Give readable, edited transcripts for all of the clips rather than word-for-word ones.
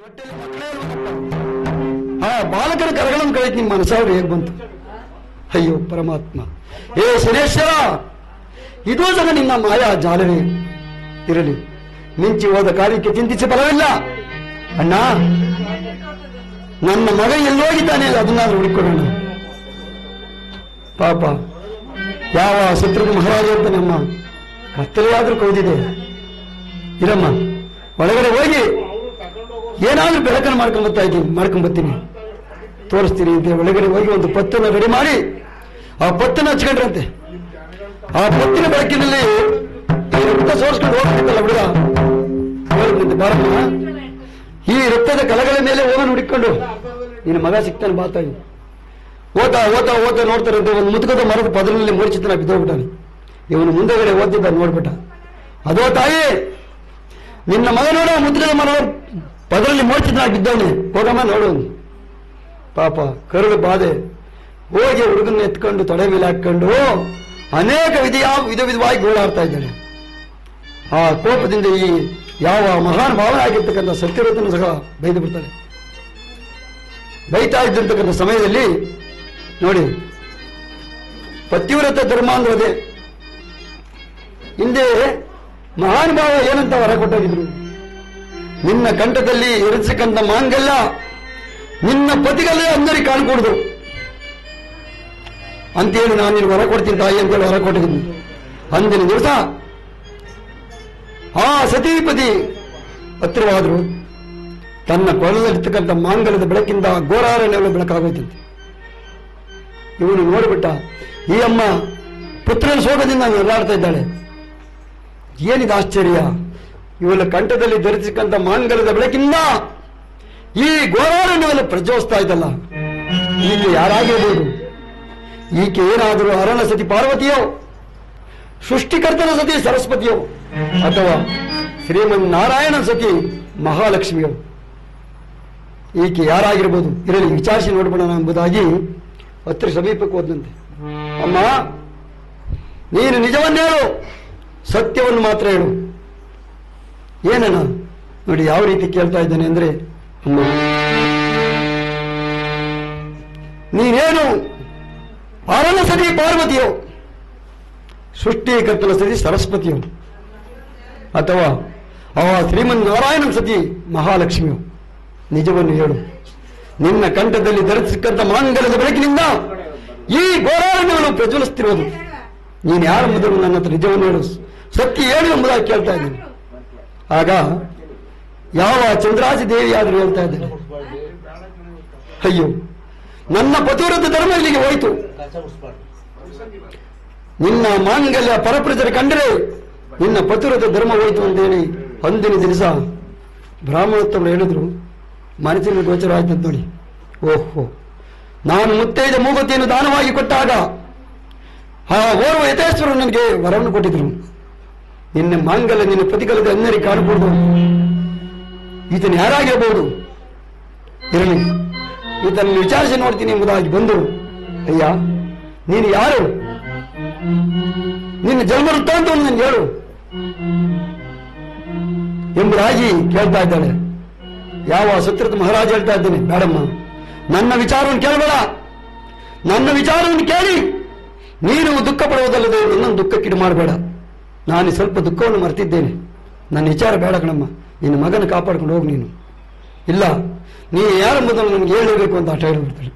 ಹೊಟ್ಟೆಲಿ ಮಕ್ಕಳೇ ಆ ಬಾಲಕರ ಕರಗಳನ್ನು ಕಳಿತು ನಿಮ್ಮ ಮನಸ್ಸಾವ್ರು ಹೇಗೆ ಬಂತು? ಅಯ್ಯೋ ಪರಮಾತ್ಮ, ಏ ಶನೇಶ್ವರ, ಇದೂ ಸಹ ನಿನ್ನ ಮಾಯಾ ಜಾಲವೇ ಇರಲಿ. ಮಿಂಚಿ ಹೋದ ಕಾರ್ಯಕ್ಕೆ ಚಿಂತಿಸಿ ಫಲವಿಲ್ಲ. ಅಣ್ಣ, ನನ್ನ ಮಗ ಎಲ್ಲೋಗಿದ್ದಾನೆ, ಅದನ್ನಾದ್ರೂ ಹುಡುಕೊಡೋಣ. ಪಾಪ ಯಾವ ಶತ್ರುಘ್ನ ಮಹಾರಾಜ ಅಂತ ನಮ್ಮ ಕತ್ತಲೆಯಾದ್ರೂ ಕೌದಿದೆ. ಇರಮ್ಮ, ಒಳಗಡೆ ಹೋಗಿ ಏನಾದ್ರೂ ಬೆಳಕನ್ನು ಮಾಡ್ಕೊಂಬರ್ತೀನಿ, ತೋರಿಸ್ತೀನಿ ಅಂತ ಒಳಗಡೆ ಹೋಗಿ ಒಂದು ಪತ್ತನ್ನು ರೆಡಿ ಮಾಡಿ ಆ ಪತ್ತನ್ನು ಹಚ್ಕೊಂಡ್ರಂತೆ. ಆ ಪತ್ತಿನ ಬೆಳಕಿನಲ್ಲಿ ರಕ್ತ ಸೋರಿಸ್ಕೊಂಡು ಹೋಗ್ತಿತ್ತಲ್ಲ ಹುಡುಗ, ಹೇಳಿದಂತೆ, ಬಾರಮ್ಮ, ಈ ರಕ್ತದ ಕಲಗಳ ಮೇಲೆ ಹೋಗೋಣ ಹುಡುಕೊಂಡು ನಿನ್ನ ಮಗ ಸಿಗ್ತಾನೆ ಬಾತಾಗಿ. ಓತಾ ಓತಾ ಓತಾ ನೋಡ್ತಾರಂತೆ, ಒಂದು ಮುದುಕದ ಮರದ ಪದರಲ್ಲಿ ಮೂರ್ಛಿತನ ಬಿದ್ದೋಗ್ಬಿಟ್ಟಾನೆ. ಇವನು ಮುಂದೆಗಡೆ ಓದ್ತಿದ್ದ ನೋಡ್ಬಿಟ್ಟ. ಅದೋ ತಾಯಿ, ನಿನ್ನ ಮಗ ನೋಡ ಮುದ್ರದ ಮರ ಪದರಲ್ಲಿ ಮೂರ್ಛಿತನಾಗಿ ಬಿದ್ದವನೆ, ಹೋಗಮ್ಮ ನೋಡು. ಪಾಪ ಕರುಳು ಬಾಧೆ, ಹೋಗಿ ಹುಡುಗನ್ನ ಎತ್ಕೊಂಡು ತೊಡೆ ಮೇಲೆ ಹಾಕೊಂಡು ಅನೇಕ ವಿಧವಾಗಿ ಗೋಳಾಡ್ತಾ ಇದ್ದಾನೆ. ಆ ಕೋಪದಿಂದ ಈ ಯಾವ ಮಹಾನ್ ಭಾವನಾಗಿರ್ತಕ್ಕಂಥ ಸತ್ಯವ್ರತನು ಸಹ ಬೈದು ಬಿಡ್ತಾನೆ. ಬೈತಾ ಇದ್ದಂತಕ್ಕಂಥ ಸಮಯದಲ್ಲಿ ನೋಡಿ, ಪತಿವ್ರತ ಧರ್ಮ ಅಂದ್ರೆ ಹಿಂದೆ ಮಹಾನ್ ಭಾವ ಏನಂತ ಹೊರ ಕೊಟ್ಟೋಗಿದ್ರು, ನಿನ್ನ ಕಂಠದಲ್ಲಿ ಇರಿಸಕ್ಕಂಥ ಮಾಂಗಲ್ಯ ನಿನ್ನ ಪತಿಗಲ್ಲೇ ಅಂದರಿಗೆ ಕಾಣ್ಕೊಡುದು ಅಂತೇಳಿ ನಾನು ನಿನ್ಗೆ ಹೊರ ಕೊಡ್ತೀನಿ ತಾಯಿ ಅಂತೇಳಿ ಹೊರ ಕೊಟ್ಟಿದ್ದೀನಿ. ಅಂದಿನ ದಿವಸ ಆ ಸತೀಪತಿ ಹತ್ತಿರವಾದ್ರು. ತನ್ನ ಕೊಳದಲ್ಲಿರ್ತಕ್ಕಂಥ ಮಾಂಗಲ್ಯದ ಬೆಳಕಿಂದ ಘೋರಾರಣ್ಯಗಳ ಬೆಳಕಾಗೋಯ್ತಂತೆ. ಇವನು ನೋಡಿಬಿಟ್ಟ, ಈ ಅಮ್ಮ ಪುತ್ರನ ಶೋಕದಿಂದ ನೆರಳಾಡ್ತಾ ಇದ್ದಾಳೆ. ಏನಿದೆ ಆಶ್ಚರ್ಯ, ಇವಳ ಕಂಠದಲ್ಲಿ ಧರಿಸಿಕ್ಕಂಥ ಮಾಂಗಲ್ಯದ ಬೆಳಕಿಂದ ಈ ಘೋರಾರಣ್ಯವನ್ನು ಪ್ರಜ್ವಲಿಸ್ತಾ ಇದ್ದಲ್ಲ, ಈಕೆ ಯಾರಾಗಿರ್ಬೋದು? ಈಕೆ ಏನಾದರೂ ಅರಣ ಸತಿ ಪಾರ್ವತಿಯೋ, ಸೃಷ್ಟಿಕರ್ತನ ಸತಿ ಸರಸ್ವತಿಯೋ, ಅಥವಾ ಶ್ರೀಮನ್ ನಾರಾಯಣ ಸತಿ ಮಹಾಲಕ್ಷ್ಮಿಯೋ? ಈಕೆ ಯಾರಾಗಿರ್ಬೋದು? ಇರಲಿ, ವಿಚಾರಿಸಿ ನೋಡ್ಬೋಣ ಎಂಬುದಾಗಿ ಹತ್ತಿರ ಸಮೀಪಕ್ಕೆ ಹೋದಂತೆ. ಅಮ್ಮ, ನೀನು ನಿಜವನ್ನೇ ಹೇಳು, ಸತ್ಯವನ್ನು ಮಾತ್ರ ಹೇಳು. ಏನಣ್ಣ? ನೋಡಿ ಯಾವ ರೀತಿ ಕೇಳ್ತಾ ಇದ್ದಾನೆ ಅಂದ್ರೆ, ಅಮ್ಮ ನೀನೇನು ಅರಣ ಸತಿ ಪಾರ್ವತಿಯೋ, ಸೃಷ್ಟಿಕರ್ತನ ಸತಿ ಸರಸ್ವತಿಯೋ, ಅಥವಾ ಆ ಶ್ರೀಮನ್ ನಾರಾಯಣ ಸತಿ ಮಹಾಲಕ್ಷ್ಮಿಯೋ? ನಿಜವನ್ನು ಹೇಳು. ನಿನ್ನ ಕಂಠದಲ್ಲಿ ಧರಿಸಿಕ್ಕಂಥ ಮಾಂಗಲ್ಯದ ಬೆಳಕಿನಿಂದ ಈ ಘೋರಾರಣ್ಯವನ್ನು ಪ್ರಜ್ವಲಿಸ್ತಿರೋದು ನೀನು ಯಾರೆಂಬುದನ್ನು ನನ್ನ ಹತ್ರ ನಿಜವನ್ನು ಹೇಳು, ಸತ್ಯ ಹೇಳು ಎಂಬುದಾಗಿ ಕೇಳ್ತಾ ಇದ್ದೀನಿ. ಆಗ ಯಾವ ಚಂದ್ರಾಜಿ ದೇವಿಯಾದರೂ ಹೇಳ್ತಾ ಇದ್ದೇನೆ, ಅಯ್ಯೋ ನನ್ನ ಪತಿವ್ರತ ಧರ್ಮ ಇಲ್ಲಿಗೆ ಹೋಯಿತು, ನಿನ್ನ ಮಾಂಗಲ್ಯ ಪರಪ್ರಜರ ಕಂಡರೆ ನಿನ್ನ ಪತಿವ್ರತ ಧರ್ಮ ಹೋಯಿತು ಅಂತೇಳಿ ಅಂದಿನ ದಿವಸ ಬ್ರಾಹ್ಮಣೋತ್ತಮರು ಹೇಳಿದ್ರು. ಮನಸ್ಸಿನ ಗೋಚರ ಆಯ್ತು ನೋಡಿ. ಓಹೋ, ನಾನು ಮುತ್ತೈದ ಮೂಗುತಿಯನ್ನು ದಾನವಾಗಿ ಕೊಟ್ಟಾಗ ಆ ಓರ್ವ ಯಥೇಶ್ವರರು ನನಗೆ ವರವನ್ನು ಕೊಟ್ಟಿದ್ರು. ನಿನ್ನ ಮಾಂಗಲ್ಯ ನಿನ್ನ ಪತಿಕಲದ ಅನ್ನರಿಗೆ ಕಾಣಬಹುದು. ಈತನು ಯಾರಾಗಿರಬಹುದು? ಇರಲಿ, ಈತನನ್ನು ವಿಚಾರಿಸಿ ನೋಡ್ತೀನಿ ಎಂಬುದಾಗಿ ಬಂದು, ಅಯ್ಯ ನೀನು ಯಾರು? ನಿನ್ನ ಜನ್ಮ ವೃತ್ತಾಂತವನ್ನು ನನಗೆ ಹೇಳು ಎಂಬುದಾಗಿ ಕೇಳ್ತಾ ಇದ್ದಾಳೆ. ಯಾವ ಸತ್ಯವ್ರತ ಮಹಾರಾಜ ಹೇಳ್ತಾ ಇದ್ದೇನೆ, ಬೇಡಮ್ಮ, ನನ್ನ ವಿಚಾರವನ್ನು ಕೇಳಬೇಡ, ನನ್ನ ವಿಚಾರವನ್ನು ಕೇಳಿ ನೀನು ದುಃಖ ಪಡುವುದಲ್ಲದೆ ನನ್ನನ್ನು ದುಃಖಕ್ಕಿಡು ಮಾಡಬೇಡ. ನಾನು ಸ್ವಲ್ಪ ದುಃಖವನ್ನು ಮರೆತಿದ್ದೇನೆ, ನನ್ನ ವಿಚಾರ ಬೇಡ ಕಣಮ್ಮ, ನಿನ್ನ ಮಗನ ಕಾಪಾಡ್ಕೊಂಡು ಹೋಗಿ ನೀನು. ಇಲ್ಲ, ನೀ ಯಾರೆಂಬುದನ್ನು ನನಗೆ ಹೇಳಬೇಕು ಅಂತ ಆಟ ಹೇಳಿಬಿಡ್ತಾಳೆ.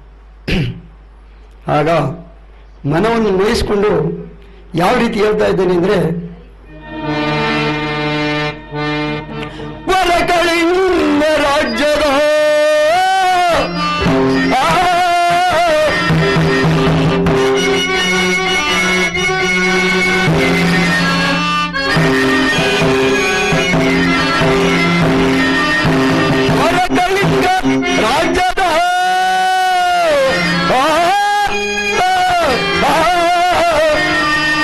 ಆಗ ಮನವನ್ನು ನೋಯಿಸಿಕೊಂಡು ಯಾವ ರೀತಿ ಹೇಳ್ತಾ ಇದ್ದೇನೆ ಅಂದ್ರೆ, ವರಕಳಿಂದ ರಾಜ್ಯದ ರಾಜ್ಯದ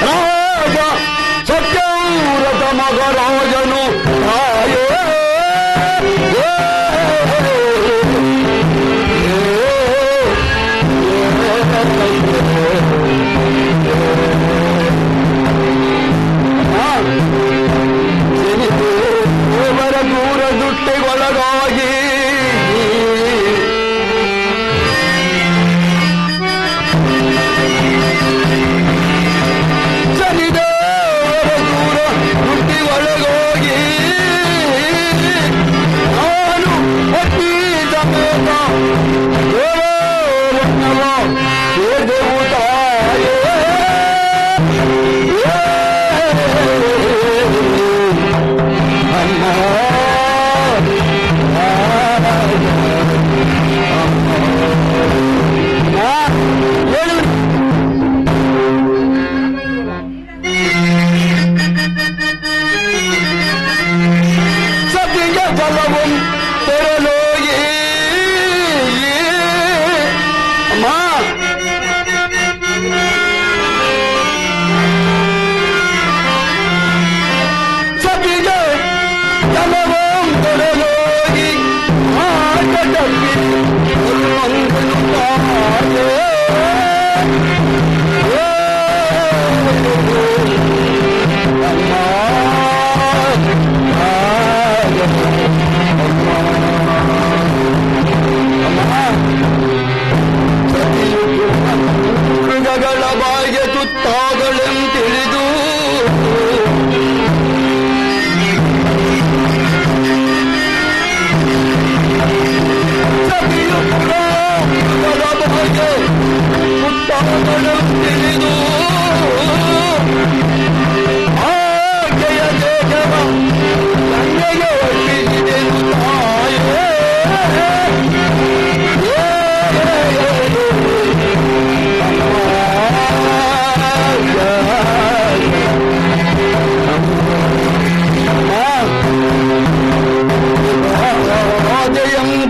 ರಾಜ ಸತ್ಯವ್ರತ ಮಗರಾಜನು ರಾಯೇ ದೂರ ದುಟ್ಟೆಗೊಳಗಾಗಿ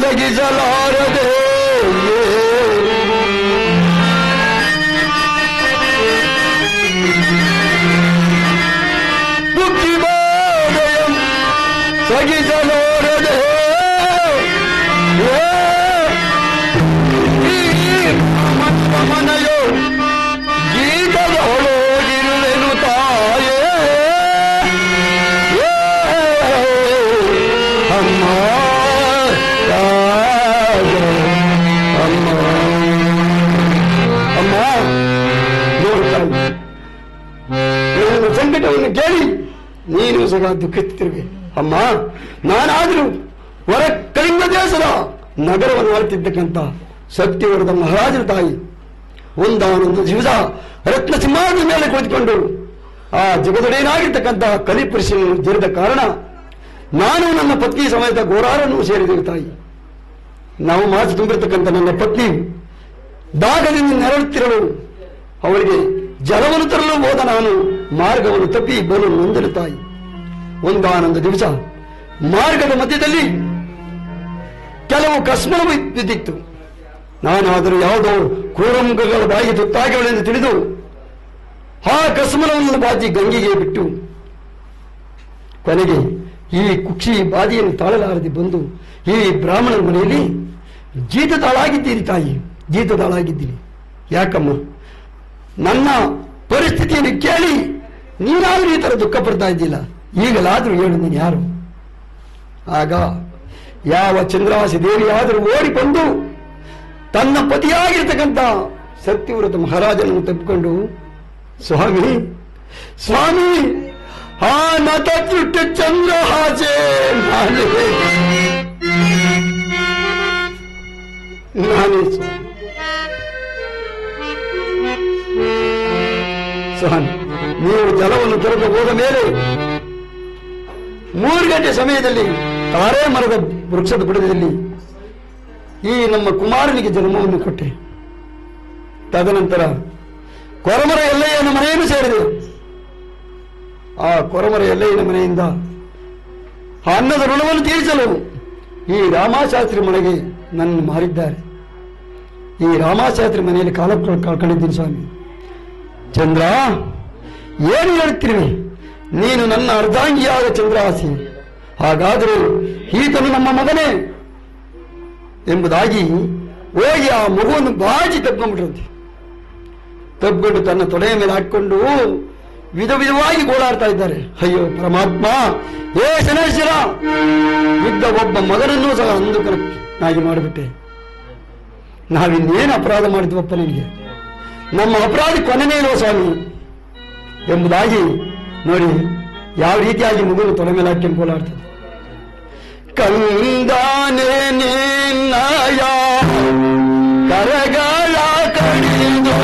ತಗಿಸಲಾರದೆ ಬುದ್ಧಿಬೋಧೆಯಂ ಸಗಿಸಲಾರದೆ ಮನಯೋ ಗೀತದ ಹೊಳೋಗಿರುವೆನು ತಾಯೇ ಅಮ್ಮ ಅಮ್ಮ ಅಮ್ಮ ನೋಡ್ತಾಯಿ ನನ್ನ ಸಂಕಟವನ್ನು ಕೇಳಿ ನೀನು ಸಹ ದುಃಖಿಸುತ್ತಿರುವೆ. ಅಮ್ಮ, ನಾನಾದರೂ ಹೊರ ಕಳಿಂಗ ದೇಶದ ನಗರವನ್ನು ಆಳ್ತಿದ್ದಕ್ಕಂಥ ಸತ್ಯವರದ ಮಹಾರಾಜರ ತಾಯಿ ಒಂದಾನೊಂದು ದಿವಸ ರತ್ನ ಸಿಂಹಾಸನದ ಮೇಲೆ ಕುಳಿತುಕೊಂಡು ಆ ಜಗದೊಡೆಯನಾಗಿರ್ತಕ್ಕಂಥ ಕಲಿಪುರುಷನನ್ನು ಜರಿದ ಕಾರಣ ನಾನು ನನ್ನ ಪತ್ನಿ ಸಮೇತ ಗೋರಾರನ್ನು ಸೇರಿದೆವು ತಾಯಿ. ನಾವು ಮಾತು ತುಂಬಿರ್ತಕ್ಕಂಥ ನನ್ನ ಪತ್ನಿ ದಾಗದಿಂದ ನೆರಳುತ್ತಿರಲು ಅವಳಿಗೆ ಜಲವನ್ನು ತರಲು ಹೋದ ನಾನು ಮಾರ್ಗವನ್ನು ತಪ್ಪಿ ಬಲು ನೊಂದಲು ತಾಯಿ. ಒಂದಾನೊಂದು ದಿವಸ ಮಾರ್ಗದ ಮಧ್ಯದಲ್ಲಿ ಕೆಲವು ಕಸ್ಮಲವು ಬಿದ್ದಿತ್ತು. ನಾನಾದರೂ ಯಾವುದೋ ಕ್ರೂರಮುಖಗಳ ಬಾಯಿಗೆ ತುತ್ತಾಗಿವಳೆಂದು ತಿಳಿದು ಆ ಕಸ್ಮಲವನ್ನು ಬಾಚಿ ಗಂಗೆಗೆ ಬಿಟ್ಟು ಕೊನೆಗೆ ಈ ಕುಕ್ಷಿ ಬಾಧೆಯನ್ನು ತಾಳಲಾರದೆ ಬಂದು ಈ ಬ್ರಾಹ್ಮಣರ ಮನೆಯಲ್ಲಿ ಜೀತದಾಳಾಗಿದ್ದೀರಿ ತಾಯಿ, ಜೀತದಾಳಾಗಿದ್ದೀನಿ. ಯಾಕಮ್ಮ, ನನ್ನ ಪರಿಸ್ಥಿತಿಯನ್ನು ಕೇಳಿ ನೀನಾದ್ರೂ ಈ ತರ ದುಃಖ ಪಡ್ತಾ ಇದ್ದಿಲ್ಲ, ಈಗಲಾದ್ರೂ ಹೇಳು ನೀನು ಯಾರು? ಆಗ ಯಾವ ಚಂದ್ರವಾಸಿ ದೇವಿಯಾದರೂ ಓಡಿ ಬಂದು ತನ್ನ ಪತಿಯಾಗಿರ್ತಕ್ಕಂಥ ಸತ್ಯವ್ರತ ಮಹಾರಾಜನನ್ನು ತಪ್ಪಿಕೊಂಡು, ಸ್ವಾಮಿ ಸ್ವಾಮಿ ಆ ನಟ ಚುಟ್ಟ ಚಂದ್ರಹಾಸೆ ನಾನೇ ಸ್ವಾಮಿ, ನೀವು ಜಲವನ್ನು ತರಲು ಹೋದ ಮೇಲೆ 3 ಗಂಟೆ ಸಮಯದಲ್ಲಿ ತಾರೆ ಮರದ ವೃಕ್ಷದ ಬುಡದಲ್ಲಿ ಈ ನಮ್ಮ ಕುಮಾರನಿಗೆ ಜನ್ಮವನ್ನು ಕೊಟ್ಟೆ. ತದನಂತರ ಕೊರಮರ ಎಲ್ಲಯ್ಯನ ಮನೆಯನ್ನು ಸೇರಿದೆ. ಆ ಕೊರಮರ ಎಲ್ಲಯ್ಯನ ಮನೆಯಿಂದ ಅನ್ನದ ಋಣವನ್ನು ತೀರಿಸಲು ಈ ರಾಮಶಾಸ್ತ್ರಿ ಮನೆಗೆ ನನ್ನ ಮಾರಿದ್ದಾರೆ. ಈ ರಾಮಶಾಸ್ತ್ರಿ ಮನೆಯಲ್ಲಿ ಕಾಲ ಕಳೆದಿದ್ದೀನಿ ಸ್ವಾಮಿ. ಚಂದ್ರ, ಏನು ಹೇಳುತ್ತಿರುವೆ? ನೀನು ನನ್ನ ಅರ್ಧಾಂಗಿಯಾದ ಚಂದ್ರಹಾಸಿ, ಹಾಗಾದರೂ ಈತನು ನಮ್ಮ ಮಗನೇ ಎಂಬುದಾಗಿ ಹೋಗಿ ಆ ಮಗುವನ್ನು ಬಾಜಿ ತಪ್ಪಿಕೊಂಡ್ಬಿಟ್ರಂತೆ. ತಪ್ಪಿಕೊಂಡು ತನ್ನ ತೊಡೆಯ ಮೇಲೆ ಹಾಕಿಕೊಂಡು ವಿಧ ವಿಧವಾಗಿ ಗೋಳಾಡ್ತಾ ಇದ್ದಾರೆ. ಅಯ್ಯೋ ಪರಮಾತ್ಮ, ಏ ಶನೇಶ್ವರ, ಇದ್ದ ಒಬ್ಬ ಮಗನನ್ನೂ ಸಹ ಅಂದುಕನಾಗಿ ಮಾಡಿಬಿಟ್ಟೆ. ನಾವಿನ್ನೇನು ಅಪರಾಧ ಮಾಡಿದ್ವಪ್ಪ ನಿನಗೆ? ನಮ್ಮ ಅಪರಾಧ ಕೊನೆನೇ ಇಲ್ವ ಸ್ವಾಮಿ ಎಂಬುದಾಗಿ ನೋಡಿ ಯಾವ ರೀತಿಯಾಗಿ ಮಗುವನ್ನು ತೊಡೆ ಮೇಲೆ ಹಾಕಿ ಗೋಳಾಡ್ತದೆ. ಕಂದಾನೆ ನಿನ್ನಯ ಕರಗಳ ಕಡಿದು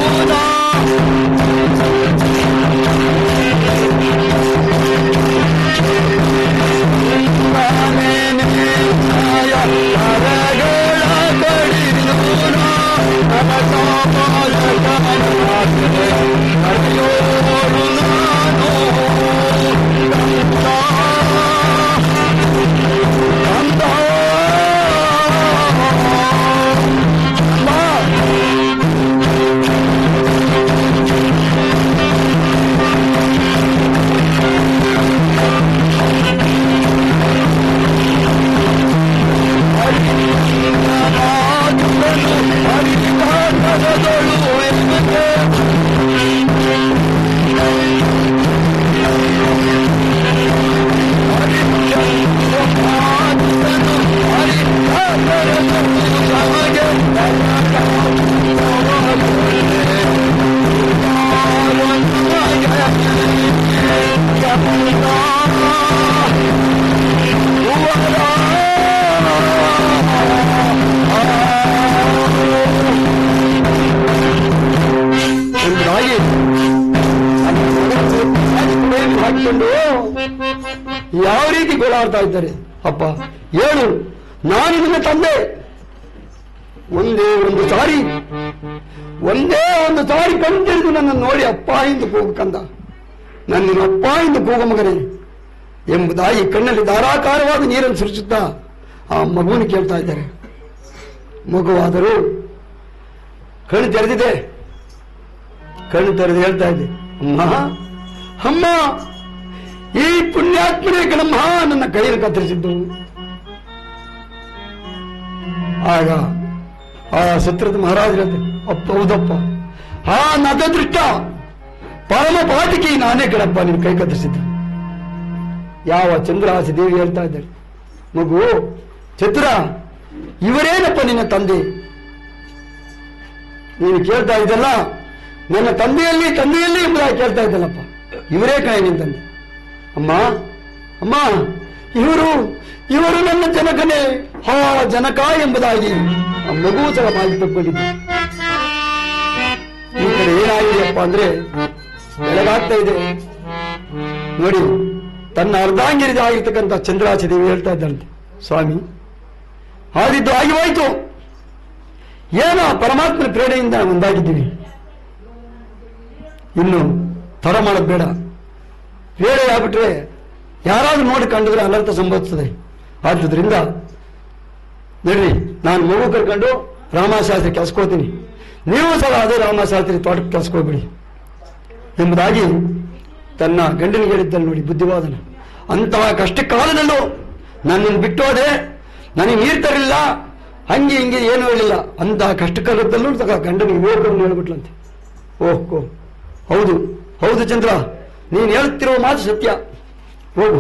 ಯಾವ ರೀತಿ ಗೋಳಾಡ್ತಾ ಇದ್ದಾರೆ. ಅಪ್ಪ ಹೇಳು, ನಾನು ನಿನ್ನ ತಂದೆ. ಒಂದೇ ಒಂದು ಸಾರಿ ಕಣ್ತೆರೆದು ನನ್ನ ನೋಡಿ ಅಪ್ಪ ಎಂದು ಕೂಗು ಕಂದ, ನನ್ನ ಅಪ್ಪ ಎಂದು ಕೂಗು ಮಗನೇ ಎಂಬುದಾಗಿ ಕಣ್ಣಲ್ಲಿ ಧಾರಾಕಾರವಾದ ನೀರನ್ನು ಸುರಿಸುತ್ತಾ ಆ ಮಗುವನ್ನು ಕೇಳ್ತಾ ಇದ್ದಾರೆ. ಮಗುವಾದರೂ ಕಣ್ಣು ತೆರೆದಿದೆ. ಕಣ್ಣು ತೆರೆದು ಹೇಳ್ತಾ ಇದೆ, ಅಮ್ಮ ಅಮ್ಮ, ಈ ಪುಣ್ಯಾತ್ಮನೇ ಕಣಮ್ಮ ನನ್ನ ಕೈಯನ್ನು ಕತ್ತರಿಸಿದ್ದು. ಆಗ ಆ ಸತ್ರದ ಮಹಾರಾಜ ಹೇಳ್ತಾರೆ, ಅಪ್ಪ ಹೌದಪ್ಪ, ಆ ನದದೃಷ್ಟ ಪರಮ ಪಾಟಿಕೆ ನಾನೇ ಕಣಪ್ಪ ನಿನ್ನ ಕೈ ಕತ್ತರಿಸಿದ್ದು. ಯಾವ ಚಂದ್ರಹಾಸಿ ದೇವಿ ಹೇಳ್ತಾ ಇದ್ದಾರೆ, ಮಗು ಚತುರ, ಇವರೇನಪ್ಪ ನಿನ್ನ ತಂದೆ? ನೀನು ಕೇಳ್ತಾ ಇದ್ದಲ್ಲ ನನ್ನ ತಂದೆಯಲ್ಲಿ ಎಂಬುದಾಗಿ ಕೇಳ್ತಾ ಇದ್ದಲ್ಲಪ್ಪ, ಇವರೇ ಕಣೆ ನಿನ್ನ ತಂದೆ. ಅಮ್ಮ ಅಮ್ಮ, ಇವರು ನನ್ನ ಜನಕನೇ, ಹಾ ಜನಕ ಎಂಬುದಾಗಿ ಆ ಮಗು ಸಹ ಮಾಹಿತಿ ತಕ್ಕೊಂಡಿದ್ದೆ. ಈ ಕಡೆ ಏನಾಗಿದೆಯಪ್ಪ ಅಂದ್ರೆ ಬೆಳಗಾಗ್ತಾ ಇದೆ ನೋಡಿ. ತನ್ನ ಅರ್ಧಾಂಗಿರಿದ ಆಗಿರ್ತಕ್ಕಂಥ ಚಂದ್ರಾಚಿ ದೇವಿ ಹೇಳ್ತಾ ಇದ್ದಂತೆ, ಸ್ವಾಮಿ ಆದಿದ್ದು ಆಗಿ ಹೋಯ್ತು, ಏನೋ ಪರಮಾತ್ಮನ ಪ್ರೇರಣೆಯಿಂದ ಒಂದಾಗಿದ್ದೀವಿ, ಇನ್ನು ತಡ ಮಾಡೋದು ಬೇಡ. ಪ್ರೇರಣೆ ಆಗ್ಬಿಟ್ರೆ ಯಾರಾದ್ರೂ ನೋಡಿ ಕಂಡಿದ್ರೆ ಅನರ್ಥ ಸಂಭವಿಸ್ತದೆ. ಆದ್ರಿಂದ ನಡ್ರಿ, ನಾನು ಮಗು ಕರ್ಕೊಂಡು ರಾಮಶಾಸ್ತ್ರಿ ಕೆಲ್ಸಕೋತೀನಿ, ನೀವು ಸಹ ಅದೇ ರಾಮಶಾಸ್ತ್ರಿ ತೋಟಕ್ಕೆ ಕೆಲ್ಸಕೋಗ್ಬಿಡಿ ಎಂಬುದಾಗಿ ತನ್ನ ಗಂಡನಿಗೆ ಹೇಳಿದ್ದಲ್ಲಿ ನೋಡಿ ಬುದ್ಧಿವಾದನ. ಅಂತಹ ಕಷ್ಟ ಕಾಲದಲ್ಲೂ ನನ್ನನ್ನು ಬಿಟ್ಟು ಹೋದೆ, ನನಗೆ ನೀರು ತರಲಿಲ್ಲ, ಹಂಗೆ ಹಿಂಗೆ ಏನು ಹೇಳಿಲ್ಲ. ಅಂತಹ ಕಷ್ಟ ಕಾಲದಲ್ಲೂ ಸಹ ಗಂಡನಿಗೆ ವಿವೇಕವನ್ನು ಹೇಳ್ಬಿಟ್ಲಂತೆ. ಓಹೋ, ಹೌದು ಹೌದು ಚಂದ್ರ, ನೀನು ಹೇಳ್ತಿರೋ ಮಾತು ಸತ್ಯ. ಹೋಗು,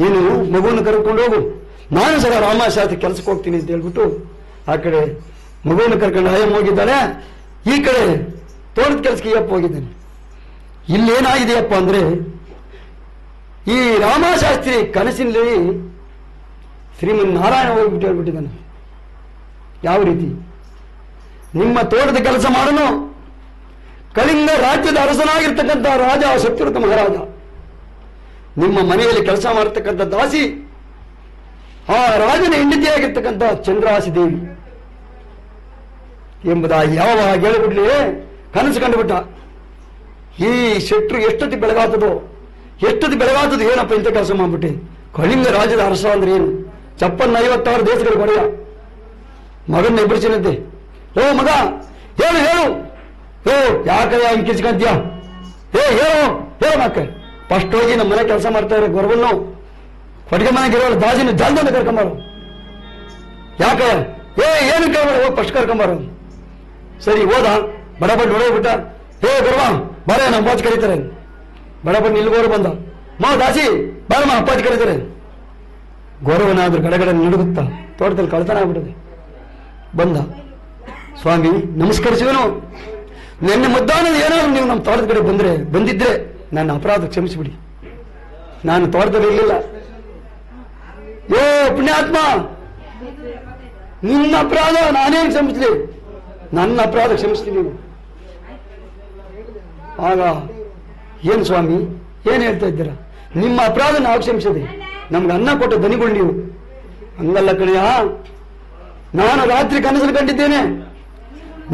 ನೀನು ಮಗುವನ್ನು ಕರ್ಕೊಂಡು ಹೋಗು, ನಾನು ಸಹ ರಾಮಶಾಸ್ತ್ರಿ ಕೆಲಸಕ್ಕೆ ಹೋಗ್ತೀನಿ ಅಂತ ಹೇಳ್ಬಿಟ್ಟು ಆ ಕಡೆ ಮಗುವನ್ನು ಕರ್ಕೊಂಡು ಆಯಮ್ಮ ಹೋಗಿದ್ದಾಳೆ, ಈ ಕಡೆ ತೋಟದ ಕೆಲಸಕ್ಕೆ ಅಪ್ಪ ಹೋಗಿದ್ದಾನೆ. ಇಲ್ಲೇನಾಗಿದೆಯಪ್ಪ ಅಂದ್ರೆ, ಈ ರಾಮಶಾಸ್ತ್ರಿ ಕನಸಿನಲ್ಲಿ ಶ್ರೀಮನ್ ನಾರಾಯಣ ಹೋಗ್ಬಿಟ್ಟು ಹೇಳ್ಬಿಟ್ಟಿದ್ದಾನೆ. ಯಾವ ರೀತಿ? ನಿಮ್ಮ ತೋಟದ ಕೆಲಸ ಮಾಡನು ಕಳಿಂಗ ರಾಜ್ಯದ ಅರಸನಾಗಿರ್ತಕ್ಕಂಥ ರಾಜ ಶತ್ರುಘ್ನ ಮಹಾರಾಜ, ನಿಮ್ಮ ಮನೆಯಲ್ಲಿ ಕೆಲಸ ಮಾಡತಕ್ಕಂಥ ದಾಸಿ ಆ ರಾಜನ ಹೆಂಡತಿಯಾಗಿರ್ತಕ್ಕಂಥ ಚಂದ್ರಾಸಿ ದೇವಿ ಎಂಬುದಾಗಿ ಯಾವಾಗ ಹೇಳಿಬಿಡ್ಲಿ ಕನಸು ಕಂಡುಬಿಟ್ಟ. ಈ ಶೆಟ್ರು ಎಷ್ಟೊತ್ತಿ ಬೆಳಗಾತದೋ ಏನಪ್ಪ ಇಂಥ ಕೆಲಸ ಮಾಡ್ಬಿಟ್ಟೆ. ಕಳಿಂಗ ರಾಜ್ಯದ ಅರಸ ಅಂದ್ರೆ ಏನು? 56 ದೇಶಗಳ ಒಡೆಯ ಮಗನ್ನ ಎಬ್ಬರಿಸಿನಂತೆ. ಓ ಮಗ, ಹೇಳು ಹೇಳು, ಓ ಯಾಕಯ್ಯ ಹಿಂಗೆ ಕಿಚ್ಕಂತೀಯ? ಹೇಳು ಮಕ್ಕ. ಫಸ್ಟ್ ಹೋಗಿ ನಮ್ಮ ಮನೆ ಕೆಲಸ ಮಾಡ್ತಾ ಇರೋ ಗೊರವನ್ನು ಹೊಟ್ಟಿಗೆ ಮನೆಗೆ ಇರೋ ದಾಸಿನ ಜಲ್ದಂತ ಕರ್ಕೊಂಬಾರು. ಯಾಕೆ ಏನು ಕೇಳ್ಬೇಡ, ಹೋಗಿ ಫಸ್ಟ್ ಕರ್ಕೊಂಬಾರು. ಸರಿ ಹೋದ, ಬಡಬಡ್ ಹೊಡೆದ್ಬಿಟ್ಟ. ಗೊರವ ಬರ, ನಮ್ಮ ಅಪ್ಪಾಜಿ ಕರೀತಾರೆ. ಬಡಬಡ್ ನಿಲ್ಗೋರು ಬಂದ, ಮಾ ದಾಸಿ ಬಾರಮ್ಮ ಅಪ್ಪಾಜಿ ಕರೀತಾರೆ. ಗೌರವನಾದ್ರೂ ಗಡಗಡ ನಡುಗುತ್ತಾ ತೋಟದಲ್ಲಿ ಕಳ್ತನ ಆಗ್ಬಿಟ್ಟದೆ. ಬಂದ, ಸ್ವಾಮಿ ನಮಸ್ಕರಿಸುವನು, ನಿನ್ನೆ ಮಧ್ಯಾಹ್ನದ ಏನಾದ್ರು ನೀವು ನಮ್ಮ ತೋಟದ ಕಡೆ ಬಂದಿದ್ರೆ ನನ್ನ ಅಪರಾಧ ಕ್ಷಮಿಸಿಬಿಡಿ, ನಾನು ತೋಟದಲ್ಲಿ ಇರಲಿಲ್ಲ. ಯೋ ಪುಣ್ಯಾತ್ಮ, ನಿನ್ನ ಅಪರಾಧ ನಾನೇನು ಕ್ಷಮಿಸ್ಲಿ, ನನ್ನ ಅಪರಾಧ ಕ್ಷಮಿಸ್ತೀನಿ ನೀವು. ಆಗ ಏನು ಸ್ವಾಮಿ ಏನು ಹೇಳ್ತಾ ಇದ್ದೀರಾ? ನಿಮ್ಮ ಅಪರಾಧ ನಾವು ಕ್ಷಮಿಸದೆ, ನಮ್ಗೆ ಅನ್ನ ಕೊಟ್ಟ ದನಿಗಳು ನೀವು. ಹಂಗಲ್ಲ ಕಣಯ್ಯ, ನಾನು ರಾತ್ರಿ ಕನಸಲ್ಲಿ ಕಂಡಿದ್ದೇನೆ,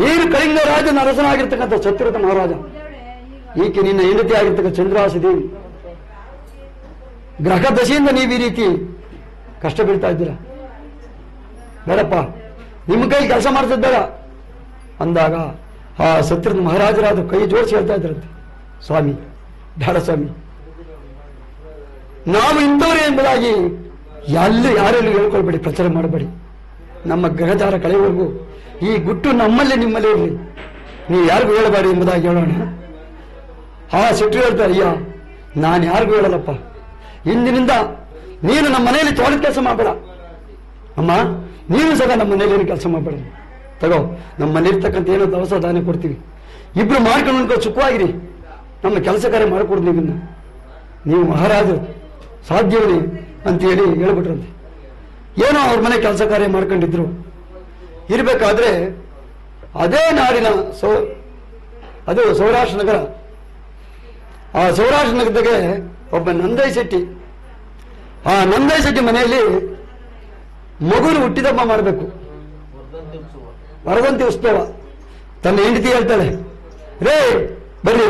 ನೀನು ಕಳಿಂಗ ರಾಜನ ಅರಸನಾಗಿರ್ತಕ್ಕಂಥ ಶತ್ರುಘ್ನ ಮಹಾರಾಜ, ಈಕೆ ನಿನ್ನ ಹೆಂಡತಿ ಆಗಿರ್ತಕ್ಕಂಥ ಚಂದ್ರಾಸಿ ದೇವಿ. ಗ್ರಹ ದಶೆಯಿಂದ ನೀವು ಈ ರೀತಿ ಕಷ್ಟ ಬೀಳ್ತಾ ಇದ್ದೀರಾ, ಬೇಡಪ್ಪ, ನಿಮ್ಮ ಕೈ ಕೆಲಸ ಮಾಡ್ತಿದ್ದ ಬೇಡ ಅಂದಾಗ ಆ ಶತ್ರುಘ್ನ ಮಹಾರಾಜರಾದ ಕೈ ಜೋಡಿಸಿ ಹೇಳ್ತಾ ಇದ್ರಂತೆ, ಸ್ವಾಮಿ ಬೇಡ ಸ್ವಾಮಿ, ನಾವು ಇಂಥವರೇ ಎಂಬುದಾಗಿ ಯಾರೆಲ್ಲೂ ಹೇಳ್ಕೊಳ್ಬೇಡಿ, ಪ್ರಚಾರ ಮಾಡಬೇಡಿ. ನಮ್ಮ ಗ್ರಹಚಾರ ಕಳೆಯವರೆಗೂ ಈ ಗುಟ್ಟು ನಮ್ಮಲ್ಲೇ ನಿಮ್ಮಲ್ಲೇ ಇರಲಿ, ನೀವು ಯಾರಿಗೂ ಹೇಳಬೇಡಿ ಎಂಬುದಾಗಿ ಹೇಳೋಣ. ಆ ಶೆಟ್ರು ಹೇಳ್ತಾರೆ, ಅಯ್ಯ ನಾನು ಯಾರಿಗೂ ಹೇಳಲ್ಲಪ್ಪ, ಇಂದಿನಿಂದ ನೀನು ನಮ್ಮ ಮನೆಯಲ್ಲಿ ತೋಟದ ಕೆಲಸ ಮಾಡಬೇಡ ಅಮ್ಮ, ನೀನು ಸಹ ನಮ್ಮ ಮನೆಯಲ್ಲಿ ಏನು ಕೆಲಸ ಮಾಡಬೇಡ, ತಗೋ ನಮ್ಮ ಮನೆಯಲ್ಲಿರ್ತಕ್ಕಂಥ ಏನೋ ದವಸ ದಾನ ಕೊಡ್ತೀವಿ, ಇಬ್ರು ಮಾಡ್ಕೊಂಡು ಸುಖವಾಗಿರಿ, ನಮ್ಮ ಕೆಲಸ ಕಾರ್ಯ ಮಾಡಿಕೊಡ್ದು ನೀವಿನ್ನ, ನೀವು ಮಹಾರಾಜರು ಸಾಧ್ಯವೇ ಅಂತ ಹೇಳ್ಬಿಟ್ರಂತೆ. ಏನೋ ಅವ್ರ ಮನೆ ಕೆಲಸ ಕಾರ್ಯ ಮಾಡ್ಕೊಂಡಿದ್ರು. ಇರಬೇಕಾದ್ರೆ ಅದೇ ನಾಡಿನ ಅದು ಸೌರಾಷ್ಟ್ರ ನಗರ. ಆ ಸೌರಾಷ್ಟ್ರ ನಗರದಾಗೆ ಒಬ್ಬ ನಂದೈ ಶೆಟ್ಟಿ, ಆ ನಂದೈ ಶೆಟ್ಟಿ ಮನೆಯಲ್ಲಿ ಮಗುನು ಹುಟ್ಟಿದಬ್ಬ ಮಾಡಬೇಕು, ವರದಂತಿ ಉತ್ಸವ. ತನ್ನ ಹೆಂಡತಿ ಹೇಳ್ತಾಳೆ, ರೇ ಬರ್ರಿ,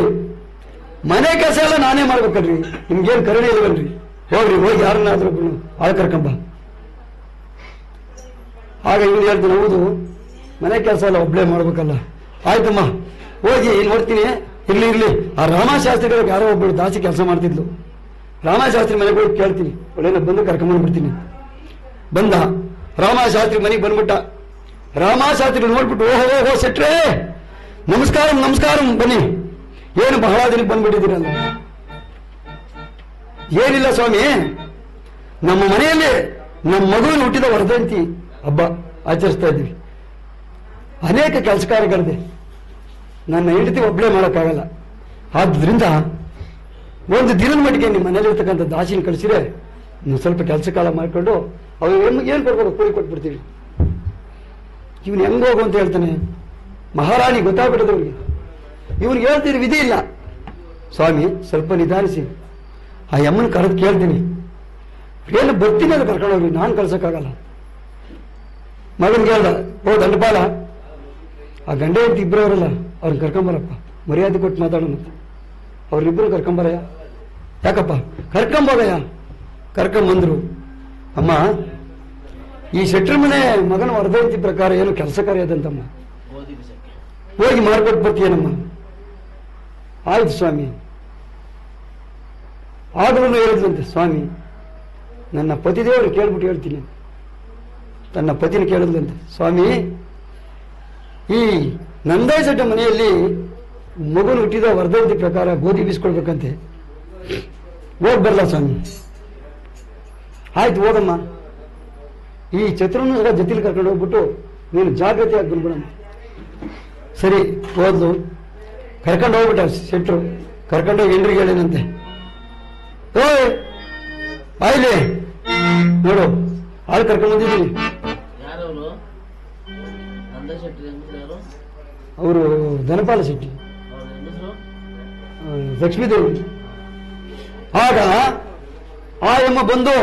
ಮನೆ ಕೆಲಸ ಎಲ್ಲ ನಾನೇ ಮಾಡ್ಬೇಕಲ್ರಿ, ನಿಮ್ಗೇನು ಕರುಣೆ ಇಲ್ವಲ್ರಿ, ಹೋಗ್ರಿ ಹೋಗಿ ಯಾರನ್ನಾದ್ರೂ ಆಳ್ ಕರ್ಕೊಂಬ. ಆಗ ಇವನು ಹೇಳ್ತಾನೆ, ಹೌದು ಮನೆ ಕೆಲಸ ಎಲ್ಲ ಒಬ್ಬಳೇ ಮಾಡ್ಬೇಕಲ್ಲ, ಆಯ್ತಮ್ಮ ಹೋಗಿ ನೋಡ್ತೀನಿ, ಇರ್ಲಿ ಆ ರಾಮಶಾಸ್ತ್ರಿಗಳಿಗೆ ಯಾರೋ ಒಬ್ಬಳು ದಾಸಿ ಕೆಲಸ ಮಾಡ್ತಿದ್ಲು, ರಾಮಶಾಸ್ತ್ರಿ ಮನೆಗೆ ಹೋಗಿ ಕೇಳ್ತೀನಿ, ಒಳ್ಳೆ ಬಂದು ಕರ್ಕೊಂಡ್ಬಂದ್ಬಿಡ್ತೀನಿ. ಬಂದ ರಾಮಶಾಸ್ತ್ರಿ ಮನೆಗೆ ಬಂದ್ಬಿಟ್ಟ. ರಾಮಶಾಸ್ತ್ರಿ ನೋಡ್ಬಿಟ್ಟು, ಓಹೋ ಸೆಟ್ರೇ ನಮಸ್ಕಾರ ಬನ್ನಿ, ಏನು ಬಹಳ ದಿನಕ್ಕೆ ಬಂದ್ಬಿಟ್ಟಿದ್ದೀರಲ್ಲ. ಏನಿಲ್ಲ ಸ್ವಾಮಿ, ನಮ್ಮ ಮನೆಯಲ್ಲಿ ನಮ್ಮ ಮಗುವಿನ ಹುಟ್ಟಿದ ವರ್ಧಂತಿ ಹಬ್ಬ ಆಚರಿಸ್ತಾ ಇದ್ದೀವಿ. ಅನೇಕ ಕೆಲಸ ಕಾರ್ಯಗಳಿದೆ, ನನ್ನ ಹೆಂಡತಿ ಒಬ್ಬಳೇ ಮಾಡೋಕ್ಕಾಗಲ್ಲ. ಆದ್ರಿಂದ ಒಂದು ದಿನದ ಮಟ್ಟಿಗೆ ನಿಮ್ಮ ಮನೇಲಿರ್ತಕ್ಕಂಥ ದಾಸಿನ ಕಳಿಸಿದ್ರೆ ನೀವು ಸ್ವಲ್ಪ ಕೆಲಸ ಕಾಲ ಮಾಡಿಕೊಂಡು ಅವ್ರು ಏನು ಕೊಡ್ಬೇಕು ಕೂಲಿ ಕೊಟ್ಬಿಡ್ತೀವಿ. ಇವನು ಹೆಂಗ್ ಹೋಗು ಅಂತ ಹೇಳ್ತಾನೆ. ಮಹಾರಾಣಿ ಗೊತ್ತಾಗ್ಬಿಟ್ಟದವ್ರಿಗೆ. ಇವನಿಗೆ ಹೇಳ್ತೀರಿ ವಿಧಿ ಇಲ್ಲ. ಸ್ವಾಮಿ ಸ್ವಲ್ಪ ನಿಧಾನಿಸಿ, ಆ ಯಮ್ಮನ ಕರೆದು ಕೇಳ್ತೀನಿ, ಏನು ಬರ್ತೀನಿ ಅದು ಕರ್ಕೊಂಡು ಹೋಗಿ, ನಾನು ಕಳ್ಸೋಕ್ಕಾಗಲ್ಲ. ಮಗನಿಗೆ ಹೇಳ್ದ, ಓ ದಂಡಪಾಲ, ಆ ಗಂಡ ಹೆಂಡತಿ ಇಬ್ಬರು ಅವರಲ್ಲ, ಅವ್ರನ್ನ ಕರ್ಕೊಂಬರಪ್ಪ, ಮರ್ಯಾದೆ ಕೊಟ್ಟು ಮಾತಾಡೋಣ. ಅವ್ರಿಬ್ರು ಕರ್ಕೊಂಬರಯ್ಯ. ಯಾಕಪ್ಪ? ಕರ್ಕೊಂಬೋಗಯ್ಯ. ಕರ್ಕೊಂಬಂದ್ರು. ಅಮ್ಮ, ಈ ಶೆಟ್ರ ಮನೆ ಮಗನ ವರ್ಧಂತಿ ಪ್ರಕಾರ ಏನು ಕೆಲಸ ಕಾರ್ಯ ಅದಂತಮ್ಮ, ಹೋಗಿ ಮಾರ್ಕೊಟ್ಟು ಬರ್ತೀಯನಮ್ಮ. ಆಯ್ತು ಸ್ವಾಮಿ. ಆದ್ರೂ ಹೇಳಿದ್ರಂತೆ, ಸ್ವಾಮಿ ನನ್ನ ಪತಿದೇವರು ಕೇಳ್ಬಿಟ್ಟು ಹೇಳ್ತೀನಿ. ತನ್ನ ಪತಿನ ಕೇಳಿದ್ಲಂತೆ, ಸ್ವಾಮಿ ಈ ನಂದಾಯ ಶೆಟ್ಟ ಮನೆಯಲ್ಲಿ ಮಗುನ ಹುಟ್ಟಿದ ವರ್ಧಂತಿ ಪ್ರಕಾರ ಗೋಧಿ ಬೀಸ್ಕೊಳ್ಬೇಕಂತೆ, ಹೋಗ್ ಬರಲ್ಲ ಸ್ವಾಮಿ. ಆಯ್ತು ಹೋಗಮ್ಮ, ಈ ಛತ್ರನು ಸಹ ಜೊತೆಲಿ ಕರ್ಕೊಂಡು ಹೋಗ್ಬಿಟ್ಟು ನೀನು ಜಾಗೃತಿಯಾಗಿ ಬಂದ್ಬಿಡಮ್ಮ. ಸರಿ ಹೋದ್ಲು. ಕರ್ಕೊಂಡು ಹೋಗ್ಬಿಟ್ಟ ಶೆಟ್ರು. ಕರ್ಕೊಂಡೋಗಿ ಹೆಂಡ್ರಿಗೆ ಹೇಳೇನಂತೆ, ಓ ಆಯ್ಲಿ ನೋಡು, ಹಾಳು ಕರ್ಕೊಂಡು ಬಂದಿದ್ದೀನಿ. ಅವರು ಧನಪಾಲ ಶೆಟ್ಟಿ, ಲಕ್ಷ್ಮೀದೇವಿ. ಆಗ ಆ ಎಮ್ಮ ಬಂದು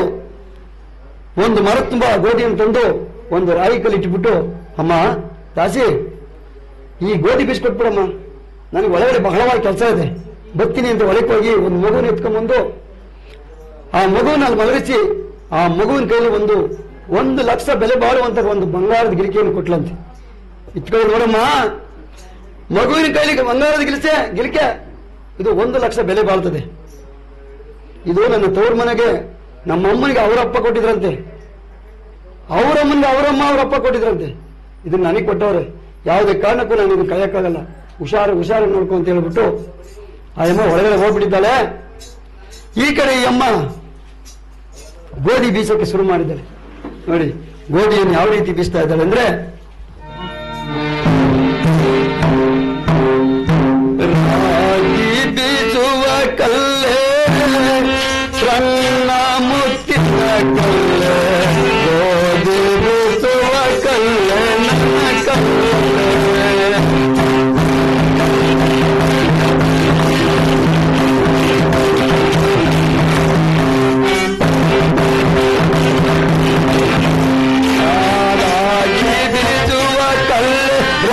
ಒಂದು ಮರ ತುಂಬ ಗೋಧಿಯನ್ನು ತಂದು ಒಂದು ರಾಗಿ ಕಲ್ಲಿ ಇಟ್ಬಿಟ್ಟು, ಅಮ್ಮ ದಾಸಿ ಈ ಗೋಧಿ ಬೀಸ್ಕೊಟ್ಬಿಡಮ್ಮ, ನನಗೆ ಒಳಗಡೆ ಬಹಳವಾಗಿ ಕೆಲಸ ಇದೆ, ಬರ್ತೀನಿ ಅಂತ ಒಳಗೆ ಹೋಗಿ ಒಂದು ಮಗುನ ಎತ್ಕೊಂಡ್ಬಂದು ಆ ಮಗುವಿನ ಅಲ್ಲಿ ಮಲಗಿಸಿ ಆ ಮಗುವಿನ ಕೈಲಿ 1 ಲಕ್ಷ ಬೆಲೆ ಬಾಳುವಂತ ಒಂದು ಬಂಗಾರದ ಗಿರಿಕೆಯನ್ನು ಕೊಟ್ಲಂತೆ. ಇಟ್ಕೊಂಡು ನೋಡಮ್ಮ, ಮಗುವಿನ ಕೈಲಿ ಬಂಗಾರದ ಗಿರಿಕೆ ಇದು 1 ಲಕ್ಷ ಬೆಲೆ ಬಾಳ್ತದೆ. ಇದು ನನ್ನ ತವ್ರ ಮನೆಗೆ ನಮ್ಮ ಅಮ್ಮನಿಗೆ ಅವರಪ್ಪ ಕೊಟ್ಟಿದ್ರಂತೆ, ಅವರಮ್ಮನಿಗೆ ಅವರಮ್ಮ ಅವರಪ್ಪ ಕೊಟ್ಟಿದ್ರಂತೆ. ಇದನ್ನ ನನಗೆ ಕೊಟ್ಟವ್ರೆ, ಯಾವುದೇ ಕಾರಣಕ್ಕೂ ನಾನು ಇದನ್ನು ಕಳೆಯಕ್ಕಾಗಲ್ಲ, ಹುಷಾರು ನೋಡ್ಕೊ ಅಂತ ಹೇಳ್ಬಿಟ್ಟು ಆ ಅಮ್ಮ ಒಳಗಡೆ ಹೋಗ್ಬಿಟ್ಟಿದ್ದಾಳೆ. ಈ ಕಡೆ ಈ ಅಮ್ಮ ಗೋಧಿ ಬೀಸೋಕೆ ಶುರು ಮಾಡಿದ್ದಾಳೆ. ನೋಡಿ ಗೋಧಿಯನ್ನು ಯಾವ ರೀತಿ ಬೀಸ್ತಾ ಇದ್ದಾಳೆ ಅಂದ್ರೆ, ರಾಗಿ ಬೀಸುವ ಕಲ್ಲೇ ಸಣ್ಣ ಮುತ್ತಿನ ಕಲ್ಲೇ, ಗೋಧಿ ಬೀಸುವ ಕಲ್ಲೇ ನನ್ನ ಕಲ್ಲೇ. ರಾಗಿ ಬೀಸುವ ಕಲ್ಲೇ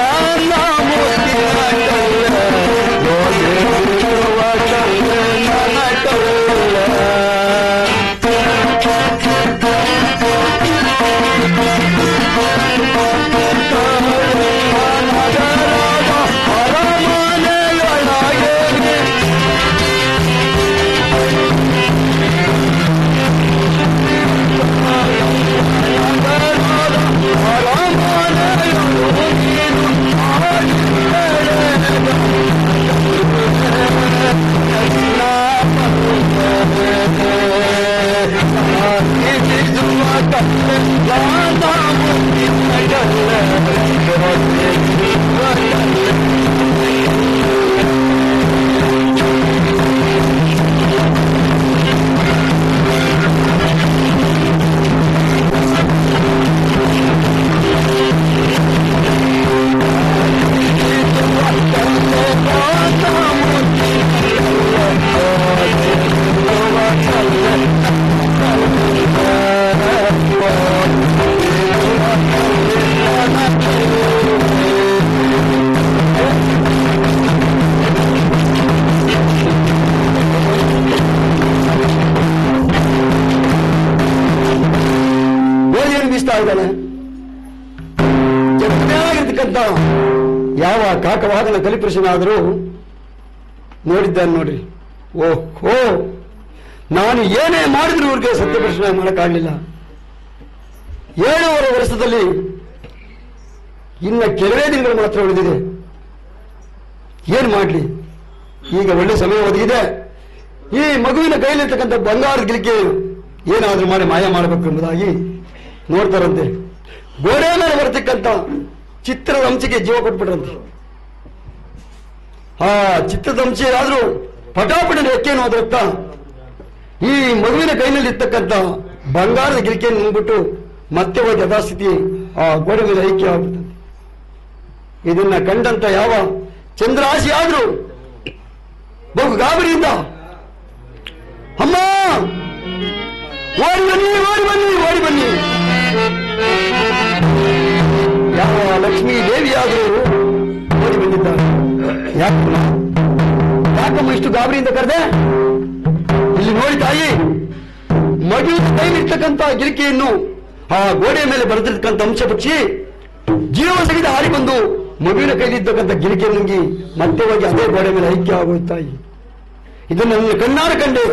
ಬಂದಿರತಕ್ಕಂತ ಯಾವ ಕಾಕವಾಹನ ಕಲಿಪುರುಷನಾದರೂ ನೋಡಿದ್ದಾನೆ ನೋಡ್ರಿ. ಓಹೋ, ನಾನು ಏನೇ ಮಾಡಿದ್ರು ಇವ್ರಿಗೆ ಸತ್ಯಪ್ರಶ್ನೆ ಮಾಡಕ್ಕಾಗಲಿಲ್ಲ. 7.5 ವರ್ಷದಲ್ಲಿ ಇನ್ನ ಕೆಲವೇ ದಿನಗಳು ಮಾತ್ರ ಉಳಿದಿದೆ. ಏನ್ ಮಾಡ್ಲಿ? ಈಗ ಒಳ್ಳೆ ಸಮಯ ಒದಗಿದೆ. ಈ ಮಗುವಿನ ಕೈಲಿರ್ತಕ್ಕಂಥ ಬಂಗಾರದ ಗಿಲಿಕೆ ಏನಾದ್ರೂ ಮಾಡಿ ಮಾಯ ಮಾಡಬೇಕು ಎಂಬುದಾಗಿ ನೋಡ್ತಾರಂತೆ. ಗೋಡೆ ಮೇಲೆ ಬರ್ತಕ್ಕಂಥ ಚಿತ್ರದ ಅಂಚಿಗೆ ಜೀವ ಕೊಟ್ಬಿಟ್ರಂತೆ. ಆ ಚಿತ್ರದ ಅಂಚೆ ಆದ್ರೂ ಪಟಾಪಟ ರೆಕ್ಕೆಯನ್ನು ಹೋದ್ರತ್ತ ಈ ಮಗುವಿನ ಕೈನಲ್ಲಿ ಇರ್ತಕ್ಕಂಥ ಬಂಗಾರದ ಗಿಲಿಕೆಯನ್ನು ನುಂಗ್ಬಿಟ್ಟು ಮತ್ತೆ ಹೋಗಿ ಯಥಾಸ್ಥಿತಿ ಆ ಗೋಡೆ ಮೇಲೆ ಐಕ್ಯ ಆಗ್ಬಿಡ್ತಂತೆ. ಇದನ್ನ ಕಂಡಂತ ಯಾವ ಚಂದ್ರಾಶಿ ಆದ್ರೂ ಬಹು ಗಾಬರಿಯಿಂದ, ಅಮ್ಮ ಓಡಿ ಬನ್ನಿ, ಓಡಿ ಬನ್ನಿ, ಓಡಿ ಬನ್ನಿ. ಯಾವ ಲಕ್ಷ್ಮೀ ದೇವಿಯಾದರೂ ಓಡಿ ಬಂದಿದ್ದಾರೆ. ಯಾಕಮ್ಮ ಇಷ್ಟು ಗಾಬರಿಯಿಂದ ಕರೆದೆ? ಇಲ್ಲಿ ನೋಡಿ ತಾಯಿ, ಮಗುವಿನ ಕೈಲಿರ್ತಕ್ಕಂಥ ಗಿರಿಕೆಯನ್ನು ಆ ಗೋಡೆಯ ಮೇಲೆ ಬರೆದಿರ್ತಕ್ಕಂಥ ಅಂಶ ಪಕ್ಷಿ ಜೀವ ಸಹಿತ ಹಾರಿ ಬಂದು ಮಗುವಿನ ಕೈಲಿರ್ತಕ್ಕಂಥ ಗಿರಿಕೆ ನುಂಗಿ ಮತ್ತೆ ಹೋಗಿ ಅದೇ ಗೋಡೆ ಮೇಲೆ ಐಕ್ಯ ಆಗೋಯ್ತು ತಾಯಿ. ಇದನ್ನು ನನ್ನ ಕಣ್ಣಾರ ಕಂಡೆ.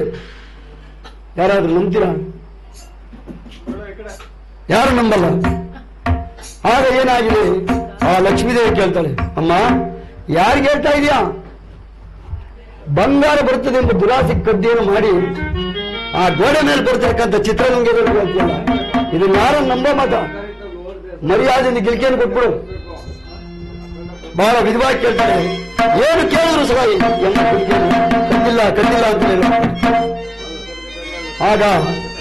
ಯಾರಾದ್ರೂ ನಂಬ್ತೀರಾ? ಯಾರು ನಂಬಲ್ಲ. ಆಗ ಏನಾಗಿದೆ, ಆ ಲಕ್ಷ್ಮೀದೇವಿ ಕೇಳ್ತಾಳೆ, ಅಮ್ಮ ಯಾರಿಗೆ ಹೇಳ್ತಾ ಇದೆಯಾ? ಬಂಗಾರ ಬರುತ್ತದೆ ಎಂಬ ದುರಾಸೆ ಕದ್ದಿಯನ್ನು ಮಾಡಿ ಆ ಗೋಡೆ ಮೇಲೆ ಬರ್ತಕ್ಕಂಥ ಚಿತ್ರ ನುಂಗೆ ಹೇಳ್ತೀಯಲ್ಲ, ಇದನ್ನ ಯಾರು ನಂಬೋ ಮಾತ? ಮರ್ಯಾದೆಯಿಂದ ಗಿಲ್ಕೆಯನ್ನು ಕೊಟ್ಬಿಡು. ಬಹಳ ವಿಧವಾಗಿ ಕೇಳ್ತಾರೆ. ಏನು ಕೇಳಿದ್ರು ಸವಾಯಿ ಕದ್ದಿಲ್ಲ ಕದ್ದಿಲ್ಲ ಅಂತ ಹೇಳಿ ಆಗ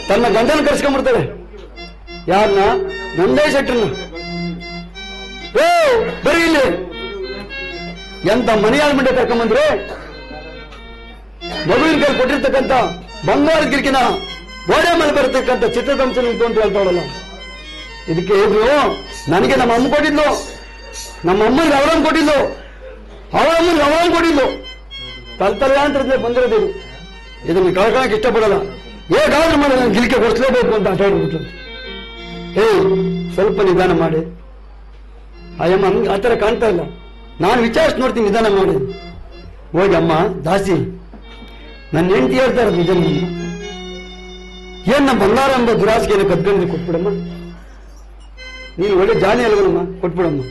ತನ್ನ ಗಂಡನ ಕರ್ಸ್ಕೊಂಡ್ಬಿಡ್ತಾಳೆ. ಯಾರನ್ನ? ನಂದೇ ಶೆಟ್ಟರನ್ನ. ಓ ಬರೀ ಇಲ್ಲಿ ಎಂತ ಮನೆಯಾಳ ಮಂಡೆ ಕರ್ಕೊಂಬಂದ್ರೆ ಮಗುವಿನ ಕೈ ಕೊಟ್ಟಿರ್ತಕ್ಕಂಥ ಬಂಗಾರದ ಗಿರಿಕಿನ ಗೋಡೆ ಮೇಲೆ ಬರತಕ್ಕಂಥ ಚಿತ್ರದಂಶ ನಿಂತು ಅಂತ ಹೇಳ್ತಾವಳಲ್ಲ. ಇದಕ್ಕೆ ಇದ್ರು ನನಗೆ ನಮ್ಮ ಅಮ್ಮ ಕೊಟ್ಟಿದ್ಲು, ನಮ್ಮ ಅಮ್ಮನಿಗೆ ಅವರನ್ನು ಕೊಟ್ಟಿದ್ಲು, ಅವರಮ್ಮನಿಗೆ ಅವರನ್ನು ಕೊಟ್ಟಿದ್ಲು. ತಲೆ ಅಂತ ಬಂದಿರೋದು ಇದು. ಇದನ್ನು ಕಳ್ಕೊಳಕ್ಕೆ ಇಷ್ಟಪಡಲ್ಲ. ಹೇಗಾದ್ರೂ ಮಾಡಿ ನಾನು ಗಿಲಿಕೆ ಕೊಡಿಸ್ಲೇಬೇಕು ಅಂತ ಆಟ ಆಡ್ಬಿಟ್ಲು. ಸ್ವಲ್ಪ ನಿಧಾನ ಮಾಡಿ. ಅಯ್ಯಮ್ಮ ಆ ಥರ ಕಾಣ್ತಾ ಇಲ್ಲ, ನಾನು ವಿಚಾರಿಸಿ ನೋಡ್ತೀನಿ, ನಿಧಾನ ಮಾಡಿ. ಹೋಗಿ ಅಮ್ಮ ದಾಸಿ, ನನ್ನ ಹೆಂಡತಿ ಹೇಳ್ತಾ ಇರೋದು ನಿಜ. ಏನ್ ನಮ್ಮ ಬಂಗಾರ ಎಂಬ ದುರಾಸಿಗೆಯನ್ನು ಕದ್ಕೊಂಡು ಕೊಟ್ಬಿಡಮ್ಮ, ನೀನು ಒಳ್ಳೆ ಜಾನಿ ಅಲ್ವಲ್ಲಮ್ಮ, ಕೊಟ್ಬಿಡಮ್ಮ.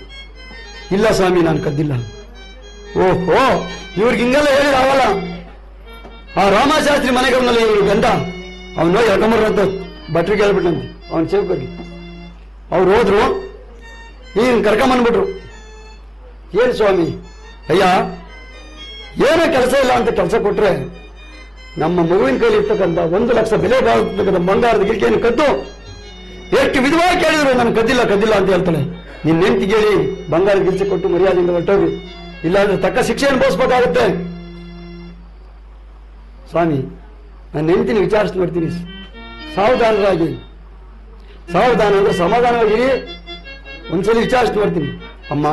ಇಲ್ಲ ಸ್ವಾಮಿ, ನಾನು ಕದ್ದಿಲ್ಲ. ಓಹೋ, ಇವ್ರಿಗೆ ಹಿಂಗೆಲ್ಲ ಹೇಳಿದ್ರೆ ಆಗಲ್ಲ. ಆ ರಾಮಶಾಸ್ತ್ರಿ ಮನೆಗಳಲ್ಲಿ ಇವ್ರ ಗಂಡ ಅವನು ಎಳ್ಕೊಂಬರಂತ ಭಟ್ರಿಗೆ ಹೇಳ್ಬಿಟ್ಟಂತೆ ಅವನ ಸೇವಕರಿಗೆ. ಅವ್ರು ಹೋದ್ರು, ಈಗ ಕರ್ಕೊಂಬಂದ್ಬಿಟ್ರು. ಏನ್ ಸ್ವಾಮಿ? ಅಯ್ಯ ಏನೋ ಕೆಲಸ ಇಲ್ಲ ಅಂತ ಕೆಲಸ ಕೊಟ್ರೆ ನಮ್ಮ ಮಗುವಿನ ಕೈಲಿ ಇರ್ತಕ್ಕಂಥ 1 ಲಕ್ಷ ಬೆಲೆ ಬಾಳತಕ್ಕಂಥ ಬಂಗಾರದ ಗಿರಿಕೆಯನ್ನು ಕದ್ದು ಎಷ್ಟು ವಿಧವಾಗಿ ಕೇಳಿದ್ರು ನಾನು ಕದ್ದಿಲ್ಲ ಕದ್ದಿಲ್ಲ ಅಂತ ಹೇಳ್ತಾಳೆ. ನಿನ್ನ ಹೆಂಡತಿಗೆ ಹೇಳಿ ಬಂಗಾರದ ಗಿರಿಕೆ ಕೊಟ್ಟು ಮರ್ಯಾದೆಯಿಂದ ಹೊರಟೋಗಿ, ಇಲ್ಲಾಂದ್ರೆ ತಕ್ಕ ಶಿಕ್ಷೆ ಅನುಭವಿಸ್ಬೇಕಾಗುತ್ತೆ. ಸ್ವಾಮಿ, ನನ್ನ ಹೆಂಡತಿನ ವಿಚಾರಿಸಿ ನೋಡ್ತೀನಿ, ಸಾವಧಾನರಾಗಿ. ಸಾವಧಾನ ಅಂದ್ರೆ ಸಮಾಧಾನವಾಗಿರಿ. ಒಂದ್ಸಲಿ ವಿಚಾರಿಸಿ ನೋಡ್ತೀನಿ. ಅಮ್ಮ,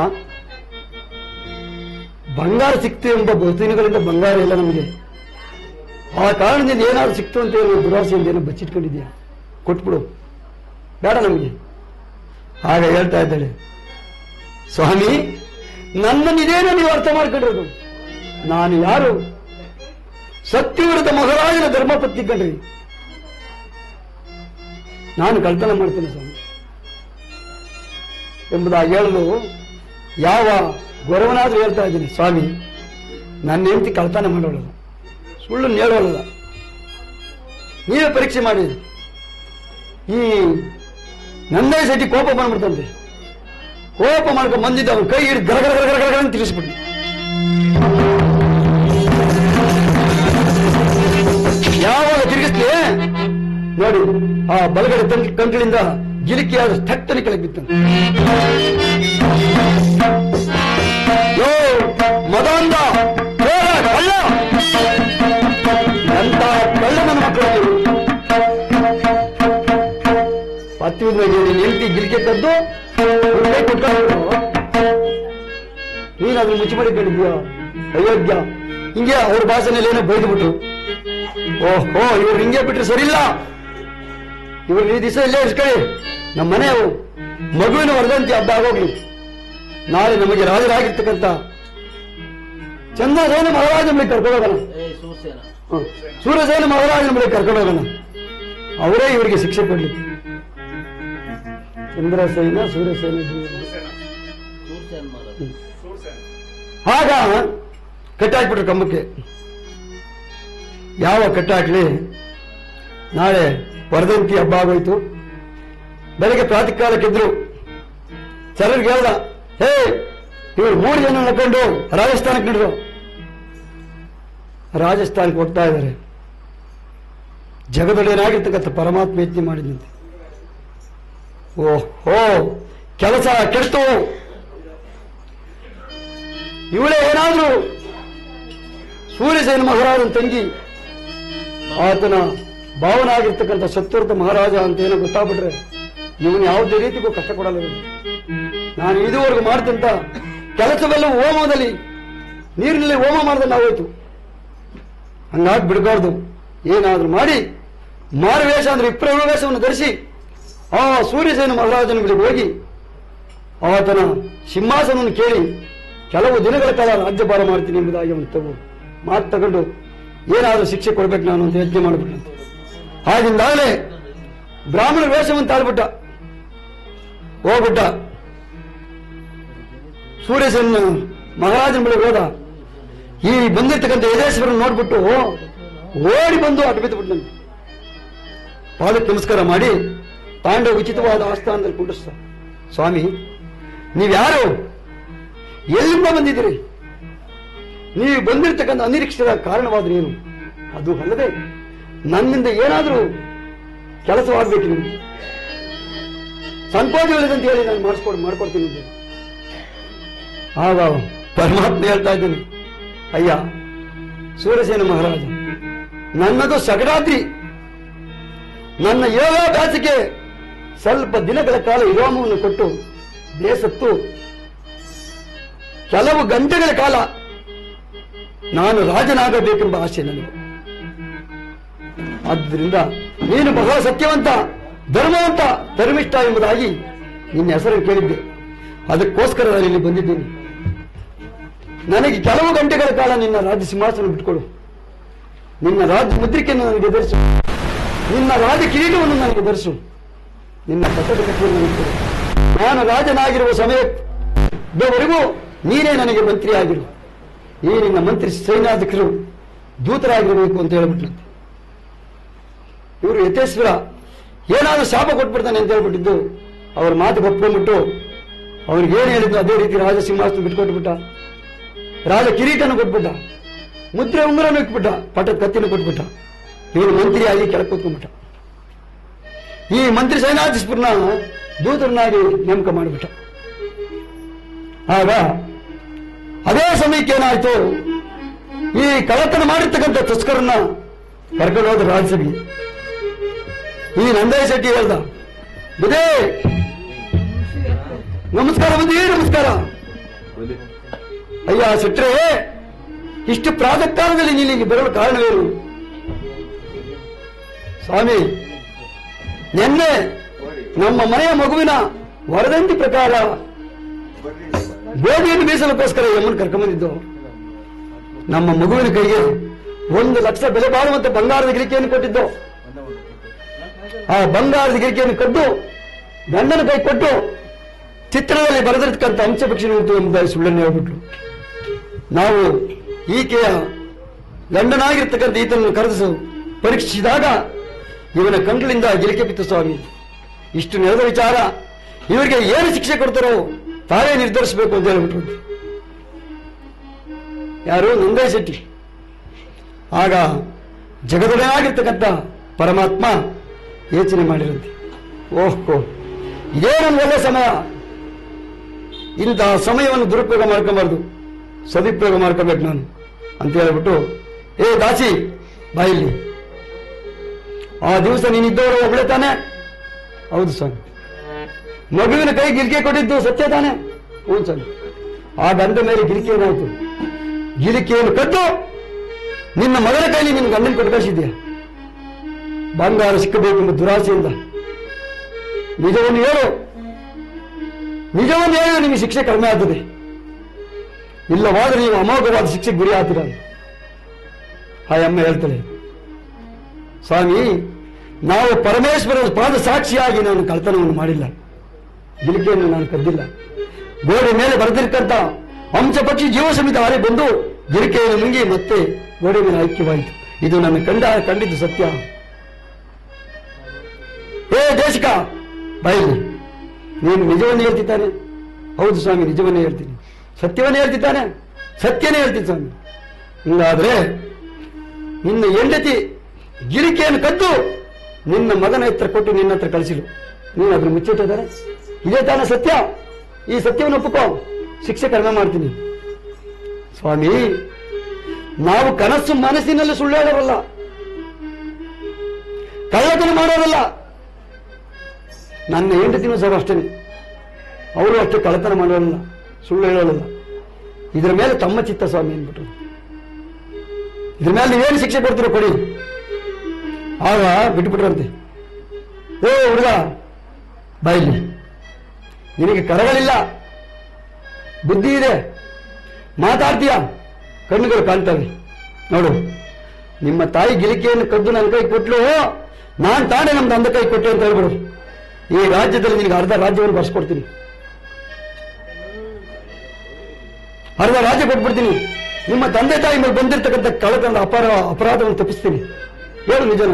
ಬಂಗಾರ ಸಿಕ್ತು ಎಂಬ ಬಹುದಿನಗಳಿಂದ ಬಂಗಾರ ಇಲ್ಲ ನಮಗೆ. ಆ ಕಾರಣದಿಂದ ಏನಾದ್ರು ಸಿಕ್ತು ಅಂತ ಹೇಳಿ ದುರಾಸೆಯಿಂದ ಏನೋ ಬಚ್ಚಿಟ್ಕೊಂಡಿದ್ಯಾ, ಕೊಟ್ಬಿಡು, ಬೇಡ ನಮಗೆ. ಆಗ ಹೇಳ್ತಾ ಇದ್ದಾಳೆ, ಸ್ವಾಮಿ ನನ್ನನ್ನು ಇದೇನೋ ನೀವು ಅರ್ಥ ಮಾಡ್ಕೊಂಡಿರೋದು. ನಾನು ಯಾರು? ಸತ್ಯವ್ರತ ಮಹಾರಾಜನ ಧರ್ಮಪತ್ನಿ ಕಂಡ್ರಿ. ನಾನು ಕಳ್ತನ ಮಾಡ್ತೇನೆ ಸ್ವಾಮಿ ಎಂಬುದಾಗಿ ಹೇಳಲು ಯಾವ ಗೌರವನಾದ್ರೂ ಹೇಳ್ತಾ ಇದ್ದೀನಿ. ಸ್ವಾಮಿ, ನನ್ನ ಹೆಂಡತಿ ಕಳ್ತನ ಮಾಡೋಳಲ್ಲ, ಸುಳ್ಳನ್ನು ಹೇಳೋಳಲ್ಲ, ನೀವೇ ಪರೀಕ್ಷೆ ಮಾಡಿ. ಈ ನಂದೇ ಸೆಟ್ಟಿ ಕೋಪ ಬಂದ್ಬಿಡ್ತಂತೆ. ಕೋಪ ಮಾಡ್ಕೊಂಡು ಬಂದಿದ್ದ ಅವನು ಕೈ ಹಿಡಿದು ಗರಗರ ಗರಗರ ಅಂತ ತಿರ್ಗಿಸ್ಬಿಟ್ಟು, ಯಾವಾಗ ತಿರುಗಿಸ್ಲಿ ನೋಡಿ, ಆ ಬಲಗಡೆ ಕಂಕಳಿಂದ ಗಿಲಿಕಿಯಾದ ಥಟ್ಟನೆ ಕೆಳಗೆ ಬಿತ್ತಂತೆ. ಮದಾಂಧ ಕಳ್ಳ, ಎಂತ ಕಳ್ಳ ನನ್ನ ಮಕ್ಕಳು. ಪತ್ನಿ ಹೆಂಡತಿ ಗಿಲಿಕೆ ಕದ್ದು ಕೊಟ್ಕೊಂಡು ನೀನು ಅದನ್ನು ಮುಚ್ಚಿ ಮಾಡಿಕೊಂಡಿದ್ಯಾ? ಅಯೋಗ್ಯ. ಹಿಂಗೆ ಅವ್ರ ಭಾಷೆನಲ್ಲಿ ಏನೋ ಬೈದ್ಬಿಟ್ರು. ಓಹೋ, ಇವ್ರು ಹಿಂಗೆ ಬಿಟ್ರೆ ಸರಿಯಿಲ್ಲ, ಇವ್ರು ಈ ದಿವಸ ಇಲ್ಲೇ ಇಸ್ಕೊಳ್ಳಿ, ನಮ್ಮ ಮನೆ ಮಗುವಿನ ವರ್ಧಂತಿ ಹಬ್ಬ ಆಗೋಗ್ಲಿ. ನಾಳೆ ನಮಗೆ ರಾಜರಾಗಿರ್ತಕ್ಕಂಥ ಚಂದ್ರಸೇನ ಮಹಾರಾಜನ ಬಳಿ ಕರ್ಕೊಂಡೋಗೋಣ. ಸೂರ್ಯಸೇನ ಮಹಾರಾಜನ ಬಳಿ ಕರ್ಕೊಂಡೋಗೋಣ. ಅವರೇ ಇವರಿಗೆ ಶಿಕ್ಷೆ ಕೊಡ್ಲಿ. ಚಂದ್ರಸೇನ ಸೂರ್ಯಸೇನ ಆಗ ಕಟ್ಟಾಕ್ಬಿಟ್ರು ಕಂಬಕ್ಕೆ. ಯಾವ ಕಟ್ಟಾಕ್ಲಿ, ನಾಳೆ ವರದಂತಿ ಹಬ್ಬ ಆಗೋಯ್ತು. ಬೆಳಗ್ಗೆ ಪ್ರಾತಃ ಕಾಲಕ್ಕಿದ್ರು. ಚರರಿಗೆ ಹೇಳ್ದ, ಹೇ ಇವರು 3 ಜನ ನಡ್ಕೊಂಡು ರಾಜಸ್ಥಾನಕ್ಕೆ ನಡೆದ್ರು. ರಾಜಸ್ಥಾನಕ್ಕೆ ಹೋಗ್ತಾ ಇದ್ದಾರೆ. ಜಗದೊಡೆಯನಾಗಿರ್ತಕ್ಕಂಥ ಪರಮಾತ್ಮ ಯತ್ನ ಮಾಡಿದಂತೆ. ಓಹೋ, ಕೆಲಸ ಕೆಡ್ತು. ಇವಳೇ ಏನಾದ್ರೂ ಸೂರ್ಯಸೇನ ಮಹಾರಾಜನ ತಂಗಿ, ಆತನ ಭಾವನಾಗಿರ್ತಕ್ಕಂಥ ಸತ್ವರ್ಥ ಮಹಾರಾಜ ಅಂತ ಏನೋ ಗೊತ್ತಾಗ್ಬಿಟ್ರೆ ಇವನು ಯಾವುದೇ ರೀತಿಗೂ ಕಷ್ಟ ಕೊಡಲ್ಲ. ನಾನು ಇದುವರೆಗೂ ಮಾಡ್ತಂತ ಕೆಲಸವೆಲ್ಲ ಹೋಮದಲ್ಲಿ ನೀರಿನಲ್ಲಿ ಹೋಮ ಮಾಡ್ದಂಗೆ ಆಗೋಯ್ತು. ಹಂಗಾಗಿ ಬಿಡಬಾರ್ದು. ಏನಾದ್ರೂ ಮಾಡಿ ಮಾರುವೇಷ ಅಂದ್ರೆ ವಿಪ್ರವ ವೇಷವನ್ನು ಧರಿಸಿ ಆ ಸೂರ್ಯಸೇನ ಮಹಾರಾಜನ ಬಳಿಗೆ ಹೋಗಿ ಆತನ ಸಿಂಹಾಸನವನ್ನು ಕೇಳಿ ಕೆಲವು ದಿನಗಳ ಕಾಲ ರಾಜ್ಯಭಾರ ಮಾಡ್ತೀನಿ ಎಂಬುದಾಗಿ ಅವನು ಮಾತು ತಗೊಂಡು ಏನಾದರೂ ಶಿಕ್ಷೆ ಕೊಡ್ಬೇಕು ನಾನು ಅಂತ ಯಜ್ಞ ಮಾಡಿಬಿಟ್ಟಂತೆ. ಆಗಿಂದಾಗಲೇ ಬ್ರಾಹ್ಮಣ ವೇಷವನ್ನು ತಾಳ್ಬಿಟ್ಟ, ಹೋಗ್ಬಿಟ್ಟ. ಸೂರ್ಯಸೇನ ಮಹಾರಾಜನ ಬಳಿಗೆ ಹೋದ. ಈ ಬಂದಿರ್ತಕ್ಕಂಥ ಯಜೇಶ್ವರನ್ನು ನೋಡ್ಬಿಟ್ಟು ಓಡಿ ಬಂದು ಅಡ್ಡ ಬಿದ್ದು ಬಿಟ್ಟಂತೆ. ಪಾದಕ್ಕೆ ನಮಸ್ಕಾರ ಮಾಡಿ ತಾಂಡ ಉಚಿತವಾದ ಆಸ್ಥಾನದಲ್ಲಿ ಕುಂಡಿಸ್ತ. ಸ್ವಾಮಿ, ನೀವ್ಯಾರು? ಎಲ್ಲಿಂದ ಬಂದಿದ್ದೀರಿ? ನೀವು ಬಂದಿರತಕ್ಕಂಥ ಅನಿರೀಕ್ಷಿತ ಕಾರಣವಾದ್ರೆ ಏನು? ಅದು ಅಲ್ಲದೆ ನನ್ನಿಂದ ಏನಾದರೂ ಕೆಲಸವಾಗಬೇಕು, ನಿಮಗೆ ಸಂಕೋಚವಿಲ್ಲದಂತ ಹೇಳಿ ನಾನು ಮಾಡ್ಕೊಡ್ತೀನಿ. ಆಗ ಪರಮಾತ್ಮ ಹೇಳ್ತಾ ಇದ್ದೇನೆ, ಅಯ್ಯ ಸೂರ್ಯಸೇನ ಮಹಾರಾಜ, ನನ್ನದು ಸಗಡಾದ್ರಿ. ನನ್ನ ಯೋಗಾಭ್ಯಾಸಕ್ಕೆ ಸ್ವಲ್ಪ ದಿನಗಳ ಕಾಲ ವಿರಾಮವನ್ನು ಕೊಟ್ಟು ಬೇಸತ್ತು ಕೆಲವು ಗಂಟೆಗಳ ಕಾಲ ನಾನು ರಾಜನಾಗಬೇಕೆಂಬ ಆಸೆ ನನಗೆ. ಆದ್ದರಿಂದ ನೀನು ಬಹಳ ಸತ್ಯವಂತ, ಧರ್ಮವಂತ, ಧರ್ಮಿಷ್ಠ ಎಂಬುದಾಗಿ ನಿನ್ನ ಹೆಸರನ್ನು ಕೇಳಿದ್ದೆ. ಅದಕ್ಕೋಸ್ಕರ ನಾನು ಇಲ್ಲಿ ಬಂದಿದ್ದೇನೆ. ನನಗೆ ಕೆಲವು ಗಂಟೆಗಳ ಕಾಲ ನಿನ್ನ ರಾಜ್ಯ ಸಿಂಹಾಸನ ಬಿಟ್ಟುಕೊಡು. ನಿನ್ನ ರಾಜ್ಯ ಮುದ್ರಿಕೆಯನ್ನು ನನಗೆ ಧರಿಸು. ನಿನ್ನ ರಾಜ ಕಿರೀಟವನ್ನು ನನಗೆ ಧರಿಸು. ನಿನ್ನ ಪಟ್ಟದ ಕಥೆಯನ್ನು ನನಗೆ ಕೊಡು. ನಾನು ರಾಜನಾಗಿರುವ ಸಮಯವರೆಗೂ ನೀನೇ ನನಗೆ ಮಂತ್ರಿ ಆಗಿರು. ಈ ನಿನ್ನ ಮಂತ್ರಿ ಸೈನ್ಯಾಧಿಕರು ದೂತರಾಗಿರಬೇಕು ಅಂತ ಹೇಳ್ಬಿಟ್ಲಂತೆ. ಇವರು ಯಥೇಶ್ವರ ಏನಾದರೂ ಶಾಪ ಕೊಟ್ಬಿಡ್ತಾನೆ ಅಂತ ಹೇಳ್ಬಿಟ್ಟಿದ್ದು ಅವ್ರ ಮಾತು ಒಪ್ಕೊಂಡ್ಬಿಟ್ಟು ಅವ್ರಿಗೆ ಏನು ಹೇಳಿದ್ದು ಅದೇ ರೀತಿ ರಾಜ ಸಿಂಹಾಸನ ಬಿಟ್ಕೊಟ್ಬಿಟ್ಟ. ರಾಜ ಕಿರೀಟನ ಕೊಟ್ಬಿಟ್ಟ, ಮುದ್ರೆ ಉಂಗುರನು ಇಟ್ಬಿಟ್ಟ, ಪಟ್ಟದ ಕತ್ತಿನ ಕೊಟ್ಬಿಟ್ಟ. ಇವನು ಮಂತ್ರಿಯಾಗಿ ಕೆಳಗೆ ಕೂತ್ಕೊಂಡ್ಬಿಟ್ಟ. ಈ ಮಂತ್ರಿ ಸೈನ್ಯಾಧೀಶಪುರನ ದೂತರನ್ನಾಗಿ ನೇಮಕ ಮಾಡಿಬಿಟ್ಟ. ಆಗ ಅದೇ ಸಮಯಕ್ಕೆ ಏನಾಯ್ತು, ಈ ಕಳ್ಳತನ ಮಾಡಿರ್ತಕ್ಕಂಥ ತಸ್ಕರನ್ನ ಕರ್ಕೊಂಡು ಹೋದ ರಾಜ್ಯಸಭೆಗೆ. ಈ ನಂದಯ್ಯ ಶೆಟ್ಟಿ ಹೇಳ್ದ, ಬುದೇ ನಮಸ್ಕಾರ, ಬಂದಿ ನಮಸ್ಕಾರ. ಅಯ್ಯ ಶೆಟ್ರೆ, ಇಷ್ಟು ಪ್ರಾತಃ ಕಾಲದಲ್ಲಿ ನೀನಿಗೆ ಬರಲು ಕಾರಣವೇನು? ಸ್ವಾಮಿ, ನಿನ್ನೆ ನಮ್ಮ ಮನೆಯ ಮಗುವಿನ ವರದಂತಿ ಪ್ರಕಾರ ಗೋಧಿಯನ್ನು ಮೀಸಲಕ್ಕೋಸ್ಕರ ಯಮ್ಮನ್ನು ಕರ್ಕೊಂಡ್ಬಂದಿದ್ದು. ನಮ್ಮ ಮಗುವಿನ ಕೈಗೆ 1 ಲಕ್ಷ ಬೆಲೆ ಬಾಳುವಂತೆ ಬಂಗಾರದ ಗಿರಿಕೆಯನ್ನು ಕೊಟ್ಟಿದ್ದು. ಆ ಬಂಗಾರದ ಗಿರಿಕೆಯನ್ನು ಕದ್ದು ಗಂಡನ ಕೈ ಕೊಟ್ಟು ಚಿತ್ರದಲ್ಲಿ ಬರೆದಿರ್ತಕ್ಕಂಥ ಅಂಶಪಕ್ಷಿ ಉಂಟು ಎಂಬುದಾಗಿ ಸುಳ್ಳನ್ನು ಹೇಳ್ಬಿಟ್ರು. ನಾವು ಈಕೆಯ ಗಂಡನಾಗಿರ್ತಕ್ಕಂಥ ಈತನನ್ನು ಕರೆದು ಪರೀಕ್ಷಿಸಿದಾಗ ಇವನ ಕಂಗಳಿಂದ ಗಿರಿಕೆ ಬಿತ್ತು. ಸ್ವಾಮಿ, ಇಷ್ಟು ನಡೆದ ವಿಚಾರ, ಇವರಿಗೆ ಏನು ಶಿಕ್ಷೆ ಕೊಡ್ತಾರೋ ತಾವೇ ನಿರ್ಧರಿಸಬೇಕು ಅಂತ ಹೇಳ್ಬಿಟ್ರು. ಯಾರು? ನಂದಯ್ಯ ಶೆಟ್ಟಿ. ಆಗ ಜಗದೊಡೆಯಾಗಿರ್ತಕ್ಕಂಥ ಪರಮಾತ್ಮ ಯೋಚನೆ ಮಾಡಿರಂತೆ, ಓಹೋ ಇದೇ ನಮ್ಗೆ ಒಳ್ಳೆ ಸಮಯ, ಇಂತಹ ಸಮಯವನ್ನು ದುರುಪಯೋಗ ಮಾಡ್ಕೊಬಾರ್ದು, ಸದುಪಯೋಗ ಮಾಡ್ಕೋಬೇಕು ನಾನು ಅಂತ ಹೇಳ್ಬಿಟ್ಟು, ಏ ದಾಸಿ ಬಾಯಿಲ್ಲಿ, ಆ ದಿವಸ ನೀನಿದ್ದವರು ಒಬ್ಬಳೆ ತಾನೆ? ಹೌದು ಸ್ವಾಮಿ. ಮಗುವಿನ ಕೈ ಗಿರಿಕೆ ಕೊಟ್ಟಿದ್ದು ಸತ್ಯ ತಾನೆ? ಹ್ಞೂ ಸ್ವಾಮಿ. ಆ ಗಂಡ ಮೇಲೆ ಗಿರಿಕೆ ಏನಾಯ್ತು? ಗಿರಿಕೆಯನ್ನು ಕದ್ದು ನಿನ್ನ ಮಗನ ಕೈಲಿ ನಿನ್ನ ಗಂಡನ ಕೊಟ್ಟು ಕಳಿಸಿದ್ಯಾ? ಬಂಗಾರ ಸಿಕ್ಕಬೇಕೆಂಬ ದುರಾಸೆಯಿಂದ. ನಿಜವನ್ನು ಹೇಳು, ನಿಜವನ್ನೇ ನಿಮಗೆ ಶಿಕ್ಷೆ ಕಡಿಮೆ ಆಗ್ತದೆ, ಇಲ್ಲವಾದ್ರೆ ನೀವು ಅಮೋಘವಾದ ಶಿಕ್ಷೆಗೆ ಗುರಿ ಆಗ್ತೀರ. ಆ ಅಮ್ಮ ಹೇಳ್ತಾಳೆ, ಸ್ವಾಮಿ, ನಾವು ಪರಮೇಶ್ವರನ ಪಾದ ಸಾಕ್ಷಿಯಾಗಿ ನಾನು ಕಳ್ತನವನ್ನು ಮಾಡಿಲ್ಲ, ಗಿಲಿಕೆಯನ್ನು ನಾನು ಕದ್ದಿಲ್ಲ. ಗೋಡೆ ಮೇಲೆ ಬರೆದಿರ್ತಕ್ಕಂಥ ಹಂಸ ಪಕ್ಷಿ ಜೀವ ಸಮೇತ ಹಾರಿ ಬಂದು ಗಿರಿಕೆಯನ್ನು ನುಂಗಿ ಮತ್ತೆ ಗೋಡೆ ಮೇಲೆ ಐಕ್ಯವಾಯಿತು. ಇದು ನನ್ನ ಕಂಡಿದ್ದು ಸತ್ಯ. ಏ ದೇಶಿಕ, ಬಾಯಿಲಿ, ನೀನು ನಿಜವನ್ನೇ ಹೇಳ್ತಿದ್ದಾನೆ? ಹೌದು ಸ್ವಾಮಿ, ನಿಜವನ್ನೇ ಹೇಳ್ತೀನಿ, ಸತ್ಯವನ್ನೇ ಹೇಳ್ತಿದ್ದಾನೆ, ಸತ್ಯನೇ ಹೇಳ್ತೀನಿ ಸ್ವಾಮಿ. ಹಿಂಗಾದ್ರೆ ನಿನ್ನ ಹೆಂಡತಿ ಗಿರಿಕೆಯನ್ನು ಕದ್ದು ನಿನ್ನ ಮಗನ ಹತ್ರ ಕೊಟ್ಟು ನಿನ್ನ ಹತ್ರ ಕಳಿಸಿಲು, ನೀನು ಅದ್ರ ಮುಚ್ಚಿಟ್ಟಿದ್ದಾರೆ. ಇದೇ ತಾನೇ ಸತ್ಯ? ಈ ಸತ್ಯವನ್ನು ಒಪ್ಪುಕೋ, ಶಿಕ್ಷೆ ಕಡಿಮೆ ಮಾಡ್ತೀನಿ. ಸ್ವಾಮಿ, ನಾವು ಕನಸು ಮನಸ್ಸಿನಲ್ಲಿ ಸುಳ್ಳು ಹೇಳೋರಲ್ಲ, ಕಳ್ಳತನ ಮಾಡೋರಲ್ಲ. ನನ್ನ ಹೆಂಡತಿನೂ ಸರ್ ಅಷ್ಟೇ, ಅವರು ಅಷ್ಟು ಕಳ್ಳತನ ಮಾಡೋರಲ್ಲ, ಸುಳ್ಳು ಹೇಳೋಲ್ಲ. ಇದರ ಮೇಲೆ ತಮ್ಮ ಚಿತ್ತ ಸ್ವಾಮಿ ಅಂದ್ಬಿಟ್ರು. ಇದ್ರ ಮೇಲೆ ನೀವೇನು ಶಿಕ್ಷೆ ಕೊಡ್ತೀರೋ ಕೊಡಿ. ಆಗ ಬಿಟ್ಬಿಟ್ರಂತೆ. ಓ ಹುಡುಗ, ಬಾಯಿಲಿ, ನಿನಗೆ ಕರಗಳಿಲ್ಲ, ಬುದ್ಧಿ ಇದೆ, ಮಾತಾಡ್ತೀಯ, ಕಣ್ಣುಗಳು ಕಾಣ್ತವೆ. ನೋಡು, ನಿಮ್ಮ ತಾಯಿ ಗಿಲಿಕೆಯನ್ನು ಕದ್ದು ನನ್ನ ಕೈ ಕೊಟ್ಲು, ನಾನು ತಾನೇ ನಮ್ದು ಅಂದ ಕೈ ಕೊಟ್ಟೆ ಅಂತ ಹೇಳ್ಬಿಡು. ಈ ರಾಜ್ಯದಲ್ಲಿ ನಿನಗೆ ಅರ್ಧ ರಾಜ್ಯವನ್ನು ಬರ್ಸ್ಕೊಡ್ತೀನಿ, ಅರ್ಧ ರಾಜ್ಯ ಕೊಟ್ಬಿಡ್ತೀನಿ. ನಿಮ್ಮ ತಂದೆ ತಾಯಿ ಮೇಲೆ ಬಂದಿರತಕ್ಕಂಥ ಕಳ್ಳತನದ ಅಪರಾಧವನ್ನು ತಪ್ಪಿಸ್ತೀನಿ. ಹೇಳು ನಿಜನ?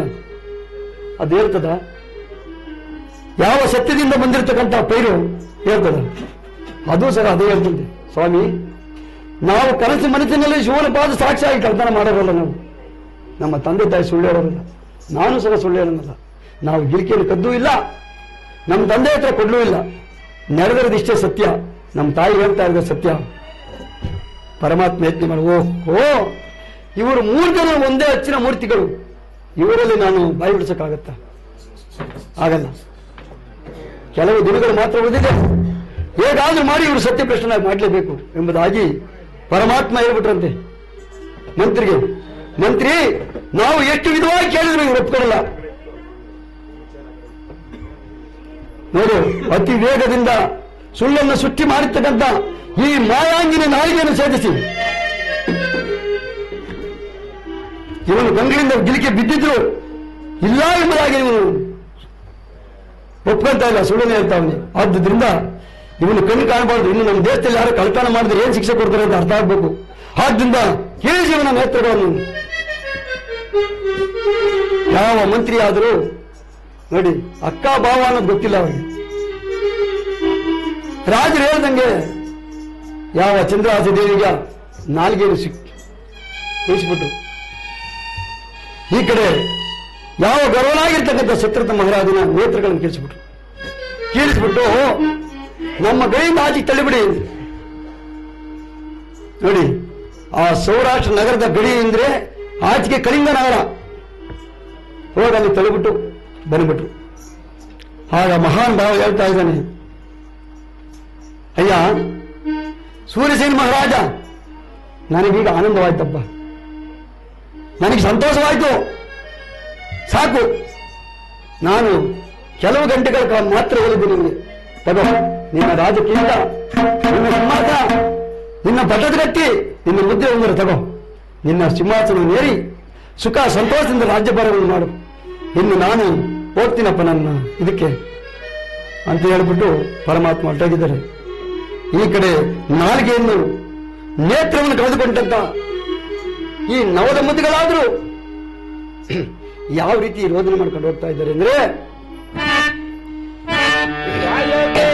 ಅದು ಹೇಳ್ತದ? ಯಾವ ಸತ್ಯದಿಂದ ಬಂದಿರತಕ್ಕಂಥ ಪೈರು ಹೇಳ್ತದ? ಅದು ಸರ್ ಅದೇ ಹೇಳ್ತಂತೆ. ಸ್ವಾಮಿ, ನಾವು ಕನಸು ಮನಸ್ಸಿನಲ್ಲಿ ಶಿವನ ಪಾದ ಸಾಕ್ಷಿಯಾಗಿ ಕಳ್ಳತನ ಮಾಡೋರಲ್ಲ, ನಾವು ನಮ್ಮ ತಂದೆ ತಾಯಿ ಸುಳ್ಳು ಹೇಳೋರಲ್ಲ, ನಾನು ಸಹ ಸುಳ್ಳು ಹೇಳೋನಲ್ಲ. ನಾವು ಗಿರಿಕೆಯನ್ನು ಕದ್ದೂ ಇಲ್ಲ, ನಮ್ಮ ತಂದೆ ಹತ್ರ ಕೊಡ್ಲೂ ಇಲ್ಲ. ನಡೆದಿರೋದಿಷ್ಟೇ ಸತ್ಯ, ನಮ್ಮ ತಾಯಿ ಹೇಳ್ತಾ ಇರೋದು ಸತ್ಯ. ಪರಮಾತ್ಮ ಯತ್ನ ಮಾಡಿ, ಓ ಇವರು 3 ಜನ ಒಂದೇ ಅಚ್ಚಿನ ಮೂರ್ತಿಗಳು, ಇವರಲ್ಲಿ ನಾನು ಬಾಯಿ ಬಿಡಿಸಕ್ಕಾಗತ್ತ? ಆಗಲ್ಲ. ಕೆಲವು ದಿನಗಳು ಮಾತ್ರ ಉಳಿದಿದೆ, ಹೇಗಾದ್ರೂ ಮಾಡಿ ಇವರು ಸತ್ಯ ಪ್ರಶ್ನೆ ಮಾಡಲೇಬೇಕು ಎಂಬುದಾಗಿ ಪರಮಾತ್ಮ ಹೇಳ್ಬಿಟ್ರಂತೆ ಮಂತ್ರಿಗೆ. ಮಂತ್ರಿ, ನಾವು ಎಷ್ಟು ವಿಧವಾಗಿ ಕೇಳಿದ್ರು ಇವರು ಒಪ್ಕೊಳ್ಳಲ್ಲ. ನೋಡು, ಅತಿ ವೇಗದಿಂದ ಸುಳ್ಳನ್ನು ಸೃಷ್ಟಿ ಮಾಡಿರ್ತಕ್ಕಂಥ ಈ ಮಾಯಾಂಗಿನ ನಾಯಿಗೆಯನ್ನು ಸೇರಿಸಿ ಇವನು ಗಂಗಳಿಂದ ಗಿಲಿಕೆ ಬಿದ್ದಿದ್ರು ಇಲ್ಲ ಎಂಬುದಾಗಿ ಇವನು ಒಪ್ಕೊಳ್ತಾ ಇಲ್ಲ, ಸುಳ್ಳನೆ ಹೇಳ್ತಾವನೆ. ಆದ್ರಿಂದ ಇವನು ಕಣ್ಣು ಕಾಣಬಾರ್ದು. ಇನ್ನು ನಮ್ಮ ದೇಶದಲ್ಲಿ ಯಾರು ಕಳ್ತನ ಮಾಡಿದ್ರೆ ಏನ್ ಶಿಕ್ಷೆ ಕೊಡ್ತಾರೆ ಅಂತ ಅರ್ಥ ಆಗ್ಬೇಕು. ಆದ್ರಿಂದ ಕೇಳಿಸಿ ಇವನ ನೇತೃತ್ವವನ್ನು. ಯಾವ ಮಂತ್ರಿ ಆದರೂ ನೋಡಿ, ಅಕ್ಕ ಭಾವ ಅನ್ನೋದು ಗೊತ್ತಿಲ್ಲ ಅವರಿಗೆ. ರಾಜರು ಹೇಳ್ದಂಗೆ ಯಾವ ಚಂದ್ರಹಾಸ ದೇವಿಗೆ ನಾಲ್ಗೆಯನ್ನು ಇಳಿಸ್ಬಿಟ್ರು. ಈ ಕಡೆ ಯಾವ ಗೌರವನಾಗಿರ್ತಕ್ಕಂಥ ಸತ್ರತ ಮಹಾರಾಜನ ನೇತ್ರಗಳನ್ನು ಕೀಳಿಸ್ಬಿಟ್ಟು ನಮ್ಮ ಗಡಿಯಿಂದ ಆಚೆ ತಳ್ಳಿಬಿಡಿ. ನೋಡಿ, ಆ ಸೌರಾಷ್ಟ್ರ ನಗರದ ಗಡಿ ಅಂದ್ರೆ ಆಚೆಗೆ ಕಳಿಂಗ ನಗರ, ಹೋಗಿ ಅಲ್ಲಿ ತಳ್ಳಿಬಿಟ್ಟು ಬಂದ್ಬಿಟ್ರು. ಆಗ ಮಹಾನ್ ಭಾವ ಹೇಳ್ತಾ ಇದ್ದಾನೆ, ಅಯ್ಯ ಸೂರ್ಯಸೇನ ಮಹಾರಾಜ, ನನಗೀಗ ಆನಂದವಾಯ್ತಪ್ಪ, ನನಗೆ ಸಂತೋಷವಾಯ್ತು, ಸಾಕು. ನಾನು ಕೆಲವು ಗಂಟೆಗಳ ಕಾಲ ಮಾತ್ರ ಹೇಳಿದ್ದು ನಿಮಗೆ, ತಗೋ ನಿನ್ನ ರಾಜಕೀಯ, ನಿನ್ನ ಸಿಂಹಾಸನ, ನಿನ್ನ ಪಟ್ಟದಗಟ್ಟಿ, ನಿನ್ನ ಮುದ್ದೆ ಒಂದರೆ ತಗೋ, ನಿನ್ನ ಸಿಂಹಾಸನವನ್ನೇರಿ ಸುಖ ಸಂತೋಷದಿಂದ ರಾಜ್ಯಭಾರವನ್ನು ಮಾಡು. ಇನ್ನು ನಾನು ಹೋಗ್ತೀನಪ್ಪ ನನ್ನ ಇದಕ್ಕೆ ಅಂತ ಹೇಳ್ಬಿಟ್ಟು ಪರಮಾತ್ಮ ಹೊರಟೋಗಿದ್ದಾರೆ. ಈ ಕಡೆ ನಾಲ್ಗೆಯನ್ನು ನೇತ್ರವನ್ನು ಕಳೆದುಕೊಂಡಂತ ಈ ನವದಂಪತಿಗಳಾದರೂ ಯಾವ ರೀತಿ ರೋದನೆ ಮಾಡ್ಕೊಂಡು ಹೋಗ್ತಾ ಇದ್ದಾರೆ ಅಂದ್ರೆ, ನ್ಯಾಯವೇ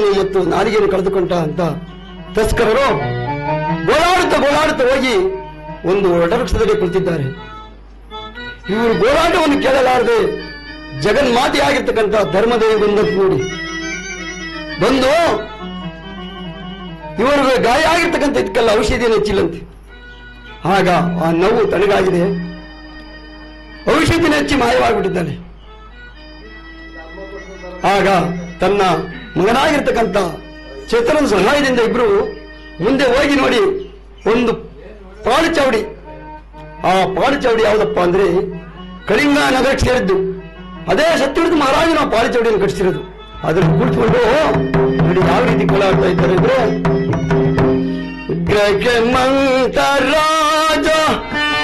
ಪ್ರಾಣವನ್ನು ಮತ್ತು ನಾಲಿಗೆಯನ್ನು ಕಳೆದುಕೊಂಡ ಅಂತ ತಸ್ಕರರು ಗೋಳಾಡುತ್ತಾ ಹೋಗಿ ಒಂದು ವಟವೃಕ್ಷದಲ್ಲಿ ಕುಳಿತಿದ್ದಾರೆ. ಇವರು ಗೋಳಾಟವನ್ನು ಕೇಳಲಾರದೆ ಜಗನ್ಮಾತೆಯಾಗಿರ್ತಕ್ಕಂಥ ಧರ್ಮದೇವಿ ಬಂದದ್ದು ನೋಡಿ ಬಂದು ಇವರಿಗೆ ಗಾಯ ಆಗಿರ್ತಕ್ಕಂಥ ಇದಕ್ಕೆಲ್ಲ ಔಷಧಿಯನ್ನು ಹೆಚ್ಚಿಲ್ಲಂತೆ. ಆಗ ಆ ನೋವು ತನಗಾಗಿದೆ, ಔಷಧಿನ ಹೆಚ್ಚಿ ಮಾಯವಾಗಿಬಿಟ್ಟಿದ್ದಾನೆ. ಆಗ ತನ್ನ ಮಗನಾಗಿರ್ತಕ್ಕಂಥ ಚೇತನನ ಸಹಾಯದಿಂದ ಇಬ್ರು ಮುಂದೆ ಹೋಗಿ ನೋಡಿ ಒಂದು ಪಾಳುಚಾವಡಿ, ಆ ಪಾಳುಚಾವಡಿ ಯಾವುದಪ್ಪ ಅಂದ್ರೆ ಕಳಿಂಗ ನಗರಕ್ಕೆ ಸೇರಿದ್ದು. ಅದೇ ಸತ್ಯವಿಡಿದ ಮಹಾರಾಜನ ಪಾಳುಚಾವಡಿಯನ್ನು ಕಟ್ಟಿಸಿರೋದು. ಅದನ್ನು ಕುಳಿತುಕೊಂಡು ನೋಡಿ ಯಾವ ರೀತಿ ಗೋಳಾಡ್ತಾ ಇದ್ದಾರೆ ಅಂದ್ರೆ, ಗಗಮಂತರಾಜ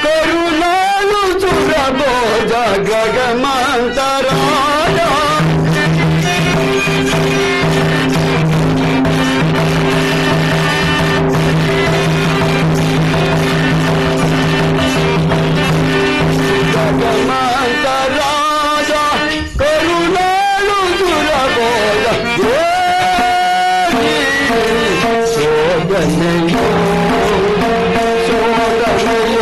ಕರುಣಾಳು ಸುರಭೋಜ ಗಗಮಂತರಾಜ ಗಗಮಂತರಾಜ ಕರುಣಾಳು ಸುರಭೋಜ ಸೋದನೆಯೋ ಸೋದನೆಯೋ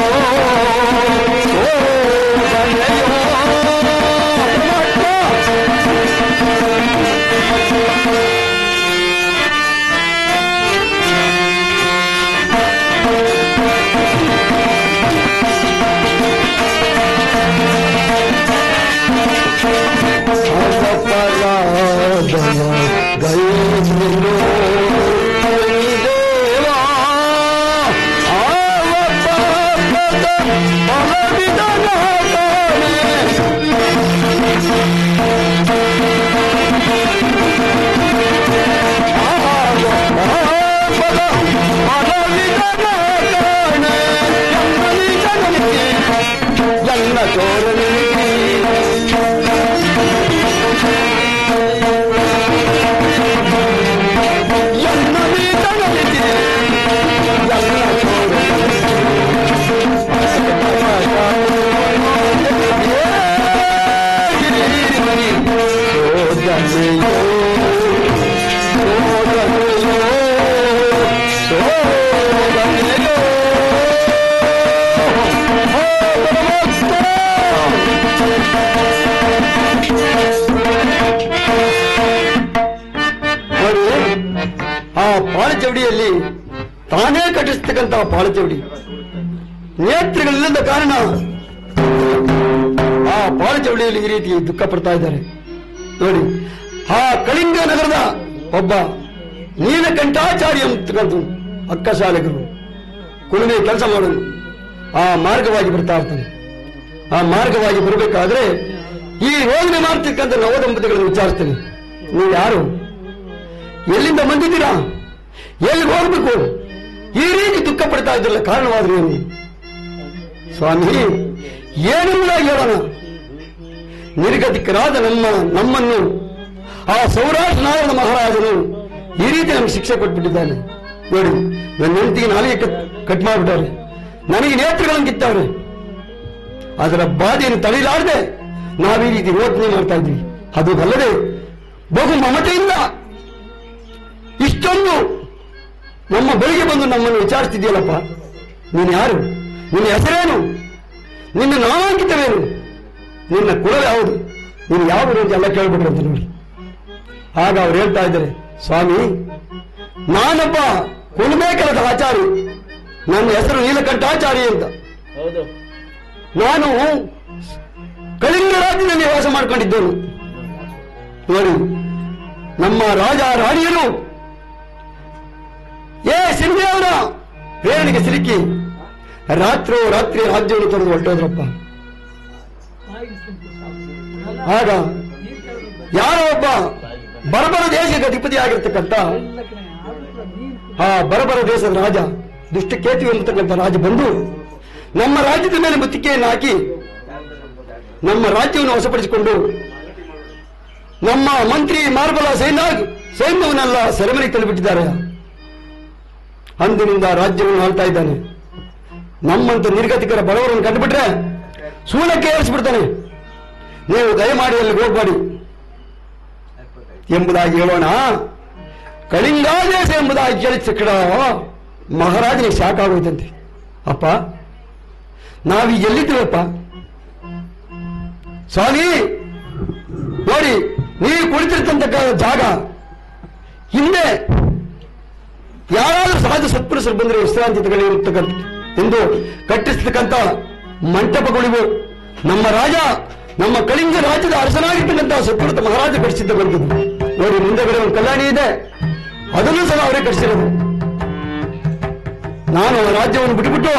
ಪಾಳಚವಡಿಯಲ್ಲಿ ತಾನೇ ಕಟ್ಟಿಸ್ತಕ್ಕಂತಹ ಪಾಳಚವಡಿ ನೇತ್ರಗಳಿಲ್ಲದ ಕಾರಣ ಆ ಪಾಳಚವಡಿಯಲ್ಲಿ ಈ ರೀತಿ ದುಃಖ ಪಡ್ತಾ ಇದ್ದಾರೆ ನೋಡಿ. ಆ ಕಳಿಂಗ ನಗರದ ಒಬ್ಬ ನೀಲಕಂಠಾಚಾರ್ಯ ಅಂತಕ್ಕಂಥ ಅಕ್ಕ ಶಾಲೆಗರು ಕುಲುಮೆ ಕೆಲಸ ಮಾಡೋದು ಆ ಮಾರ್ಗವಾಗಿ ಬರ್ತಾ ಇರ್ತಾನೆ. ಆ ಮಾರ್ಗವಾಗಿ ಬರಬೇಕಾದ್ರೆ ಈ ಯೋಜನೆ ಮಾಡ್ತಕ್ಕಂಥ ನವದಂಪತಿಗಳನ್ನು ವಿಚಾರಿಸ್ತೇನೆ, ನೀವು ಯಾರು, ಎಲ್ಲಿಂದ ಬಂದಿದ್ದೀರಾ, ಎಲ್ಲಿಗೆ ಹೋಗ್ಬೇಕು, ಈ ರೀತಿ ದುಃಖ ಪಡ್ತಾ ಇದ್ರಲ್ಲ ಕಾರಣವಾದ್ರೆ ಏನು? ಸ್ವಾಮಿ ಏನೆಂಬುದಾಗಿ ಹೇಳೋಣ, ನಿರ್ಗತಿಕರಾದ ನಮ್ಮನ್ನು ಆ ಸೌರಾಷ್ಟ್ರ ನಾರಾಯಣ ಮಹಾರಾಜನು ಈ ರೀತಿ ನಮ್ಗೆ ಶಿಕ್ಷೆ ಕೊಟ್ಬಿಟ್ಟಿದ್ದಾನೆ ನೋಡಿ. ನನ್ನ ಹೆಂಡತಿಗೆ ನಾಲಿಗೆ ಕಟ್ ಮಾಡಿಬಿಟ್ಟವ್ರೆ, ನನಗೆ ನೇತ್ರಗಳನ್ನು ಕಿತ್ತವ್ರೆ. ಅದರ ಬಾಧೆಯನ್ನು ತಡೆಯಲಾರದೆ ನಾವೀ ರೀತಿ ಯೋಚನೆ ಮಾಡ್ತಾ ಇದ್ವಿ. ಅದು ಅಲ್ಲದೆ ಬಹು ಮಮತೆಯಿಂದ ಇಷ್ಟೊಂದು ನಮ್ಮ ಬಳಿಗೆ ಬಂದು ನಮ್ಮನ್ನು ವಿಚಾರಿಸ್ತಿದ್ಯಲ್ಲಪ್ಪ, ನೀನು ಯಾರು, ನಿನ್ನ ಹೆಸರೇನು, ನಿನ್ನ ನಾಮಾಂಕಿತವೇನು, ನಿನ್ನ ಕುಲ ಯಾವುದು, ನೀನು ಯಾವ ರೀತಿ ಎಲ್ಲ ಕೇಳ್ಬಿಟ್ರು ಅಂತ ನೋಡಿ. ಆಗ ಅವ್ರು ಹೇಳ್ತಾ ಇದ್ದಾರೆ, ಸ್ವಾಮಿ ನಾನೊಬ್ಬ ಕುಲಮೇಕಲದ ಆಚಾರಿ, ನನ್ನ ಹೆಸರು ನೀಲಕಂಠಾಚಾರಿ ಅಂತ. ನಾನು ಕಳಿಂಗ ರಾಜ್ಯದಲ್ಲಿ ವಾಸ ಮಾಡ್ಕೊಂಡಿದ್ದೇನೆ ನೋಡಿ. ನಮ್ಮ ರಾಜ ರಾಣಿಯರು ಸಿಂಧಿಯವರ ಪ್ರೇರಣೆಗೆ ಸಿಲುಕಿ ರಾತ್ರಿ ರಾಜ್ಯವನ್ನು ತೊರೆದು ಹೊರಟೋದ್ರಪ್ಪ. ಆಗ ಯಾರೋ ಒಬ್ಬ ಬರಬರ ದೇಶಕ್ಕೆ ಅಧಿಪತಿಯಾಗಿರ್ತಕ್ಕಂಥ ಆ ಬರಬರ ದೇಶದ ರಾಜ ದುಷ್ಟಕೇತು ಎಂಬತಕ್ಕಂಥ ರಾಜ ಬಂದು ನಮ್ಮ ರಾಜ್ಯದ ಮೇಲೆ ಮುತ್ತಿಗೆಯನ್ನು ಹಾಕಿ ನಮ್ಮ ರಾಜ್ಯವನ್ನು ವಶಪಡಿಸಿಕೊಂಡು ನಮ್ಮ ಮಂತ್ರಿ ಮಾರ್ಬಲ ಸೈನ್ಯವನ್ನೆಲ್ಲ ಸೆರೆಮನೆಗೆ ತಳ್ಳಿಬಿಟ್ಟಿದ್ದಾರೆ. ಅಂದಿನಿಂದ ರಾಜ್ಯವನ್ನು ಆಳ್ತಾ ಇದ್ದಾನೆ. ನಮ್ಮಂತ ನಿರ್ಗತಿಕರ ಬಡವರನ್ನು ಕಂಡುಬಿಟ್ರೆ ಸೂಳಕ್ಕೆ ಏರಿಸಿಬಿಡ್ತಾನೆ. ನೀವು ದಯಮಾಡಿ ಅಲ್ಲಿ ಹೋಗಬೇಡಿ ಎಂಬುದಾಗಿ ಹೇಳೋಣ. ಕಳಿಂಗಾದೇಶ ಎಂಬುದಾಗಿ ಕೇಳಿದ ತಕ್ಷಣ ಮಹಾರಾಜನಿಗೆ ಶಾಕ್ ಆಗೋಯ್ತಂತೆ. ಅಪ್ಪ, ನಾವೀಗ ಎಲ್ಲಿದ್ದೀವಪ್ಪ? ಸ್ವಾಮಿ ನೋಡಿ, ನೀವು ಕುಳಿತಿರ್ತಕ್ಕಂಥ ಜಾಗ ಹಿಂದೆ ಯಾರಾದ್ರೂ ಸಾಧು ಸತ್ಪುರುಷರು ಬಂದರೆ ವಿಶ್ರಾಂತಿ ತಗೊಳ್ಳಿರ್ತಕ್ಕಂಥ ಎಂದು ಕಟ್ಟಿಸ್ತಕ್ಕಂಥ ಮಂಟಪಗಳಿವು. ನಮ್ಮ ರಾಜ, ನಮ್ಮ ಕಳಿಂಗ ರಾಜ್ಯದ ಅರಸನಾಗಿರ್ತಕ್ಕಂಥ ಸತ್ಪುರುಷ ಮಹಾರಾಜ ಕಟ್ಟಿಸಿದ್ದವಂತಿದ್ದು. ನೋಡಿ, ಮುಂದೆಗಡೆ ಒಂದು ಕಲ್ಯಾಣಿ ಇದೆ, ಅದನ್ನು ಸಹ ಅವರೇ ಕಟ್ಟಿಸಿರೋದು. ನಾನು ರಾಜ್ಯವನ್ನು ಬಿಟ್ಟುಬಿಟ್ಟು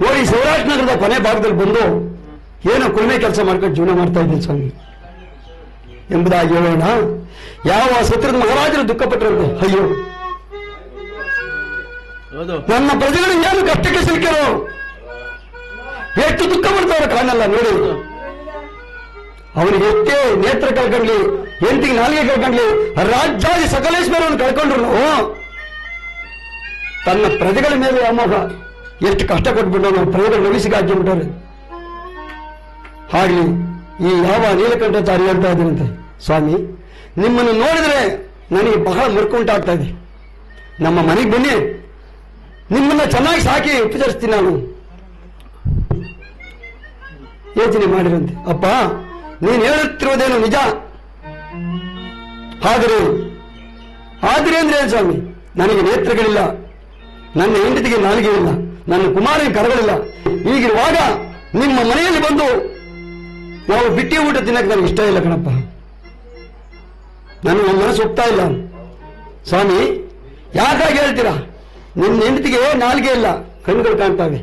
ನೋಡಿ ಸೌರಾಷ್ಟ್ರ ನಗರದ ಕೊನೆ ಭಾಗದಲ್ಲಿ ಬಂದು ಏನೋ ಕುಲ್ಮೆ ಕೆಲಸ ಮಾಡ್ಕೊಂಡು ಜೀವನ ಮಾಡ್ತಾ ಇದ್ದೀನಿ ಸ್ವಾಮಿ ಎಂಬುದಾಗಿ ಹೇಳೋಣ. ಯಾವ ಸತ್ರದ ಮಹಾರಾಜರು ದುಃಖಪಟ್ಟರಂತೆ, ಅಯ್ಯೋ ನನ್ನ ಪ್ರಜೆಗಳು ಏನು ಕಷ್ಟಕ್ಕೆ ಸಿಲುಕಿರೋ, ಎಷ್ಟು ದುಃಖ ಪಡ್ತಾರೋ ಕಾಣಲ್ಲ. ನೋಡಿ, ಅವನಿಗೆ ಎಷ್ಟೇ ನೇತ್ರ ಕಳ್ಕೊಂಡ್ಲಿ, ಎಂಟಿಗೆ ನಾಲಿಗೆ ಕಳ್ಕೊಂಡ್ಲಿ, ರಾಜ್ಯಾದಿ ಸಕಲೇಶ್ವರವನ್ನು ಕಳ್ಕೊಂಡ್ರು ತನ್ನ ಪ್ರಜೆಗಳ ಮೇಲೆ ಅಮೋಘ ಎಷ್ಟು ಕಷ್ಟ ಕೊಟ್ಬಿಟ್ಟು ನಾವು ಪ್ರಜೆಗಳು ನವಿಸಿಗೆ ಹಾಕಿಬಿಟ್ಟವ್ರೆ. ಹಾಗೆ ಈ ಯಾವ ನೀಲಕಂಠಾಚಾರ್ಯ ಹೇಳ್ತಾ ಇದ್ದೀನಂತೆ, ಸ್ವಾಮಿ ನಿಮ್ಮನ್ನು ನೋಡಿದ್ರೆ ನನಗೆ ಬಹಳ ಮುರ್ಕುಂಟಾಗ್ತಾ ಇದೆ. ನಮ್ಮ ಮನೆಗೆ ಬನ್ನಿ, ನಿಮ್ಮನ್ನ ಚೆನ್ನಾಗಿ ಸಾಕಿ ಉಪಚರಿಸ್ತೀನಿ ನಾನು ಯೋಚನೆ ಮಾಡಿರಂತೆ. ಅಪ್ಪ, ನೀನು ಹೇಳುತ್ತಿರುವುದೇನು ನಿಜ, ಆದರೆ ಅಂದ್ರೆ ಏನು ಸ್ವಾಮಿ? ನನಗೆ ನೇತ್ರಗಳಿಲ್ಲ, ನನ್ನ ಹೆಂಡತಿಗೆ ನಾಲಿಗೆ ಇಲ್ಲ, ನನ್ನ ಕುಮಾರನಿಗೆ ಕರಗಳಿಲ್ಲ. ಹೀಗಿರುವಾಗ ನಿಮ್ಮ ಮನೆಯಲ್ಲಿ ಬಂದು ನಾವು ಬಿಟ್ಟಿ ಊಟ ತಿನ್ನಕ್ಕೆ ನನಗೆ ಇಷ್ಟ ಇಲ್ಲ ಕಣಪ್ಪ. ನನ್ನ ಮನಸ್ಸು ಒಪ್ತಾ ಇಲ್ಲ. ಸ್ವಾಮಿ ಯಾಕಾಗಿ ಹೇಳ್ತೀರಾ? ನಿನ್ನ ಹೆಂಡತಿಗೆ ನಾಲಿಗೆ ಇಲ್ಲ, ಕಣ್ಣುಗಳು ಕಾಣ್ತಾವೆ.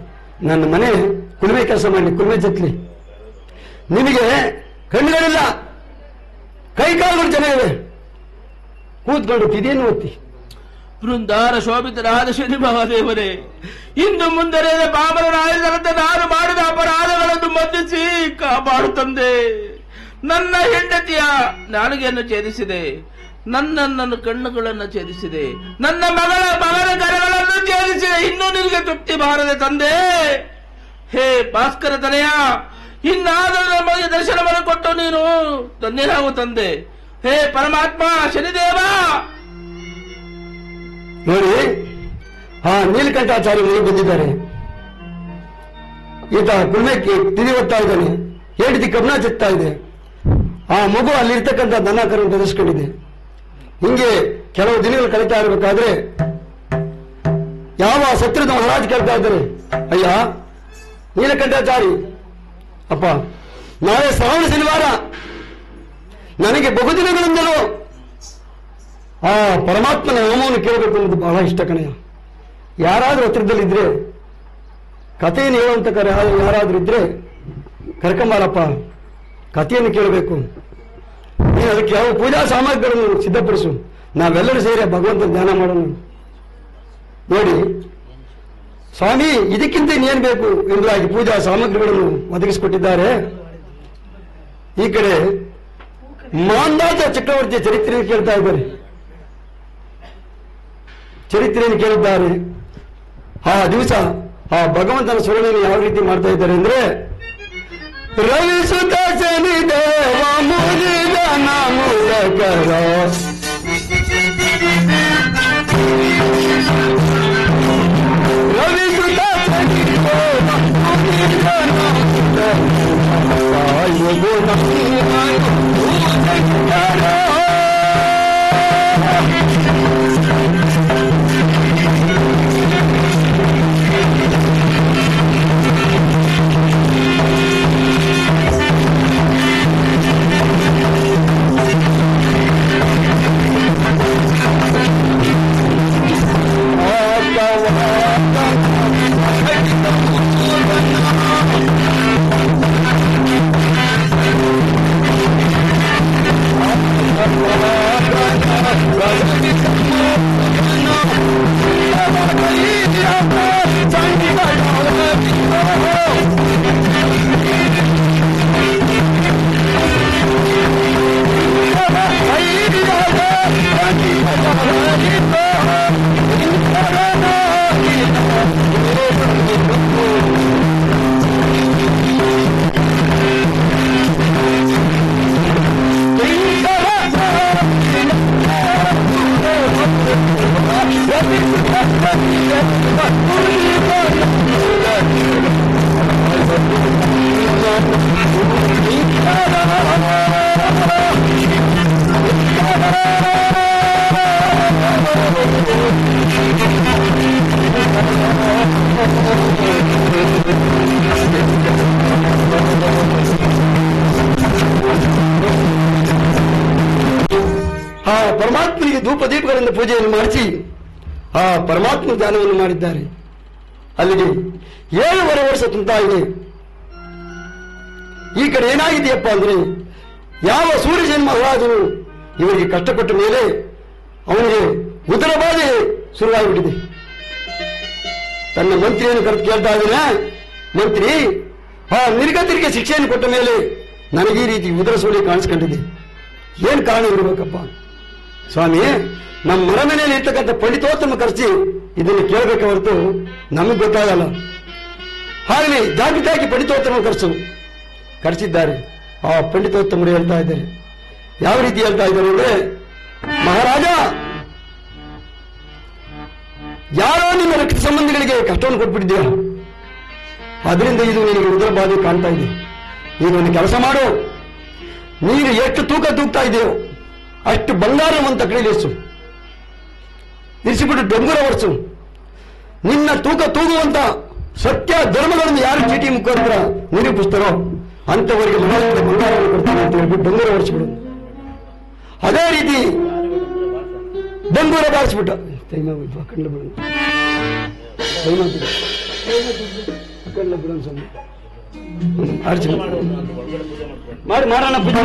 ನನ್ನ ಮನೆ ಕುಲ್ಮೆ ಕೆಲಸ ಮಾಡಲಿ, ಕುಲ್ಮೆ ಜತ್ಲಿ. ನಿಮಗೆ ಕಣ್ಣುಗಳಿಲ್ಲ, ಕೈ ಕಾಲುಗಳು ಚೆನ್ನಾಗಿವೆ, ಕೂತ್ಕೊಂಡು ಇದೇನು ಓದ್ತಿ. ಬೃಂದಾರ ಶೋಭಿತರಾದ ಶನಿ ಮಹಾದೇವರೇ, ಇನ್ನು ಮುಂದೆ ಪಾಮರನಾಯದಂತೆ ನಾನು ಮಾಡಿದ ಅಪರಾಧಗಳನ್ನು ಮನ್ನಿಸಿ ಕಾಪಾಡು ತಂದೆ. ನನ್ನ ಹೆಂಡತಿಯ ನಾಲಿಗೆಯನ್ನು ಛೇದಿಸಿದೆ, ನನ್ನ ಕಣ್ಣುಗಳನ್ನು ಛೇದಿಸಿದೆ, ನನ್ನ ಮಗನ ಕರಗಳನ್ನು ಛೇದಿಸಿದೆ. ಇನ್ನೂ ನಿನಗೆ ತೃಪ್ತಿ ಬಾರದೆ ತಂದೆ. ಹೇ ಭಾಸ್ಕರ ತನಯ, ಇನ್ನಾದರೂ ನಮಗೆ ದರ್ಶನವನ್ನು ಕೊಟ್ಟು ನೀನು ಧನ್ಯನಾಗು ತಂದೆ. ಹೇ ಪರಮಾತ್ಮ ಶನಿದೇವ. ನೋಡಿ, ಆ ನೀಲಕಂಠಾಚಾರ್ಯ ಮನೆಗೆ ಬಂದಿದ್ದಾರೆ. ಈತ ಕುಲ್ಮೆಕ್ಕೆ ತಿಳಿ ಓದ್ತಾ ಇದ್ದಾನೆ, ಹೆಂಡತಿ ಕಬ್ಣ ಚೆತ್ತಾ ಇದೆ. ಆ ಮಗು ಅಲ್ಲಿರ್ತಕ್ಕಂಥ ದನ ಕರು ಬೆಳೆಸ್ಕೊಂಡಿದೆ. ಹಿಂಗೆ ಕೆಲವು ದಿನಗಳು ಕಳೀತಾ ಇರಬೇಕಾದ್ರೆ ಯಾವ ಸತ್ರದ ಮಹಾರಾಜ್ ಕೇಳ್ತಾ ಇದ್ದಾರೆ, ಅಯ್ಯ ನೀಲಕಂಠಾಚಾರಿ, ಅಪ್ಪ ನಾಳೆ ಶ್ರಾವಣ ಶನಿವಾರ, ನನಗೆ ಬಹುದಿನಗಳಿಂದಲೂ ಆ ಪರಮಾತ್ಮನ ನಾಮವನ್ನು ಕೇಳಬೇಕು ಅನ್ನೋದು ಬಹಳ ಇಷ್ಟ ಕಣಯ್ಯ. ಯಾರಾದ್ರೂ ಹತ್ರದಲ್ಲಿದ್ರೆ, ಕಥೆಯನ್ನು ಹೇಳುವಂತ ಯಾರಾದ್ರೂ ಇದ್ರೆ ಕರ್ಕೊಂಬಾರಪ್ಪ, ಕಥೆಯನ್ನು ಕೇಳಬೇಕು. ನೀನು ಅದಕ್ಕೆ ಯಾವ ಪೂಜಾ ಸಾಮಗ್ರಿಗಳನ್ನು ಸಿದ್ಧಪಡಿಸು, ನಾವೆಲ್ಲರೂ ಸೇರಿ ಭಗವಂತನ ಧ್ಯಾನ ಮಾಡೋಣ. ನೋಡಿ ಸ್ವಾಮಿ, ಇದಕ್ಕಿಂತ ಇನ್ನೇನು ಬೇಕು ಎಂಬುದಾಗಿ ಪೂಜಾ ಸಾಮಗ್ರಿಗಳನ್ನು ಒದಗಿಸಿಕೊಟ್ಟಿದ್ದಾರೆ. ಈ ಕಡೆ ಮಾಂಧಾತ ಚಕ್ರವರ್ತಿಯ ಚರಿತ್ರೆಯನ್ನು ಕೇಳ್ತಾ ಇದ್ದಾರೆ. ಚರಿತ್ರೆಯನ್ನು ಕೇಳಿದ್ದಾರೆ. ಆ ದಿವಸ ಆ ಭಗವಂತನ ಸ್ಮರಣೆಯನ್ನು ಯಾವ ರೀತಿ ಮಾಡ್ತಾ ಇದ್ದಾರೆ ಅಂದ್ರೆ, ರವಿ ಸುತ ಶನಿ ದೇವ ಮುನಿಗನ ಮೂಲಕರ ರವಿ ಸುತ ಶನಿ ದೇವ ಮುನಿಗನ ಆ ಪರಮಾತ್ಮನಿಗೆ ಧೂಪ ದೀಪಗಳಿಂದ ಪೂಜೆಯನ್ನು ಮಾಡಿಸಿ ಆ ಪರಮಾತ್ಮ ಧ್ಯಾನವನ್ನು ಮಾಡಿದ್ದಾರೆ. ಅಲ್ಲಿಗೆ 7.5 ವರ್ಷ ತುಂಟಾಗಿದೆ. ಈ ಕಡೆ ಏನಾಗಿದೆಯಪ್ಪ ಅಂದ್ರೆ, ಯಾವ ಸೂರ್ಯಸೇನ ಮಹಾರಾಜನು ಇವರಿಗೆ ಕಷ್ಟಪಟ್ಟ ಮೇಲೆ ಅವನಿಗೆ ಉದರ ಬಾಧೆ ಶುರುವಾಗಿಬಿಟ್ಟಿದೆ. ತನ್ನ ಮಂತ್ರಿಯನ್ನು ಕರೆದು ಕೇಳ್ತಾ ಇದ್ದಾನೆ, ಮಂತ್ರಿ, ಆ ನಿರ್ಗತಿಗೆ ಶಿಕ್ಷೆಯನ್ನು ಕೊಟ್ಟ ಮೇಲೆ ನನಗೆ ಈ ರೀತಿ ಉದರ ಸೋಳಿ ಕಾಣಿಸ್ಕೊಂಡಿದೆ, ಏನ್ ಕಾರಣ ಇರಬೇಕಪ್ಪ? ಸ್ವಾಮಿ, ನಮ್ಮ ಮರ ಮನೆಯಲ್ಲಿ ಇರ್ತಕ್ಕಂಥ ಪಂಡಿತೋತ್ತಮ ಕರೆಸಿ ಇದನ್ನು ಕೇಳಬೇಕೆ ಹೊರತು ನಮಗೆ ಗೊತ್ತಾಗಲ್ಲ. ಹಾಗಲೇ ಜಾಗೃತಿಯಾಗಿ ಪಂಡಿತೋತ್ತಮ ಕರೆಸಿದ್ದಾರೆ. ಆ ಪಂಡಿತೋತ್ತಮರು ಹೇಳ್ತಾ ಇದ್ದಾರೆ, ಯಾವ ರೀತಿ ಹೇಳ್ತಾ ಇದ್ದಾರೆ ಅಂದ್ರೆ, ಮಹಾರಾಜ, ಯಾರೋ ನಿಮ್ಮ ರಕ್ತ ಸಂಬಂಧಿಗಳಿಗೆ ಕಷ್ಟವನ್ನು ಕೊಟ್ಬಿಟ್ಟಿದ್ಯಾ, ಅದರಿಂದ ಇದು ನಿನಗೆ ಉದರ ಬಾಧೆ ಕಾಣ್ತಾ ಇದೆ. ಈಗ ಒಂದು ಕೆಲಸ ಮಾಡು, ನೀನು ಎಷ್ಟು ತೂಕ ತೂಗ್ತಾ ಇದೆಯೋ ಅಷ್ಟು ಬಂಗಾರವಂತ ಕೈಲಿಸು, ಇರಿಸಿಬಿಟ್ಟು ಡೊಂಗುರ ಹೊರಿಸು. ನಿನ್ನ ತೂಕ ತೂಗುವಂತ ಸತ್ಯ ಧರ್ಮಗಳನ್ನು ಯಾರು ಚೀಟಿ ಮುಖಾಂತರ ನಿರೂಪಿಸ್ತಾರೋ ಅಂತವರಿಗೆ ಮಹಾರಾಜ ಬಂಗಾರವನ್ನು ಕೊಡ್ತಾನೆ ಅಂತ ಹೇಳ್ಬಿಟ್ಟು ಡೊಂಗುರ ಹೊರಿಸ್ಬಿಡು. ಅದೇ ರೀತಿ ಡೊಂಗುರ ಬಾರಿಸ್ಬಿಟ್ಟ. ಕಂಡು ಬಿಡು, ಮಾಡಿ ಮಾಡೋಣ ಪೂಜೆ.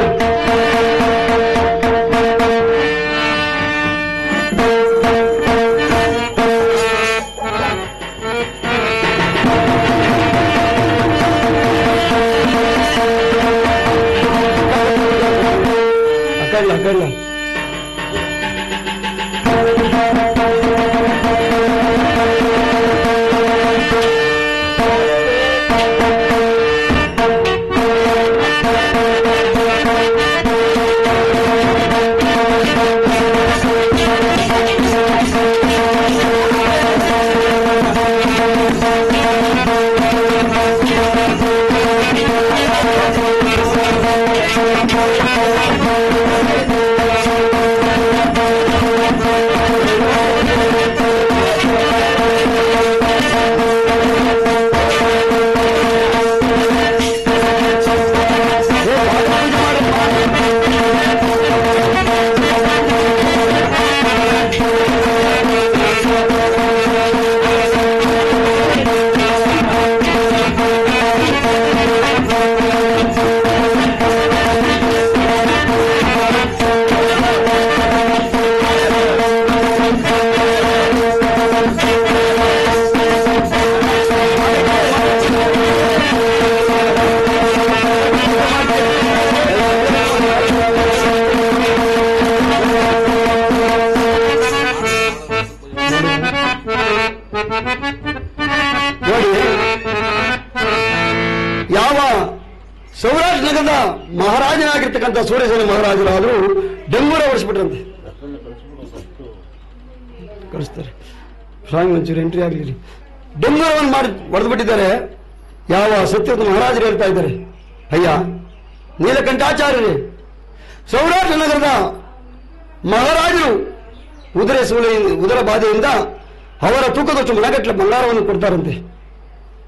ಅಕಲ್ಲ ಯಾವ ಸೌರಾಷ್ಟ್ರ ನಗರದ ಮಹಾರಾಜನಾಗಿರ್ತಕ್ಕಂಥ ಸೂರ್ಯಸೇನ ಮಹಾರಾಜರಾದರೂ ಡಂಗೂರ ಹೊಡಿಸ್ಬಿಟ್ರಂತೆ. ಕಳಿಸ್ತಾರೆ ಸ್ವಾಮಿ, ಒಂಚೂರು ಎಂಟ್ರಿ ಆಗಲಿ. ಡಂಗೂರವನ್ನು ಮಾಡಿ ಹೊಡೆದ್ಬಿಟ್ಟಿದ್ದಾರೆ. ಯಾವ ಸತ್ಯದ ಮಹಾರಾಜರು ಹೇಳ್ತಾ ಇದ್ದಾರೆ, ಅಯ್ಯ ನೀಲಕಂಠಾಚಾರ್ಯರೇ, ಸೌರಾಷ್ಟ್ರ ನಗರದ ಮಹಾರಾಜರು ಉದರ ಬಾಧೆಯಿಂದ ಅವರ ತೂಕದಷ್ಟು ಮನಗಟ್ಟಲೆ ಬಂಗಾರವನ್ನು ಕೊಡ್ತಾರಂತೆ.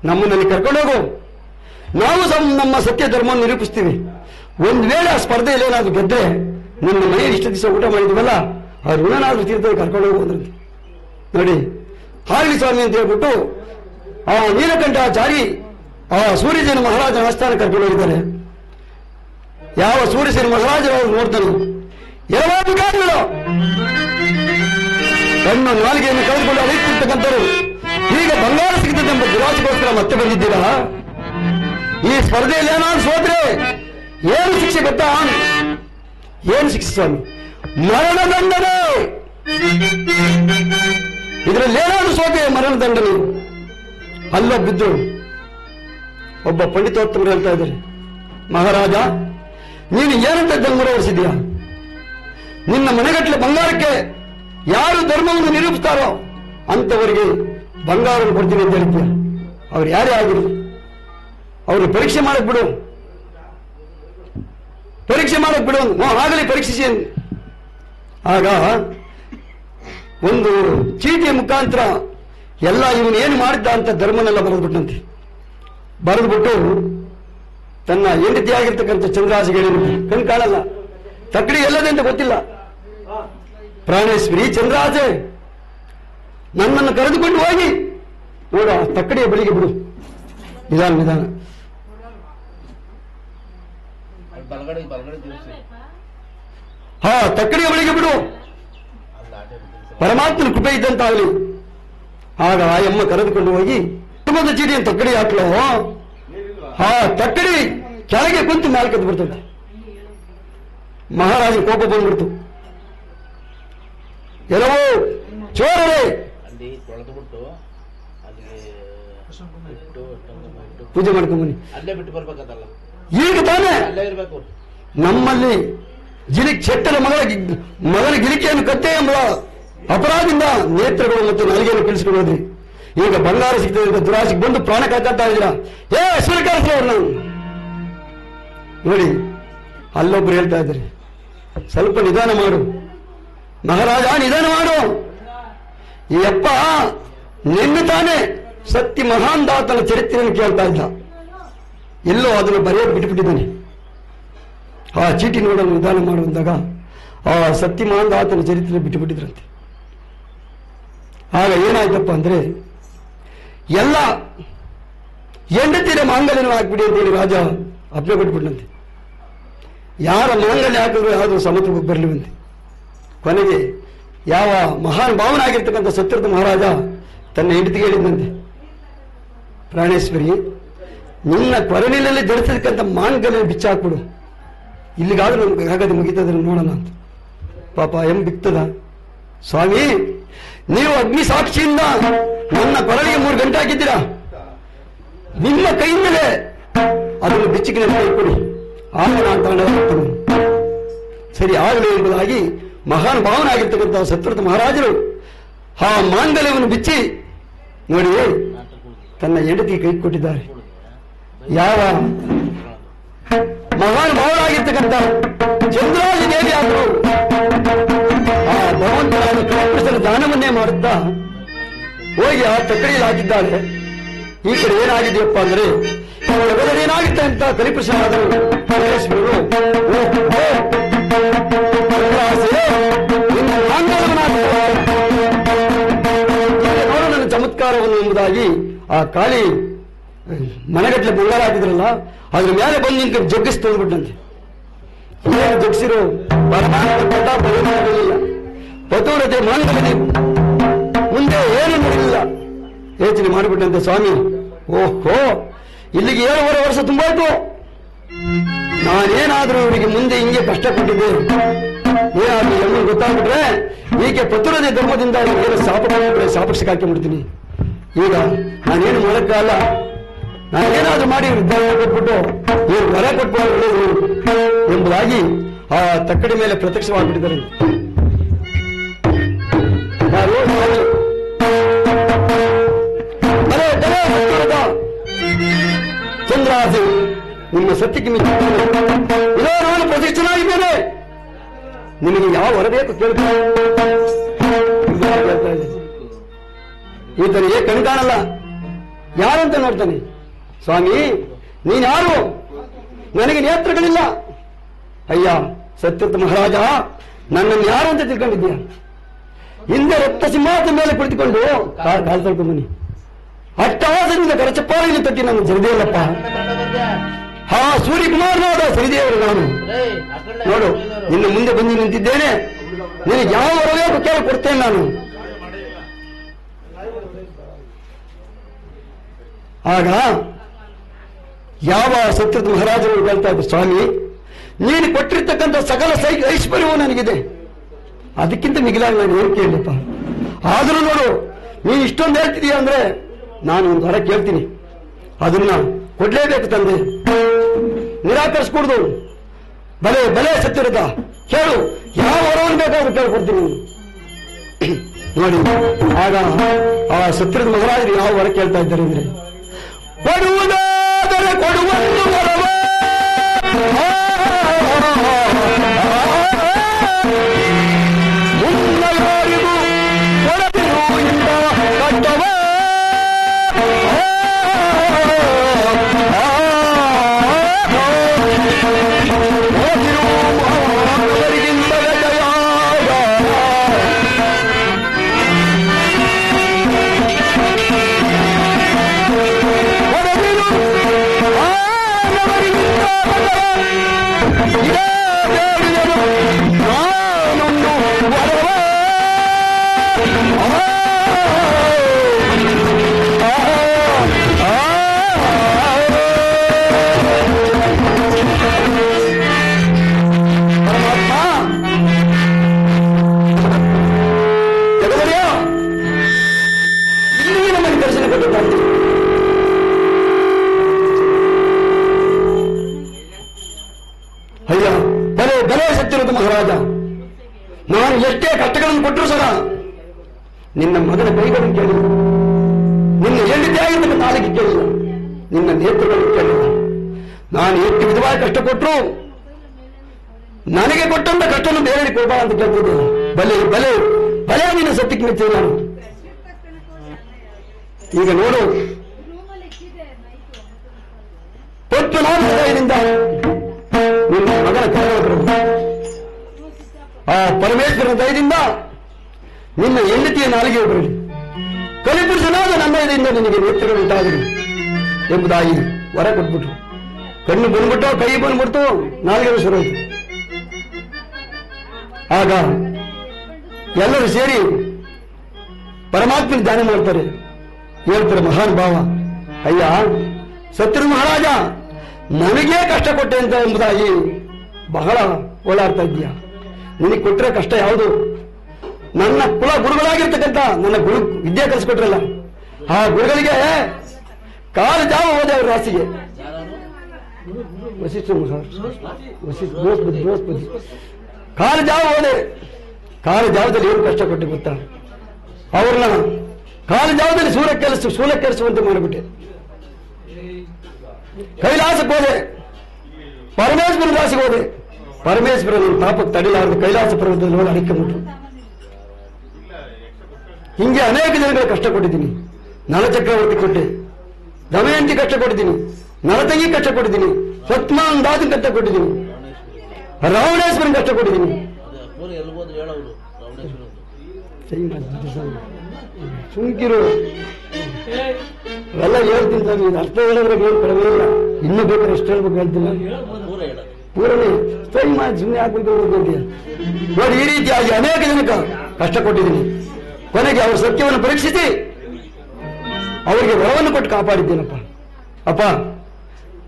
ನಮ್ಮನ್ನಲ್ಲಿ ಕರ್ಕೊಂಡೋಗು, ನಾವು ನಮ್ಮ ಸತ್ಯ ಧರ್ಮವನ್ನು ನಿರೂಪಿಸ್ತೀವಿ. ಒಂದು ವೇಳೆ ಆ ಸ್ಪರ್ಧೆಯಲ್ಲಿ ಏನಾದ್ರು ಗೆದ್ರೆ ನಿಮ್ಮ ಮನೆಯಲ್ಲಿ ಇಷ್ಟು ದಿವಸ ಊಟ ಮಾಡಿದ್ವಲ್ಲ ಆ ಋಣನಾದ್ರೂ ತೀರ್ಥದಲ್ಲಿ ಕರ್ಕೊಂಡು ಹೋಗುವಂದ್ರಂತೆ. ನೋಡಿ, ಆಗಲಿ ಸ್ವಾಮಿ ಅಂತ ಹೇಳ್ಬಿಟ್ಟು ಆ ನೀಲಕಂಠಾಚಾರಿ ಆ ಸೂರ್ಯಸೇನ ಮಹಾರಾಜನ ಆಸ್ಥಾನ ಕರ್ಕೊಂಡು ಹೋಗಿದ್ದಾರೆ. ಯಾವ ಸೂರ್ಯಸೇನ ಮಹಾರಾಜರು ನೋಡ್ತಾನೆ, ಎರವಾಧಿಕಾರಿಗಳು ತನ್ನ ನಾಲಿಗೆಯನ್ನು ಕಳೆದುಕೊಂಡು ಅಳಿತಿರ್ತಕ್ಕಂಥವ್ರು ಈಗ ಬಂಗಾರ ಸಿಗುತ್ತದೆ ಎಂಬ ದುರಾಸೆಗೋಸ್ಕರ ಮತ್ತೆ ಬಂದಿದ್ದೀರಾ? ಈ ಸ್ಪರ್ಧೆಯಲ್ಲಿ ಏನಾದ್ರು ಸೋತ್ರೆ ಏನು ಶಿಕ್ಷೆ ಗೊತ್ತಾ? ಏನು ಶಿಕ್ಷೆ ಸ್ವಾಮಿ? ಮರಣದಂಡನೆ. ಇದರಲ್ಲಿ ಏನಾದ್ರು ಸೋತೆ ಮರಣದಂಡನೆ. ಅಲ್ಲ ಬಿದ್ದು ಒಬ್ಬ ಪಂಡಿತೋತ್ತಮರು ಹೇಳ್ತಾ ಇದ್ದಾರೆ, ಮಹಾರಾಜ ನೀನು ಏನಂತ ದಂಗುರ ಹೊರಿಸಿದ್ಯಾ? ನಿನ್ನ ಮನೆಗಟ್ಟಲೆ ಬಂಗಾರಕ್ಕೆ ಯಾರು ಧರ್ಮವನ್ನು ನಿರೂಪಿಸ್ತಾರೋ ಅಂತವರಿಗೆ ಬಂಗಾರವನ್ನು ಕೊಡ್ತೀನಿ ಅಂತ ಹೇಳ್ತೀಯ. ಅವ್ರು ಯಾರೇ ಆಗಿರಲಿ ಅವ್ರಿಗೆ ಪರೀಕ್ಷೆ ಮಾಡಕ್ ಬಿಡು, ಪರೀಕ್ಷೆ ಮಾಡಕ್ ಬಿಡು. ಆಗಲಿ ಪರೀಕ್ಷಿಸಿ. ಆಗ ಒಂದು ಚೀಟಿಯ ಮುಖಾಂತರ ಎಲ್ಲ ಇವನು ಏನು ಮಾಡಿದ್ದ ಅಂತ ಧರ್ಮನೆಲ್ಲ ಬರೆದ್ಬಿಟ್ಟಂತೆ. ಬರೆದ್ಬಿಟ್ಟು ತನ್ನ ಹೆಂಡತಿ ಆಗಿರ್ತಕ್ಕಂಥ ಚಂದ್ರಾಸಿಗೆ ಹೇಳಿದ್ರು. ಕಣ್ ಕಾಣಲ್ಲ, ತಕ್ಕಡಿ ಎಲ್ಲದೆ ಅಂತ ಗೊತ್ತಿಲ್ಲ. ಪ್ರಾಣೇಶ್ವರಿ, ಚಂದ್ರಾಸೆ, ನನ್ನನ್ನು ಕರೆದುಕೊಂಡು ಹೋಗಿ ನೋಡು ಆ ತಕ್ಕಡಿಯ ಬಳಿಗೆ ಬಿಡು. ನಿಧಾನ ನಿಧಾನ. ತಕ್ಕಡಿಯ ಬಳಿಗೆ ಬಿಡು, ಪರಮಾತ್ಮನ ಕೃಪೆ ಇದ್ದಂತಾಗಲಿ. ಆಗ ಆ ಅಮ್ಮ ಕರೆದುಕೊಂಡು ಹೋಗಿ ತುಂಬದ ಚೀಟಿಯನ್ನು ತಕ್ಕಡಿ ಹಾಕ್ಲೋ. ತಕ್ಕಡಿ ಕೆಳಗೆ ಕುಂತು ನಾಲ್ಕದ್ದು ಬಿಡ್ತದೆ. ಮಹಾರಾಜನ ಕೋಪ ಬಂದ್ಬಿಡ್ತು. ಎಲ್ಲವೋ ಚೋರರೇ, ಪೂಜೆ ಮಾಡ್ಕೊಂಬನ್ನಿ. ಈಗ ತಾನೇ ನಮ್ಮಲ್ಲಿ ಚೆಟ್ಟನ ಮಗನ ಗಿಲಿಕೆಯನ್ನು ಕತ್ತೆ ಎಂಬ ಅಪರಾಧದಿಂದ ನೇತ್ರಗಳು ಮತ್ತು ನಲಿಗೆಯನ್ನು ಕಳಿಸಿಕೊಂಡು ಹೋದ್ರಿ. ಈಗ ಬಂಗಾರ ಸಿಗ್ತದೆ ಅಂತ ದುರಾಸಿಗೆ ಬಂದು ಪ್ರಾಣ ಕಳ್ಕೊತಾ ಇದ್ದೀರಾ. ಸ್ವೀಕರಿಸಿದವ್ರು ನಾವು ನೋಡಿ. ಅಲ್ಲೊಬ್ರು ಹೇಳ್ತಾ ಇದ್ರಿ, ಸ್ವಲ್ಪ ನಿಧಾನ ಮಾಡು ಮಹಾರಾಜ, ನಿಧಾನ ಮಾಡು. ಈ ಅಪ್ಪ ನಿನ್ನ ತಾನೇ ಸತ್ಯ ಮಹಾನ್ ದಾತನ ಚರಿತ್ರೆಯನ್ನು ಕೇಳ್ತಾ ಇದ್ದ. ಎಲ್ಲೋ ಅದನ್ನು ಬರೆಯೋದು ಬಿಟ್ಟುಬಿಟ್ಟಿದ್ದಾನೆ. ಆ ಚೀಟಿ ನೋಡಲು ನಿಧಾನ ಮಾಡುವಂದಾಗ ಆ ಸತ್ಯ ಮಹಾನ್ ದಾತನ ಚರಿತ್ರೆ ಬಿಟ್ಟುಬಿಟ್ಟಿದ್ರಂತೆ. ಆಗ ಏನಾಯ್ತಪ್ಪ ಅಂದ್ರೆ, ಎಲ್ಲ ಹೆಂಡತಿರ ಮಾಂಗಲ್ಯನ ಹಾಕ್ಬಿಡಿ ಅಂತೇಳಿ ರಾಜ ಅಪ್ಪಣೆ ಕೊಟ್ಬಿಟ್ಟಂತೆ. ಯಾರ ಮಾಂಗಲ್ಯ ಹಾಕಿದ್ರು ಯಾವುದು ಸಮತ್ವಕ್ಕೆ ಬರಲಿವಂತೆ. ಕೊನೆಗೆ ಯಾವ ಮಹಾನ್ ಭಾವನಾಗಿರ್ತಕ್ಕಂಥ ಸತ್ಯರ್ಥ ಮಹಾರಾಜ ತನ್ನ ಹೆಂಡತಿಗೆ ಹೇಳಿದಂತೆ, ಪ್ರಾಣೇಶ್ವರಿ, ನಿನ್ನ ಕೊರಳಿನಲ್ಲಿ ಧರಿಸತಕ್ಕಂಥ ಮಾಂಗಲ್ಯ ಬಿಚ್ಚಾಕ್ಬಿಡು, ಇಲ್ಲಿಗಾದ್ರೂ ನಮ್ಗೆ ಹಾಗಾದ್ರೆ ಮುಗಿತದ್ರೆ ನೋಡೋಣ ಅಂತ. ಪಾಪ ಬಿಕ್ತದ. ಸ್ವಾಮಿ, ನೀವು ಅಗ್ನಿ ಸಾಕ್ಷಿಯಿಂದ ನನ್ನ ಕೊರಳಿಗೆ 3 ಗಂಟೆ ಹಾಕಿದ್ದೀರಾ, ನಿಮ್ಮ ಕೈಯಿಂದಲೇ ಅದನ್ನು ಬಿಚ್ಚಿಗೆ ಕೊಡಿ, ಆಗ ನಾನು ತಗೊಂಡು ಸರಿ ಆಗಲಿ ಎಂಬುದಾಗಿ ಮಹಾನ್ ಭಾವನಾಗಿರ್ತಕ್ಕಂಥ ಸತ್ಯವ್ರತ ಮಹಾರಾಜರು ಆ ಮಾಂಗಲ್ಯವನ್ನು ಬಿಚ್ಚಿ ನೋಡಿ ತನ್ನ ಹೆಂಡತಿ ಕೈ ಕೊಟ್ಟಿದ್ದಾರೆ. ಯಾವ ಮಹಾನ್ ಭಾವನಾಗಿರ್ತಕ್ಕಂಥ ಚಂದ್ರಾಜ ದೇವಿ ಆದರೂ ಆ ಭಗವಂತನ ಕೃಷ್ಣನ ದಾನವನ್ನೇ ಮಾಡುತ್ತಾ ಹೋಗಿ ಆ ತಕ್ಕಡಿಯಲ್ಲಿ ಹಾಕಿದ್ದಾಳೆ. ಈ ಕಡೆ ಏನಾಗಿದೆಯಪ್ಪ ಅಂದ್ರೆ, ಏನಾಗುತ್ತೆ ಅಂತ ಕಲಿಪ್ರಸಾದರು ನೋಡು ನನ್ನ ಚಮತ್ಕಾರವನ್ನು ಎಂಬುದಾಗಿ ಆ ಕಾಳಿ ಮನೆಗಟ್ಟಲೆ ಬಂಗಾರ ಹಾಕಿದ್ರಲ್ಲ, ಅದ್ರ ಮೇಲೆ ಬಂದು ನಿಂತು ಜಗ್ಗಿಸಿ ತಂದ್ಬಿಟ್ಟಂತೆ. ಏನು ಜಗ್ಸಿರೋ ಪತೂರತೆ ಮಾಂಗಲ್ಯ ಮುಂದೆ ಏನು ನೋಡಲಿಲ್ಲ, ಯೋಚನೆ ಮಾಡಿಬಿಟ್ಟಂತೆ. ಸ್ವಾಮಿ, ಓಹೋ, ಇಲ್ಲಿಗೆ 7 ವರ್ಷ ತುಂಬಾಯ್ತು, ನಾನೇನಾದ್ರೂ ಇವರಿಗೆ ಮುಂದೆ ಹಿಂಗೆ ಕಷ್ಟ ಕೊಟ್ಟಿದ್ದೆ, ಏನಾದ್ರೂ ಎಲ್ಲ ಗೊತ್ತಾಗ್ಬಿಟ್ರೆ ಈಕೆ ಪತುರದೆ ಧರ್ಮದಿಂದ ಏನು ಶಾಪ ಮಾಡಿಬಿಟ್ರೆ ಶಾಪಕ್ಷಕ್ಕೆ ಹಾಕಿಬಿಡ್ತೀನಿ. ಈಗ ನಾನೇನು ಮಾಡೋಕ್ಕಲ್ಲ, ನಾನೇನಾದ್ರೂ ಮಾಡಿ ಕೊಟ್ಬಿಟ್ಟು ಇವ್ರು ಹೊರ ಕೊಟ್ಬಿಟ್ಟು ಎಂಬುದಾಗಿ ಆ ತಕ್ಕಡಿ ಮೇಲೆ ಪ್ರತ್ಯಕ್ಷವಾಗಿಬಿಟ್ಟಿದ್ದಾರೆ. ಚಂದ್ರಾಸೆ, ನಿಮ್ಮ ಸತ್ಯಕ್ಕೆ ಇದೋ ನಾನು ಪ್ರತಿಷ್ಠನಾಗಿದ್ದೇನೆ, ನಿಮಗೆ ಯಾವ ಹೊರ ಬೇಕು ಕೇಳ್ತಾ ಇದೆ. ಈತನಿಗೆ ಕಣ್ ಕಾಣಲ್ಲ, ಯಾರಂತ ನೋಡ್ತಾನೆ. ಸ್ವಾಮಿ, ನೀನ್ ಯಾರು? ನನಗೆ ನೇತ್ರಗಳಿಲ್ಲ. ಅಯ್ಯ ಸತ್ಯರ್ಥ ಮಹಾರಾಜ, ನನ್ನನ್ನು ಯಾರು ಅಂತ ತಿಳ್ಕೊಂಡಿದ್ದೀಯ? ಹಿಂದೆ ರಕ್ತ ಸಿಂಹಾಸನ ಮೇಲೆ ಕುಳಿತುಕೊಂಡು ಕಾಲ್ ತೊಳ್ಕೊಂಬನಿ ಅಟ್ಟಹಾಸದಿಂದ ಕರಚಪ್ಪಾಳಿನ ತಟ್ಟಿ ನಾನು ಜರದಿಯಲ್ಲಪ್ಪ. ಸೂರ್ಯಕುಮಾರನಾದ ಶ್ರೀದೇವರು ನಾನು ನೋಡು, ನಿನ್ನ ಮುಂದೆ ಬಂದು ನಿಂತಿದ್ದೇನೆ. ನಿನಗೆ ಯಾವ ವರಬೇಕು ಕೇಳಿ ಕೊಡ್ತೇನೆ ನಾನು. ಆಗ ಯಾವ ಸತ್ಯದ ಮಹಾರಾಜರು ಹೇಳ್ತಾ ಇದ್ರು, ಸ್ವಾಮಿ, ನೀನು ಕೊಟ್ಟಿರ್ತಕ್ಕಂಥ ಸಕಲ ಐಶ್ವರ್ಯವೂ ನನಗಿದೆ, ಅದಕ್ಕಿಂತ ಮಿಗಿಲಾಗಿ ನಾನು ಏನು ಕೇಳಲಿಪ್ಪ. ಆದರೂ ನೋಡು, ನೀನು ಇಷ್ಟೊಂದು ಹೇಳ್ತಿದೀಯ ಅಂದ್ರೆ ನಾನು ಒಂದು ಹೊರ ಕೇಳ್ತೀನಿ, ಅದನ್ನ ಕೊಡ್ಲೇಬೇಕು ತಂದೆ, ನಿರಾಕರಿಸ್ಕೊಡ್ದು. ಬಲೆ ಬಲೆ ಸತ್ಯರಥ ಕೇಳು, ಯಾವ ವರವನ್ನು ಬೇಕಾದ್ರೂ ಕೇಳ್ಕೊಡ್ತೀನಿ. ನೋಡಿ, ಆಗ ಆ ಸತ್ಯದ ಮಹಾರಾಜರು ಯಾವ ವರ ಕೇಳ್ತಾ ಇದ್ದಾರೆ ಅಂದ್ರೆ, ಕೊಡುವುದಾದರೆ ಕೊಡುವಂತ ವರವ, ಮುನ್ನಯಾರಿಗೂ ಕೊಡದಿರು ಇಂದ ಕಟ್ಟವ, ಅಯ್ಯ ಬಲೆ ಬಲೆ ಸತ್ತಿರೋದು ಮಹಾರಾಜ, ನಾನು ಎಷ್ಟೇ ಕಷ್ಟಗಳನ್ನು ಕೊಟ್ಟರು ಸಹ ನಿನ್ನ ಮಗನ ಕೈಗಳನ್ನು ಕೇಳಿಲ್ಲ, ನಿನ್ನ ಎಲ್ಲಿದ್ದೇ ಆಗಿರ್ತಕ್ಕ ನಾಲಿಗೆ ಕೇಳಿಲ್ಲ, ನಿನ್ನ ನೇತ್ರಗಳನ್ನು ಕೇಳಿಲ್ಲ. ನಾನು ಎಷ್ಟು ವಿಧವಾಗಿ ಕಷ್ಟ ಕೊಟ್ಟರು ನನಗೆ ಕೊಟ್ಟಂತ ಕಷ್ಟವನ್ನು ಬೇರೆ ಕೊಡ ಅಂತ ಕೇಳ್ತಿದ್ದೆ. ಬಲೆ ಬಲೆ ಬಲೆ ನಿನ್ನ ಸತ್ಯಕ್ಕೆ ಮೆಚ್ಚಿದೆ ನಾನು. ಈಗ ನೋಡು, ಪದ್ಮನಾಭದಿಂದ ನಿನ್ನ ಮಗನ ಕೈಗೊಳ್ಳುವುದು, ಆ ಪರಮೇಶ್ವರನ ದಯದಿಂದ ನಿನ್ನ ಹೆಂಡತಿಯ ನಾಲಿಗೆ ಬರಲಿ, ಕಲಿಪುರುಷನಾದ ನನ್ನ ಇದರಿಂದ ನಿನಗೆ ನೇತ್ರಗಳು ಉಂಟಾಗಲಿ ಎಂಬುದಾಗಿ ವರ ಕೊಟ್ಬಿಟ್ರು. ಕಣ್ಣು ಬಂದ್ಬಿಟ್ಟು, ಕೈ ಬಂದ್ಬಿಡ್ತು, ನಾಲಿಗೆ ಶುರುವಾಯಿತು. ಆಗ ಎಲ್ಲರೂ ಸೇರಿ ಪರಮಾತ್ಮನ ಧ್ಯಾನ ಮಾಡ್ತಾರೆ. ಹೇಳ್ತಾರೆ, ಮಹಾನ್ ಭಾವ, ಅಯ್ಯ ಸತ್ಯರು ಮಹಾರಾಜ ನನಗೇ ಕಷ್ಟ ಕೊಟ್ಟೆ ಅಂತ ಎಂಬುದಾಗಿ ಬಹಳ ಓಡಾಡ್ತಾ ಇದ್ದೀಯ. ನಿನಗೆ ಕೊಟ್ಟರೆ ಕಷ್ಟ ಯಾವುದು? ನನ್ನ ಕುಲ ಗುರುಗಳಾಗಿರ್ತಕ್ಕಂಥ ನನ್ನ ಗುರು ವಿದ್ಯೆ ಕಲಿಸ್ಕೊಟ್ರಲ್ಲ, ಆ ಗುರುಗಳಿಗೆ ಕಾಲು ಜಾವ ಹೋದೆ ಅವ್ರ ರಾಸಿಗೆ. ವಸಿಷ್ಠ ಬೃಹಸ್ಪತಿ ಕಾಲು ಜಾವ ಹೋದೆ. ಕಾಲು ಜಾವದಲ್ಲಿ ಏನು ಕಷ್ಟ ಕೊಟ್ಟೆ ಗೊತ್ತಾ? ಅವ್ರನ್ನ ಕಾಲು ಜಾವದಲ್ಲಿ ಸೂಲ ಕೆಲಿಸುವಂತೆ ಮಾಡಿಬಿಟ್ಟೆ. ಕೈಲಾಸಕ್ಕೆ ಹೋದೆ, ಪರಮೇಶ್ವರನ ರಾಸಿಗೆ ಹೋದೆ. ಪರಮೇಶ್ವರನ ತಾಪಕ್ಕೆ ತಡಿಲಾರದು ಕೈಲಾಸ ಪರ್ವತದಲ್ಲಿ ಹೋಗಿ ಅಡಕ್ಕೊಂಡ್ಬಿಟ್ರು. ಹಿಂಗೆ ಅನೇಕ ಜನಗಳ ಕಷ್ಟ ಕೊಟ್ಟಿದ್ದೀನಿ. ನಲಚಕ್ರವರ್ತಿ ಕೊಟ್ಟೆ, ದಮಯಂತಿ ಕಷ್ಟ ಕೊಟ್ಟಿದ್ದೀನಿ, ನರತಂಗಿ ಕಷ್ಟ ಕೊಟ್ಟಿದ್ದೀನಿ, ಪದ್ಮಾಂದಾದನ್ ಕಷ್ಟ ಕೊಟ್ಟಿದ್ದೀನಿ, ರಾವಣೇಶ್ವರನ್ ಕಷ್ಟ ಕೊಟ್ಟಿದ್ದೀನಿ. ಸುಮ್ಕಿರು, ಅವೆಲ್ಲ ಹೇಳ್ತೀನಿ ಸ್ವಾಮಿ, ಅರ್ಥ ಹೇಳಿದ್ರೆ ಏನು ಕಡಿಮೆ ಇಲ್ಲ, ಇನ್ನೂ ಬೇಕಾದ್ರೆ ಎಷ್ಟು ಹೇಳ್ಬೇಕು ಹೇಳ್ತಿಲ್ಲ, ಪೂರನೇ ಸೈ ಮಾಡಿ ಸುಮ್ಮನೆ ಹಾಕ್ಬೇಕು ಅಂತೀಯ. ನೋಡಿ, ಈ ರೀತಿಯಾಗಿ ಅನೇಕ ಜನಕ್ಕೆ ಕಷ್ಟ ಕೊಟ್ಟಿದ್ದೀನಿ. ಕೊನೆಗೆ ಅವರ ಸತ್ಯವನ್ನು ಪರೀಕ್ಷಿಸಿ ಅವರಿಗೆ ವರವನ್ನು ಕೊಟ್ಟು ಕಾಪಾಡಿದ್ದೇನಪ್ಪ. ಅಪ್ಪ,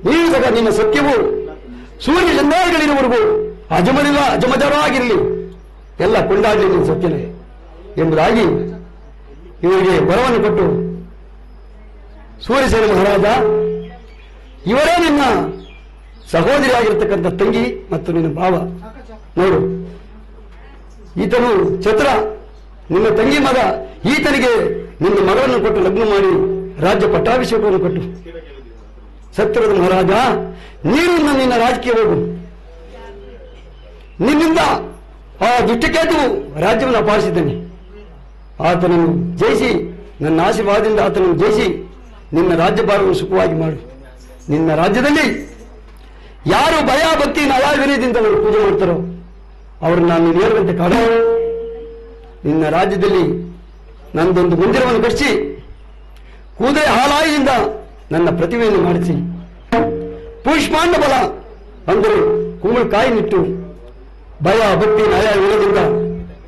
ನೀವು ಸಹ ನಿನ್ನ ಸತ್ಯವು ಸೂರ್ಯ ಚಂದ್ರಗಳಿರುವವರೆಗೂ ಅಜಮಜರಾಗಿರಲಿ, ಎಲ್ಲ ಕೊಂಡಾಡಲಿ ನಿನ್ನ ಸತ್ಯನೇ ಎಂಬುದಾಗಿ ಇವರಿಗೆ ವರವನ್ನು ಕೊಟ್ಟು, ಸೂರ್ಯಸೇನ ಮಹಾರಾಜ, ಇವರೇ ನಿನ್ನ ಸಹೋದರಿಯಾಗಿರ್ತಕ್ಕಂಥ ತಂಗಿ ಮತ್ತು ನಿನ್ನ ಭಾವ. ನೋಡು, ಈತನು ಛತ್ರ, ನಿನ್ನ ತಂಗಿ ಮಗ. ಈತನಿಗೆ ನಿನ್ನ ಮಗಳನ್ನು ಕೊಟ್ಟು ಲಗ್ನ ಮಾಡಿ ರಾಜ್ಯ ಪಟ್ಟಾಭಿಷೇಕವನ್ನು ಕೊಟ್ಟು, ಸತ್ಯರದ ಮಹಾರಾಜ, ನೀನು ನಿನ್ನ ರಾಜಕೀಯ ಹೋಗು. ನಿನ್ನಿಂದ ಆ ದುಷ್ಟಕೇತು ರಾಜ್ಯವನ್ನು ಅಪಹರಿಸಿದ್ದಾನೆ. ಆತನನ್ನು ಜಯಿಸಿ, ನನ್ನ ಆಶೀರ್ವಾದದಿಂದ ಆತನನ್ನು ಜಯಿಸಿ ನಿನ್ನ ರಾಜ್ಯಭಾರವನ್ನು ಸುಖವಾಗಿ ಮಾಡು. ನಿನ್ನ ರಾಜ್ಯದಲ್ಲಿ ಯಾರು ಭಯ ಭಕ್ತಿ ನಯ ವಿನಯದಿಂದ ಅವರು ಪೂಜೆ ಮಾಡ್ತಾರೋ ಅವ್ರನ್ನ ನಾನು ನೇರವಂತೆ ಕಾಡ. ನಿನ್ನ ರಾಜ್ಯದಲ್ಲಿ ನಂದೊಂದು ಮಂದಿರವನ್ನು ಕಟ್ಟಿಸಿ, ಕೂದಲೆ ಹಾಲಾಯಿಯಿಂದ ನನ್ನ ಪ್ರತಿಮೆಯನ್ನು ಮಾಡಿಸಿ, ಪುಷ್ಪಾಂಡ ಬಲ ಅಂದರೆ ಕುಂಬಳಕಾಯಿ ನಿಟ್ಟು ಭಯ ಭಕ್ತಿ ನಯ ವಿನಯದಿಂದ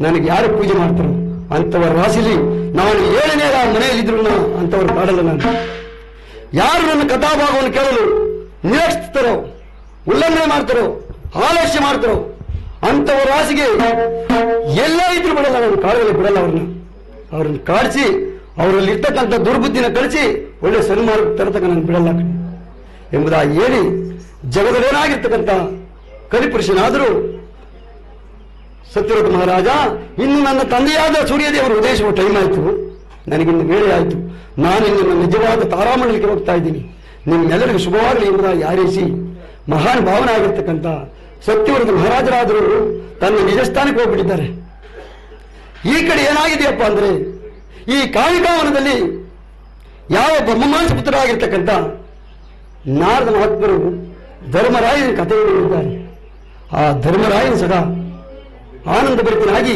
ನನಗೆ ಯಾರು ಪೂಜೆ ಮಾಡ್ತಾರೋ ಅಂತವರ ರಾಶಿಲಿ ನಾನು 7ನೇ ಮನೆಯಲ್ಲಿದ್ರು ಅಂತವರು ಕಾಡಲ್ಲ. ನಾನು ಯಾರು ನನ್ನ ಕಥಾಭಾಗವನ್ನು ಕೇಳಲು ನಿರೀಕ್ಷಿಸ್ತಾರೋ, ಉಲ್ಲಂಘನೆ ಮಾಡ್ತಾರೋ, ಆಲಸ್ಯ ಮಾಡ್ತಾರೋ ಅಂತವರ ರಾಶಿಗೆ ಎಲ್ಲ ಇದ್ರು ಬಿಡಲ್ಲ. ನಾನು ಕಾಡಲ್ಲಿ ಬಿಡಲ್ಲ. ಅವ್ರನ್ನ ಕಾಡಿಸಿ ಅವರಲ್ಲಿ ಇರ್ತಕ್ಕಂಥ ದುರ್ಬುದ್ಧಿನ ಕಳಿಸಿ ಒಳ್ಳೆ ಸನ್ಮಾರ್ಗ ತರತಕ್ಕ ನಾನು ಬಿಡಲ್ಲ ಎಂಬುದಾಗಿ ಹೇಳಿ, ಜಗದಲ್ಲೇನಾಗಿರ್ತಕ್ಕಂಥ ಕಲಿಪುರುಷನಾದರೂ ಸತ್ಯವ್ರತ ಮಹಾರಾಜ, ಇನ್ನು ನನ್ನ ತಂದೆಯಾದ ಸೂರ್ಯದೇವರು ಉದಯಿಸುವ ಟೈಮ್ ಆಯಿತು, ನನಗಿನ್ನು ವೇಳೆ ಆಯಿತು. ನಾನಿನ್ನು ನನ್ನ ನಿಜವಾದ ತಾರಾಮಂಡಲಕ್ಕೆ ಹೋಗ್ತಾ ಇದ್ದೀನಿ. ನಿಮ್ಮೆಲ್ಲರಿಗೂ ಶುಭವಾಗಲಿ ಎಂಬುದಾಗಿ ಹಾರೈಸಿ ಮಹಾನ್ ಭಾವನಾಗಿರ್ತಕ್ಕಂಥ ಸತ್ಯವ್ರತ ಮಹಾರಾಜರಾದರು ತನ್ನ ನಿಜ ಸ್ಥಾನಕ್ಕೆ ಹೋಗ್ಬಿಟ್ಟಿದ್ದಾರೆ. ಈ ಕಡೆ ಏನಾಗಿದೆಯಪ್ಪ ಅಂದ್ರೆ, ಈ ಕಾಳಿಕಾವನದಲ್ಲಿ ಯಾವ ಬ್ರಹ್ಮಮಾಂಸ ಪುತ್ರರಾಗಿರ್ತಕ್ಕಂಥ ನಾರದ ಮಹಾತ್ಮರು ಧರ್ಮರಾಯನ ಕಥೆ ಹೇಳಿದ್ದಾರೆ. ಆ ಧರ್ಮರಾಯನ ಸಹ ಆನಂದ ಭರಿತನಾಗಿ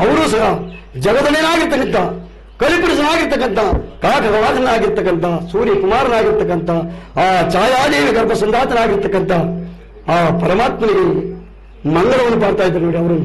ಅವರೂ ಸಹ ಜಗದೊಡೆಯನಾಗಿರ್ತಕ್ಕಂಥ ಕಲಿಪುರುಷನಾಗಿರ್ತಕ್ಕಂಥ ಕಾಕವಾದನಾಗಿರ್ತಕ್ಕಂಥ ಸೂರ್ಯಕುಮಾರನಾಗಿರ್ತಕ್ಕಂಥ ಆ ಛಾಯಾದೇವಿ ಗರ್ಭ ಸಂಧಾತನಾಗಿರ್ತಕ್ಕಂಥ ಆ ಪರಮಾತ್ಮನಿಗೆ ಮಂಗಳವನ್ನು ಪಾಡ್ತಾ ಇದ್ದಾರೆ ನೋಡಿ ಅವರು.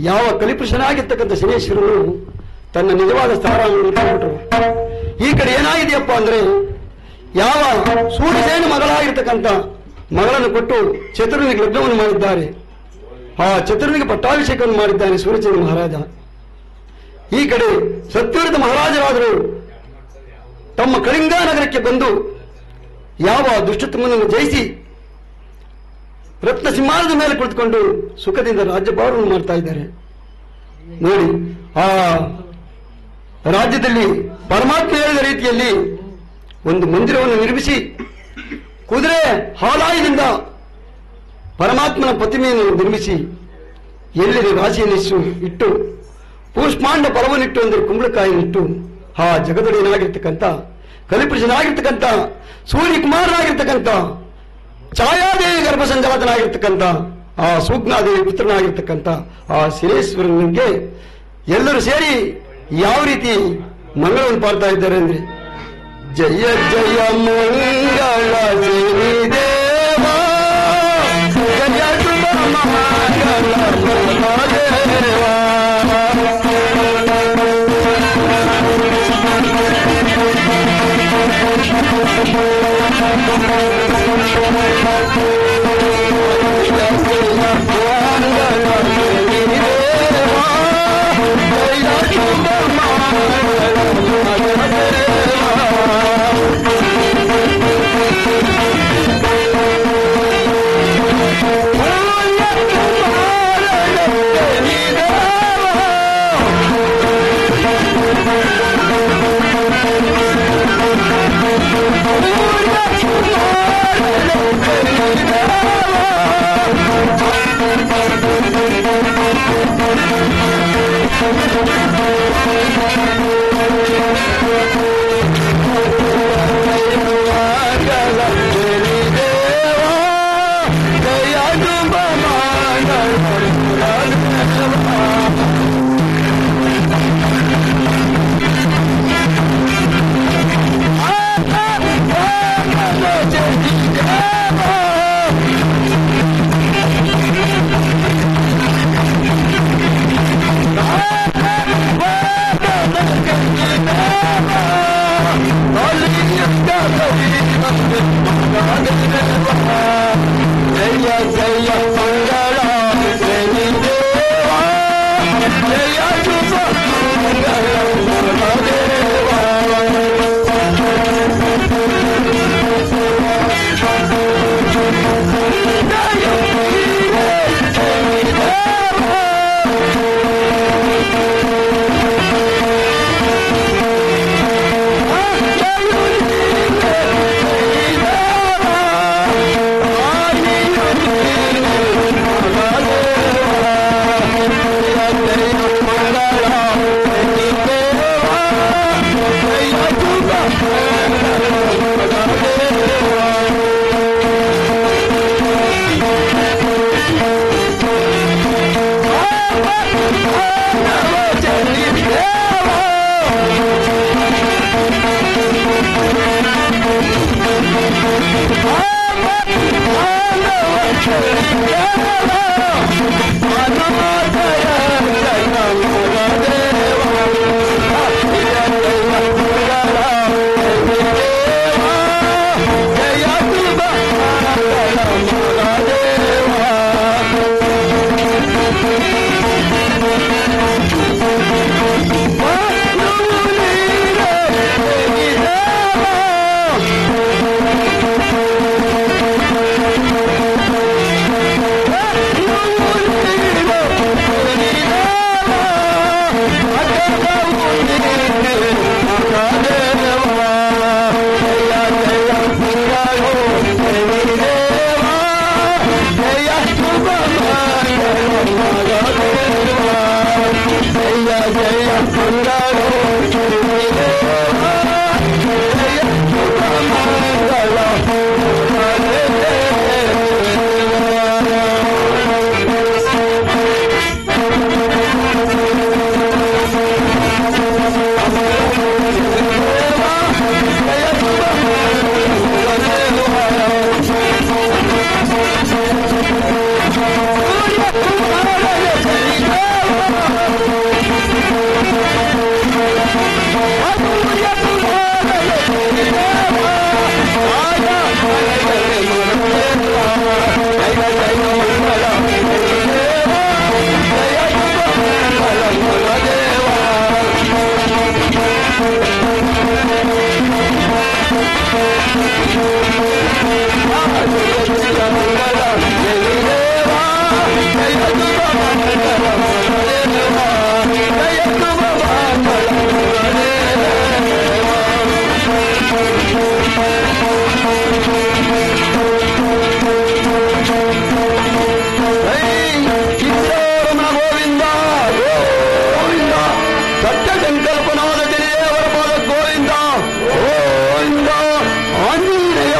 ಯಾವ ಕಲಿಪುರುಷನಾಗಿರ್ತಕ್ಕಂಥ ಶನೇಶ್ವರನು ತನ್ನ ನಿಜವಾದ ಸ್ಥಾನವನ್ನು ಇಟ್ಟುಬಿಟ್ರು. ಈ ಕಡೆ ಏನಾಗಿದೆಯಪ್ಪ ಅಂದ್ರೆ, ಯಾವ ಸೂರ್ಯಸೇನ ಮಗಳಾಗಿರ್ತಕ್ಕಂಥ ಮಗಳನ್ನು ಕೊಟ್ಟು ಚತುರನಿಗೆ ಲಗ್ನವನ್ನು ಮಾಡಿದ್ದಾರೆ. ಆ ಚತುರನಿಗೆ ಪಟ್ಟಾಭಿಷೇಕವನ್ನು ಮಾಡಿದ್ದಾನೆ ಸೂರ್ಯಸೇನ ಮಹಾರಾಜ. ಈ ಕಡೆ ಸತ್ಯವ್ರತ ಮಹಾರಾಜರಾದರು ತಮ್ಮ ಕಳಿಂಗ ನಗರಕ್ಕೆ ಬಂದು ಯಾವ ದುಷ್ಟತಮನನ್ನು ಜಯಿಸಿ ರತ್ನ ಸಿಂಹಾಸನದ ಮೇಲೆ ಕುಳಿತುಕೊಂಡು ಸುಖದಿಂದ ರಾಜ್ಯಭಾರವನ್ನು ಮಾಡ್ತಾ ಇದ್ದಾರೆ ನೋಡಿ. ಆ ರಾಜ್ಯದಲ್ಲಿ ಪರಮಾತ್ಮ ಹೇಳಿದ ರೀತಿಯಲ್ಲಿ ಒಂದು ಮಂದಿರವನ್ನು ನಿರ್ಮಿಸಿ ಕುದುರೆ ಹಾಲಾಯದಿಂದ ಪರಮಾತ್ಮನ ಪ್ರತಿಮೆಯನ್ನು ನಿರ್ಮಿಸಿ ಎಲ್ಲೆಡೆ ರಾಶಿಯನ್ನಿಟ್ಟು ಇಟ್ಟು ಪುಷ್ಪಾಂಡ ಫಲವನ್ನಿಟ್ಟು ಅಂದರೆ ಕುಂಬಳಕಾಯಿನಿಟ್ಟು ಆ ಜಗದೊಡೆಯನಾಗಿರ್ತಕ್ಕಂಥ ಕಲಿಪುರುಷನಾಗಿರ್ತಕ್ಕಂಥ ಸೂರ್ಯಕುಮಾರನಾಗಿರ್ತಕ್ಕಂಥ ಛಾಯಾದೇವಿ ಗರ್ಭ ಸಂಜಾತನಾಗಿರ್ತಕ್ಕಂಥ ಆ ಸೂಕ್ಷ್ಮಾದೇವಿ ಪುತ್ರನಾಗಿರ್ತಕ್ಕಂಥ ಆ ಶಿರೇಶ್ವರನಿಗೆ ಎಲ್ಲರೂ ಸೇರಿ ಯಾವ ರೀತಿ ಮಂಗಳವನ್ನು ಪಾಡ್ತಾ ಇದ್ದಾರೆ ಅಂದ್ರೆ, ಜಯ ಜಯ ಮಂಗಳ ಶ್ರೀ ದೇವ, ಜಯ ಶುಭ ಮಂಗಳ ದೇವ. ಸಂಕಲ್ಪನಾದ ಗೋವಿಂದ ಗೋವಿಂದ ಆಂಜನೇಯ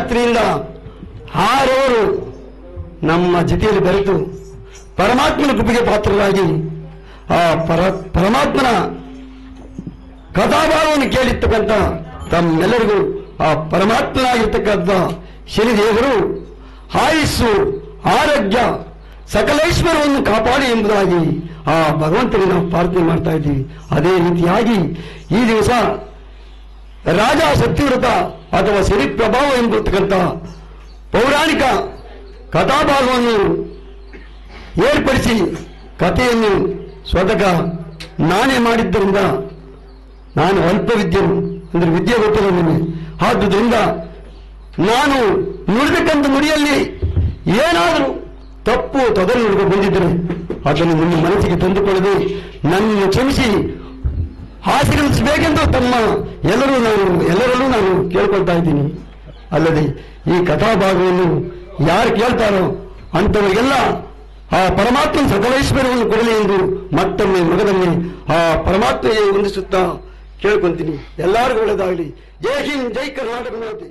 ರಾತ್ರಿಯಿಂದ ಆರವರು ನಮ್ಮ ಜೊತೆಯಲ್ಲಿ ಬೆರೆತು ಪರಮಾತ್ಮನ ಕೃಪೆಗೆ ಪಾತ್ರರಾಗಿ ಆ ಪರಮಾತ್ಮನ ಕಥಾಭಾವವನ್ನು ಕೇಳಿರ್ತಕ್ಕಂಥ ತಮ್ಮೆಲ್ಲರಿಗೂ ಆ ಪರಮಾತ್ಮನಾಗಿರ್ತಕ್ಕಂಥ ಶನಿದೇವರು ಆಯುಸ್ಸು ಆರೋಗ್ಯ ಸಕಲೇಶ್ವರವನ್ನು ಕಾಪಾಡಿ ಎಂಬುದಾಗಿ ಆ ಭಗವಂತನಿಗೆ ನಾವು ಪ್ರಾರ್ಥನೆ ಮಾಡ್ತಾ ಇದ್ದೀವಿ. ಅದೇ ರೀತಿಯಾಗಿ ಈ ದಿವಸ ರಾಜ ಸತ್ಯವ್ರತ ಅಥವಾ ಶನಿ ಪ್ರಭಾವ ಎಂಬತಕ್ಕಂಥ ಪೌರಾಣಿಕ ಕಥಾಭಾಗವನ್ನು ಏರ್ಪಡಿಸಿ ಕಥೆಯನ್ನು ಸ್ವತಃ ನಾನೇ ಮಾಡಿದ್ದರಿಂದ ನಾನು ಅಲ್ಪ ವಿದ್ಯೆನು ಅಂದ್ರೆ ವಿದ್ಯೆ ಗೊತ್ತಿಲ್ಲ ನನಗೆ. ಆದುದರಿಂದ ನಾನು ನುಡಿದಕ್ಕಂಥ ನುಡಿಯಲ್ಲಿ ಏನಾದರೂ ತಪ್ಪು ತೊದಲು ನುಡಿದು ಬಂದಿದ್ದರೆ ಅದನ್ನು ನಿಮ್ಮ ಮನಸ್ಸಿಗೆ ತಂದುಕೊಳ್ಳದೆ ನನ್ನನ್ನು ಕ್ಷಮಿಸಿ ಆಶೀರ್ವದಿಸಬೇಕೆಂದು ತಮ್ಮ ಎಲ್ಲರಲ್ಲೂ ನಾನು ಕೇಳ್ಕೊಳ್ತಾ ಇದ್ದೀನಿ. ಅಲ್ಲದೆ ಈ ಕಥಾಭಾಗವನ್ನು ಯಾರು ಕೇಳ್ತಾರೋ ಅಂಥವರಿಗೆಲ್ಲ ಆ ಪರಮಾತ್ಮ ಸಕಲೇಶ್ವರವನ್ನು ಕೊಡಲಿ ಎಂದು ಮತ್ತೊಮ್ಮೆ ಮಗದೊಮ್ಮೆ ಆ ಪರಮಾತ್ಮೆಗೆ ವಂದಿಸುತ್ತಾ ಕೇಳ್ಕೊಂತೀನಿ. ಎಲ್ಲರಿಗೂ ಒಳ್ಳೆಯದಾಗಲಿ. ಜೈ ಹಿಂದ್, ಜೈ ಕರ್ನಾಟಕ ಮಾತೆ.